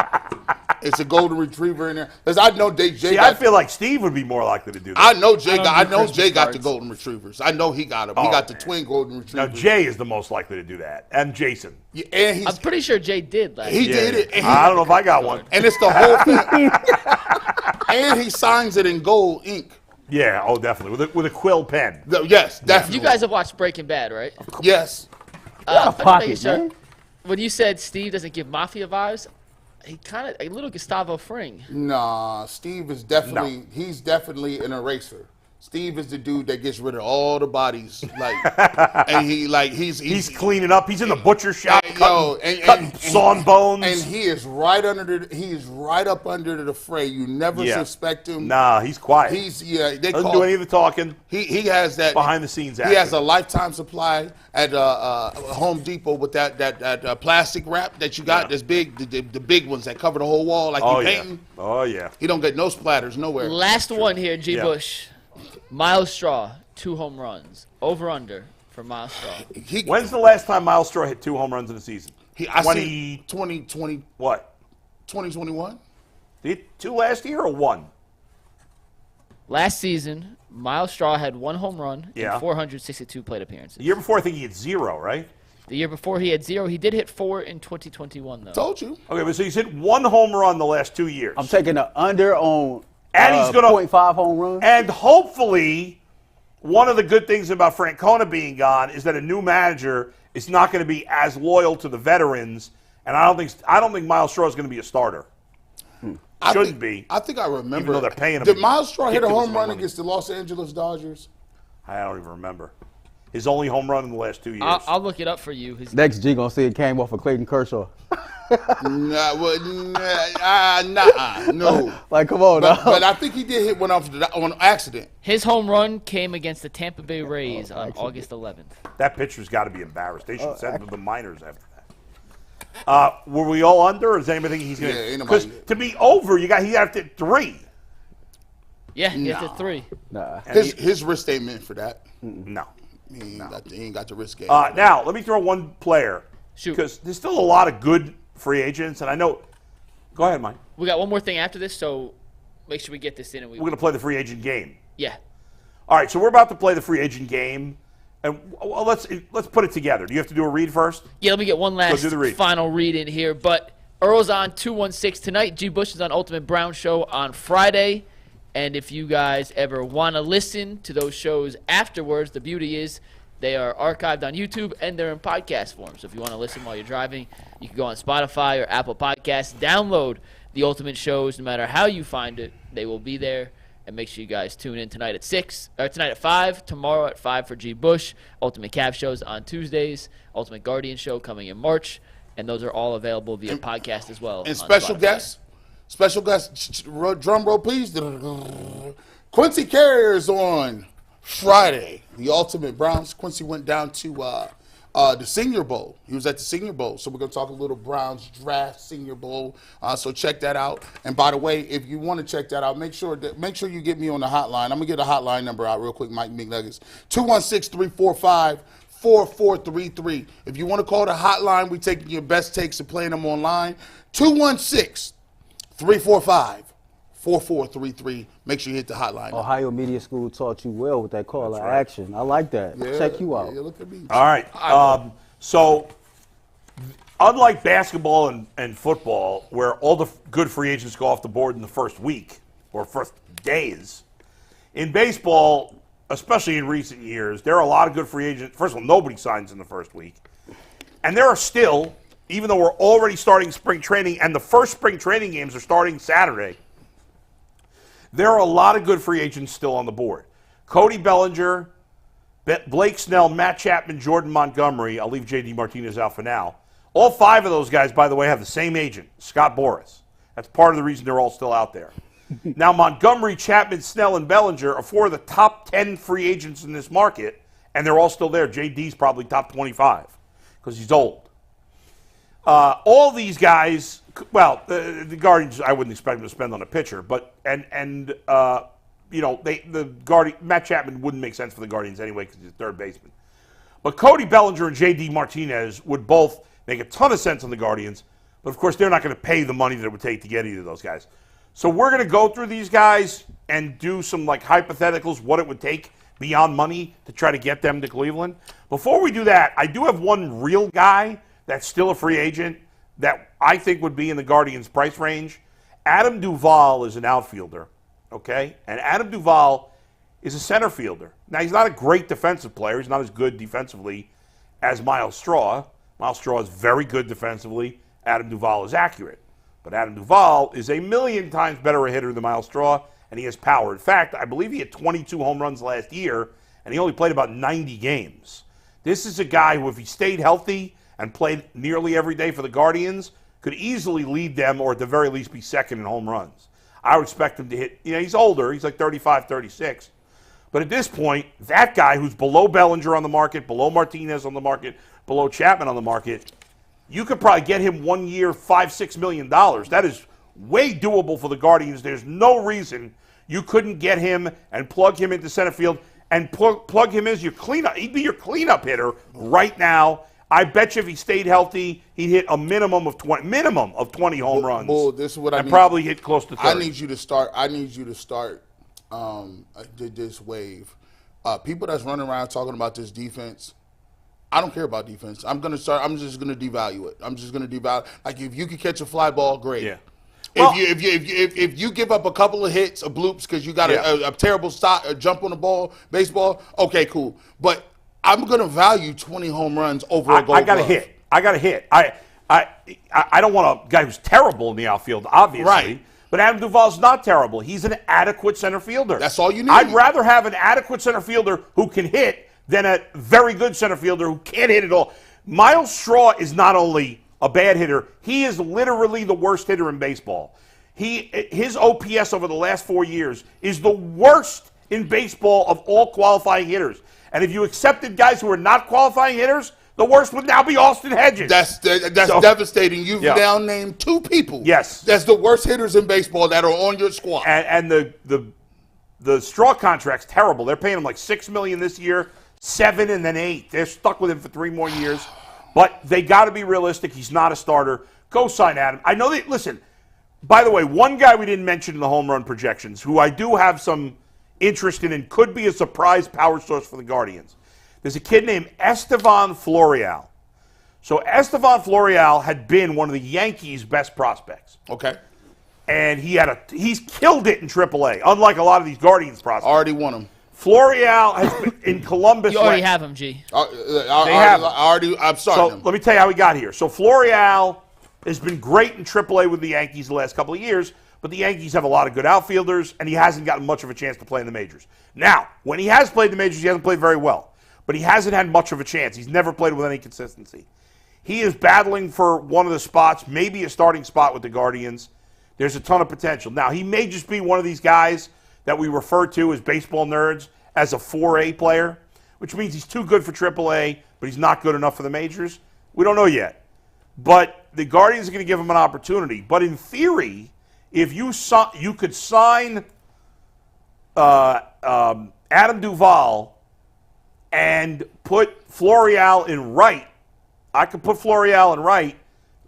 It's a golden retriever in there. Because I know Jay See, got. I feel like Steve would be more likely to do that. I know Jay don't got. do I know Christmas Jay got the cards. golden retrievers. I know he got them. He Oh, got the man. twin golden Now, retrievers. Jay is the most likely to do that, and Jason. Yeah, and I'm pretty sure Jay did last he year. did it. And, I don't know if I got one. and it's the whole thing. And he signs it in gold ink. Yeah, oh, definitely. With a quill pen. Yes, definitely. You guys have watched Breaking Bad, right? Yes. Got a I'm just pocket, making sure. man. When you said Steve doesn't give mafia vibes, he kind of a little Gustavo Fring. Nah, Steve is definitely he's definitely an eraser. Steve is the dude that gets rid of all the bodies, and He's cleaning up. He's in the butcher shop, and cutting sawn bones. and he is right up under the fray. You never suspect him. Nah, he's quiet. They Doesn't call do any of the talking. he has that Behind the scenes He action. has a lifetime supply at Home Depot with that plastic wrap that you got. Yeah. That's big, the big ones that cover the whole wall like Oh you yeah. painting. Oh yeah. He don't get no splatters nowhere. Last one here, G. Yeah. Bush. Miles Straw, 2 home runs. Over under for Miles Straw. When's the last time Miles Straw hit 2 home runs in a season? I see 2020, What? 2021. Did he hit 2 last year or 1? Last season, Miles Straw had 1 home run Yeah. in 462 plate appearances. The year before, I think he had 0, right? The year before, he had 0. He did hit 4 in 2021, though. Told you. Okay, but so he's hit 1 home run the last 2 years. I'm taking the under on And he's gonna 0.5 home run. And hopefully, one of the good things about Francona being gone is that a new manager is not going to be as loyal to the veterans. And I don't think Miles Straw is going to be a starter. Shouldn't be. I think I remember. Even though they're paying him. Did Miles Straw hit a ridiculous home amount run of money. against the Los Angeles Dodgers? I don't even remember. His only home run in the last 2 years. I'll look it up for you. Next G gonna see it came off of Clayton Kershaw. No. Like, come on, But, dog. but I think he did hit one off on accident. His home run came against the Tampa Bay Rays on August 11th. That pitcher's got to be embarrassed. They should send him to the minors after that. Were we all under, or does anybody think he's going Yeah, ain't to? nobody- Because to be over, he have to hit 3. Yeah, he hit 3. Nah. His wrist ain't meant for that. No. He ain't got the wrist game. Now, let me throw one player. Shoot. Because there's still a lot of good free agents, and I know. Go ahead, Mike. We got one more thing after this, so make sure we get this in. And We're going to play the free agent game. Yeah. All right, so we're about to play the free agent game, and well, let's put it together. Do you have to do a read first? Yeah, let me get one last do the read. final read in here. But Earl's on 216 tonight. G. Bush is on Ultimate Brown Show on Friday. And if you guys ever want to listen to those shows afterwards, the beauty is they are archived on YouTube and they're in podcast form. So if you want to listen while you're driving, you can go on Spotify or Apple Podcasts, download the Ultimate shows. No matter how you find it, they will be there. And make sure you guys tune in tonight at 6, or tonight at 5, tomorrow at 5 for G. Bush. Ultimate Cav shows on Tuesdays. Ultimate Guardian show coming in March. And those are all available via podcast as well. And on special Spotify. guest, drum roll please. Quincy Carrier's on Friday. The Ultimate Browns. Quincy went down to the Senior Bowl. He was at the Senior Bowl. So we're going to talk a little Browns draft Senior Bowl. So check that out. And by the way, if you want to check that out, make sure you get me on the hotline. I'm going to get a hotline number out real quick, Mike McNuggets. 216-345-4433. If you want to call the hotline, we're taking your best takes and playing them online. 216-345-4433. Make sure you hit the hotline. Ohio Media School taught you well with that call to action. I like that. Yeah, Check you out. Yeah, look at me. All right. So, unlike basketball and football, where all the good free agents go off the board in the first week or first days, in baseball, especially in recent years, there are a lot of good free agents. First of all, nobody signs in the first week. And there are still, even though we're already starting spring training, and the first spring training games are starting Saturday, there are a lot of good free agents still on the board. Cody Bellinger, Blake Snell, Matt Chapman, Jordan Montgomery. I'll leave J.D. Martinez out for now. All 5 of those guys, by the way, have the same agent, Scott Boras. That's part of the reason they're all still out there. Now, Montgomery, Chapman, Snell, and Bellinger are 4 of the top 10 free agents in this market, and they're all still there. J.D.'s probably top 25 because he's old. All these guys, well, the Guardians, I wouldn't expect them to spend on a pitcher, but Matt Chapman wouldn't make sense for the Guardians anyway because he's a third baseman. But Cody Bellinger and J.D. Martinez would both make a ton of sense on the Guardians, but of course they're not going to pay the money that it would take to get either of those guys. So we're going to go through these guys and do some hypotheticals, what it would take beyond money to try to get them to Cleveland. Before we do that, I do have one real guy that's still a free agent that I think would be in the Guardians' price range. Adam Duvall is an outfielder, okay? And Adam Duvall is a center fielder. Now, he's not a great defensive player. He's not as good defensively as Miles Straw. Miles Straw is very good defensively. Adam Duvall is accurate. But Adam Duvall is a million times better a hitter than Miles Straw, and he has power. In fact, I believe he had 22 home runs last year, and he only played about 90 games. This is a guy who, if he stayed healthy and played nearly every day for the Guardians, could easily lead them or at the very least be second in home runs. I would expect him to hit, he's older. He's like 35, 36. But at this point, that guy who's below Bellinger on the market, below Martinez on the market, below Chapman on the market, you could probably get him 1 year, $5-6 million. That is way doable for the Guardians. There's no reason you couldn't get him and plug him into center field and plug him as your cleanup. He'd be your cleanup hitter right now. I bet you if he stayed healthy, he'd hit a minimum of 20 home runs. Bull, this is what I need. Probably hit close to 30. I need you to start this wave. People that's running around talking about this defense, I don't care about defense. I'm just gonna devalue it. I'm just gonna devalue. Like if you can catch a fly ball, great. Yeah. If you give up a couple of hits, a bloops because you got a terrible stop, a jump on the ball, baseball, okay, cool. But I'm gonna value 20 home runs over a Gold Glove. I got a hit. I don't want a guy who's terrible in the outfield, obviously. Right. But Adam Duvall's not terrible. He's an adequate center fielder. That's all you need. I'd rather have an adequate center fielder who can hit than a very good center fielder who can't hit at all. Miles Straw is not only a bad hitter, he is literally the worst hitter in baseball. His OPS over the last 4 years is the worst in baseball of all qualifying hitters. And if you accepted guys who are not qualifying hitters, the worst would now be Austin Hedges. That's devastating. You've now named 2 people. Yes. That's the worst hitters in baseball that are on your squad. And the Straw contract's terrible. They're paying him like $6 million this year, 7 and then 8. They're stuck with him for 3 more years. But they got to be realistic. He's not a starter. Go sign Adam. I know that. Listen. By the way, one guy we didn't mention in the home run projections, who I do have some interest in and could be a surprise power source for the Guardians. There's a kid named Estevan Florial. So Estevan Florial had been one of the Yankees' best prospects. Okay. And he's killed it in AAA, unlike a lot of these Guardians prospects. Already won him. Florial has been in Columbus. You already have him, G. I'm sorry. So let me tell you how he got here. So Florial has been great in AAA with the Yankees the last couple of years, but the Yankees have a lot of good outfielders, and he hasn't gotten much of a chance to play in the majors. Now, when he has played in the majors, he hasn't played very well. But he hasn't had much of a chance. He's never played with any consistency. He is battling for one of the spots, maybe a starting spot with the Guardians. There's a ton of potential. Now, he may just be one of these guys that we refer to as baseball nerds as a 4A player, which means he's too good for AAA, but he's not good enough for the majors. We don't know yet. But the Guardians are going to give him an opportunity. But in theory, if you could sign Adam Duvall and put Florial in right. I could put Florial in right.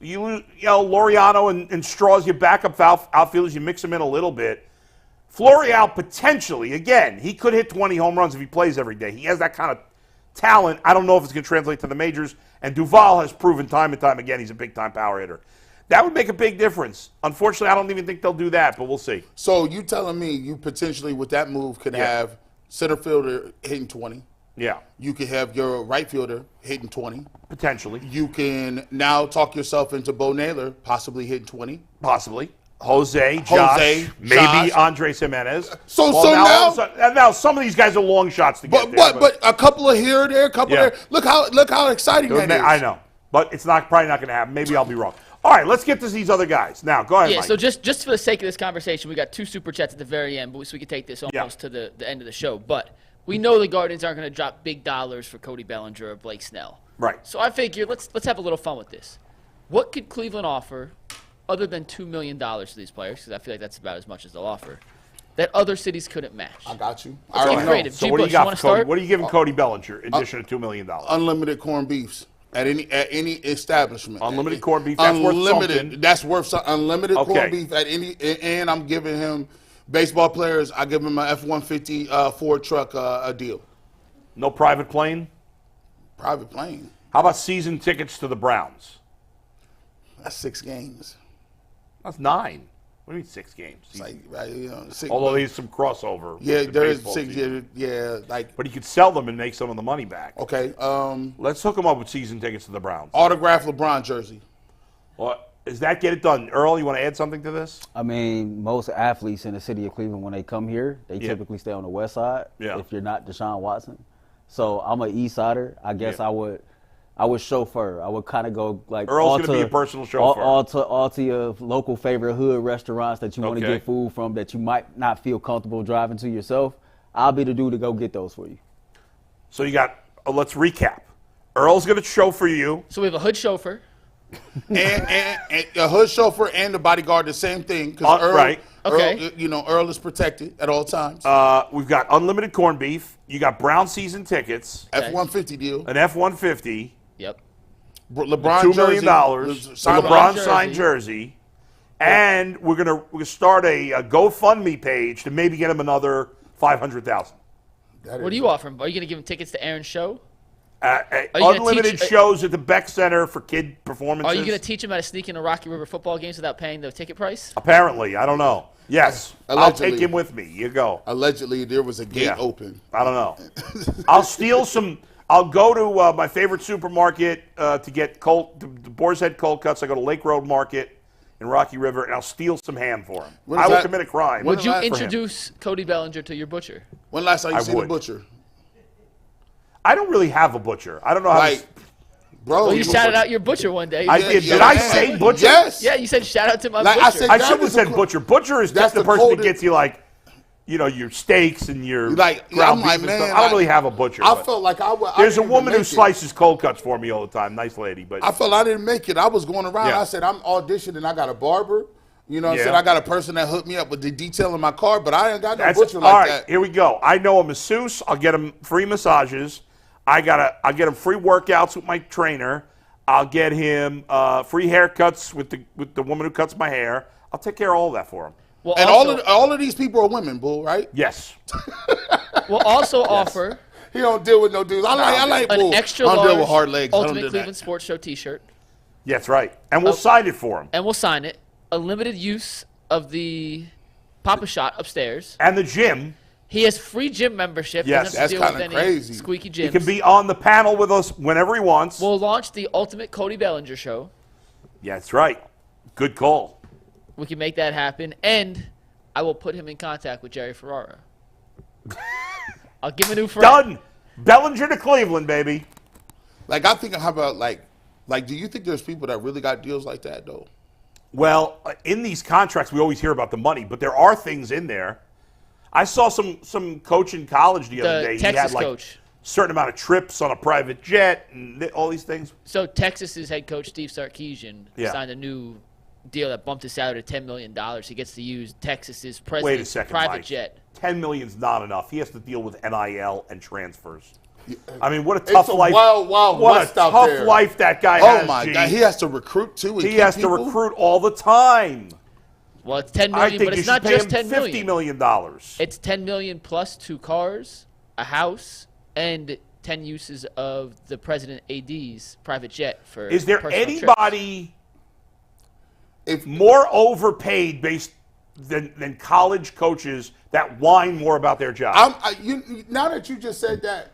You know, Laureano and Straw's your backup outfielders. You mix them in a little bit. Florial potentially, again, he could hit 20 home runs if he plays every day. He has that kind of talent. I don't know if it's going to translate to the majors. And Duvall has proven time and time again he's a big-time power hitter. That would make a big difference. Unfortunately, I don't even think they'll do that, but we'll see. So you telling me you potentially, with that move, could have center fielder hitting 20? Yeah. You could have your right fielder hitting 20. Potentially. You can now talk yourself into Bo Naylor possibly hitting 20. Possibly. Jose, maybe Josh. Andres Jimenez. Now some of these guys are long shots to get there. But a couple of here or there, a couple there. Look how exciting that is. I know. But it's probably not going to happen. Maybe I'll be wrong. All right, let's get to these other guys. Now, go ahead, Mike. So just for the sake of this conversation, we got 2 super chats at the very end, so we can take this almost to the end of the show. But we know the Guardians aren't going to drop big dollars for Cody Bellinger or Blake Snell. Right. So I figure let's have a little fun with this. What could Cleveland offer other than $2 million to these players, because I feel like that's about as much as they'll offer, that other cities couldn't match? I got you. Let's get creative. So what do you got for Cody? What are you giving Cody Bellinger in addition to $2 million? Unlimited corned beefs at any establishment. Unlimited corned beef. That's worth something. That's worth something. Unlimited corned beef at any, and I'm giving him baseball players. I give him an F-150 Ford truck a deal. No private plane. Private plane. How about season tickets to the Browns? That's 6 games. That's 9. What do you mean 6 games? It's like, right, 6, although there's some crossover. Yeah, there is 6. Yeah, like. But he could sell them and make some of the money back. Okay. Let's hook him up with season tickets to the Browns. Autographed LeBron jersey. Well, does that get it done? Earl, you want to add something to this? I mean, most athletes in the city of Cleveland, when they come here, they typically stay on the west side. Yeah. If you're not Deshaun Watson, so I'm an east sider. I guess I would chauffeur. I would kind of go like Earl's going to be a personal chauffeur. All to your local favorite hood restaurants that you want to get food from that you might not feel comfortable driving to yourself. I'll be the dude to go get those for you. So you got, let's recap. Earl's going to chauffeur you. So we have a hood chauffeur. and a hood chauffeur and the bodyguard, the same thing. Because Earl is protected at all times. We've got unlimited corned beef. You got Brown season tickets. F-150 deal. An F-150. Yep. LeBron $2 million. jersey. LeBron signed jersey. And we're gonna start a GoFundMe page to maybe get him another $500,000. What do you offer him? Are you going to give him tickets to Aaron's show? Unlimited shows at the Beck Center for kid performances. Are you going to teach him how to sneak into Rocky River football games without paying the ticket price? Apparently, I don't know. Yes, Allegedly. I'll take him with me. You go. Allegedly, there was a gate open. I don't know. I'll steal some. I'll go to my favorite supermarket to get the Boar's Head cold cuts. I go to Lake Road Market in Rocky River, and I'll steal some ham for him. I will commit a crime. Would you introduce Cody Bellinger to your butcher? When last time you seen a butcher? I don't really have a butcher. I don't know how to... Bro, well, you shouted out your butcher one day. I did. Did I say butcher? Yes. Yeah, you said shout out to my butcher. I should have said butcher. Butcher is just the person that gets you like, your steaks and your ground beef and stuff. I don't really have a butcher. I felt like there's a woman who slices cold cuts for me all the time. Nice lady, but I felt I didn't make it. I was going around. I said I'm auditioning. I got a barber. You know what I'm saying? I got a person that hooked me up with the detail in my car, but I ain't got no butcher like that. Here we go. I know a masseuse. I'll get him free massages. I'll get him free workouts with my trainer. I'll get him free haircuts with the woman who cuts my hair. I'll take care of all of that for him. Well, and also, all of these people are women, Bull, right? Yes. We'll also offer. He don't deal with no dudes. I like an Bull. extra I don't deal large with hard legs. Ultimate Cleveland Sports Show T-shirt. Yeah, that's right. And we'll sign it for him. And we'll sign it. A limited use of the Papa Shot upstairs. And the gym. He has free gym membership. Yes, that's kind of crazy. Squeaky gyms. He can be on the panel with us whenever he wants. We'll launch the Ultimate Cody Bellinger Show. Yeah, that's right. Good call. We can make that happen. And I will put him in contact with Jerry Ferrara. I'll give him a new friend. Done. Bellinger to Cleveland, baby. Like, I think, how about, like, do you think there's people that really got deals like that, though? Well, in these contracts, we always hear about the money, but there are things in there. I saw some coach in college the other day. Texas he had like coach. a certain amount of trips on a private jet and all these things. So Texas's head coach Steve Sarkisian signed a new deal that bumped his salary to $10 million. He gets to use Texas's president's private jet. $10 million's not enough. He has to deal with NIL and transfers. I mean, what a tough life! What a tough life that guy has. Oh my God, he has to recruit too. He has to recruit all the time. Well, it's $10 million, but it's not just $10 million. $50 million. It's $10 million plus 2 cars, a house, and 10 uses of the president AD's private jet for. Is there anybody more overpaid than college coaches that whine more about their job? Now that you just said that,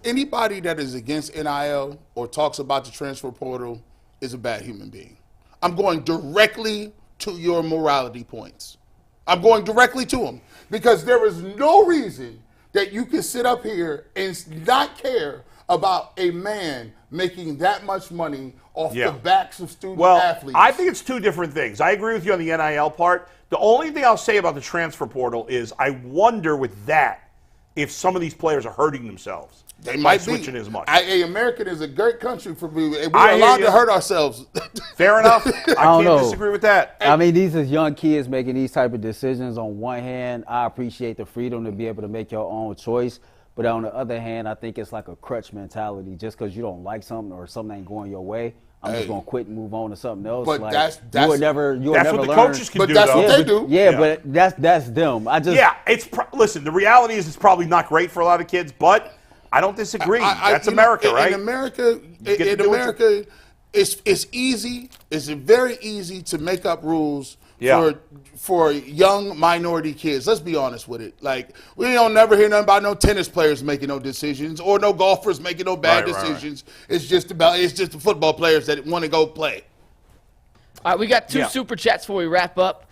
anybody that is against NIL or talks about the transfer portal is a bad human being. I'm going directly to your morality points. I'm going directly to them because there is no reason that you can sit up here and not care about a man making that much money off the backs of student athletes. I think it's two different things. I agree with you on the NIL part. The only thing I'll say about the transfer portal is I wonder with that if some of these players are hurting themselves. They might be switching as much. America is a great country for me. We're allowed to hurt ourselves. Fair enough. I can't disagree with that. I mean, these are young kids making these type of decisions. On one hand, I appreciate the freedom to be able to make your own choice. But on the other hand, I think it's like a crutch mentality. Just because you don't like something or something ain't going your way, I'm just going to quit and move on to something else. But like, that's what what the coaches can do, that's though. what they do. Yeah, but that's them. Listen, the reality is it's probably not great for a lot of kids, but I don't disagree. That's America, right? In America, it's easy. It's very easy to make up rules for young minority kids. Let's be honest with it. Like, we don't never hear nothing about no tennis players making no decisions or no golfers making no bad decisions. Right. It's just the football players that want to go play. All right, we got 2 super chats before we wrap up.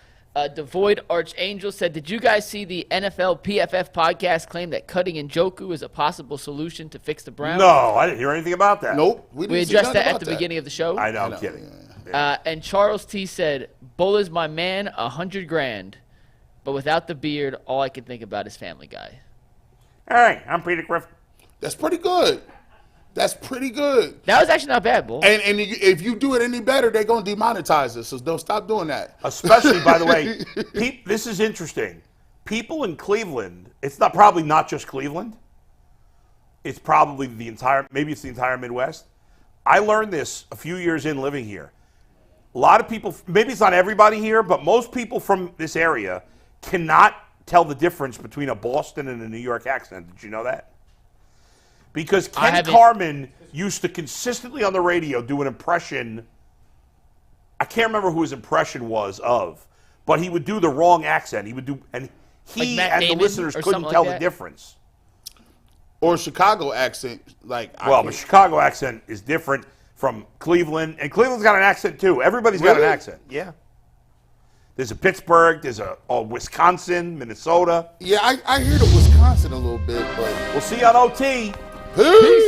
Devoid Archangel said, did you guys see the NFL PFF podcast claim that cutting Njoku is a possible solution to fix the Browns? No, I didn't hear anything about that. Nope. We addressed that at the beginning of the show. I know, I'm kidding. And Charles T said, Bull is my man, $100,000, but without the beard, all I can think about is Family Guy. All right, I'm Peter Griffin. That's pretty good. That's pretty good. That was actually not bad, Bull. And if you do it any better, they're going to demonetize us, so don't stop doing that. Especially, by the way, this is interesting. People in Cleveland, it's probably not just Cleveland. It's probably maybe it's the entire Midwest. I learned this a few years in living here. a lot of people, maybe it's not everybody here, but most people from this area cannot tell the difference between a Boston and a New York accent. Did you know that? Because Ken Carman used to consistently on the radio do an impression. I can't remember who his impression was of, but he would do the wrong accent. He would do, and he Like and the Damon listeners or couldn't something tell like the that? difference. Or Chicago accent, like Well, but Chicago accent is different from Cleveland, and Cleveland's got an accent too. Everybody's got an Really? accent. Yeah. There's a Pittsburgh. There's a Wisconsin, Minnesota. Yeah, I hear the Wisconsin a little bit, but We'll see you on OT. peace.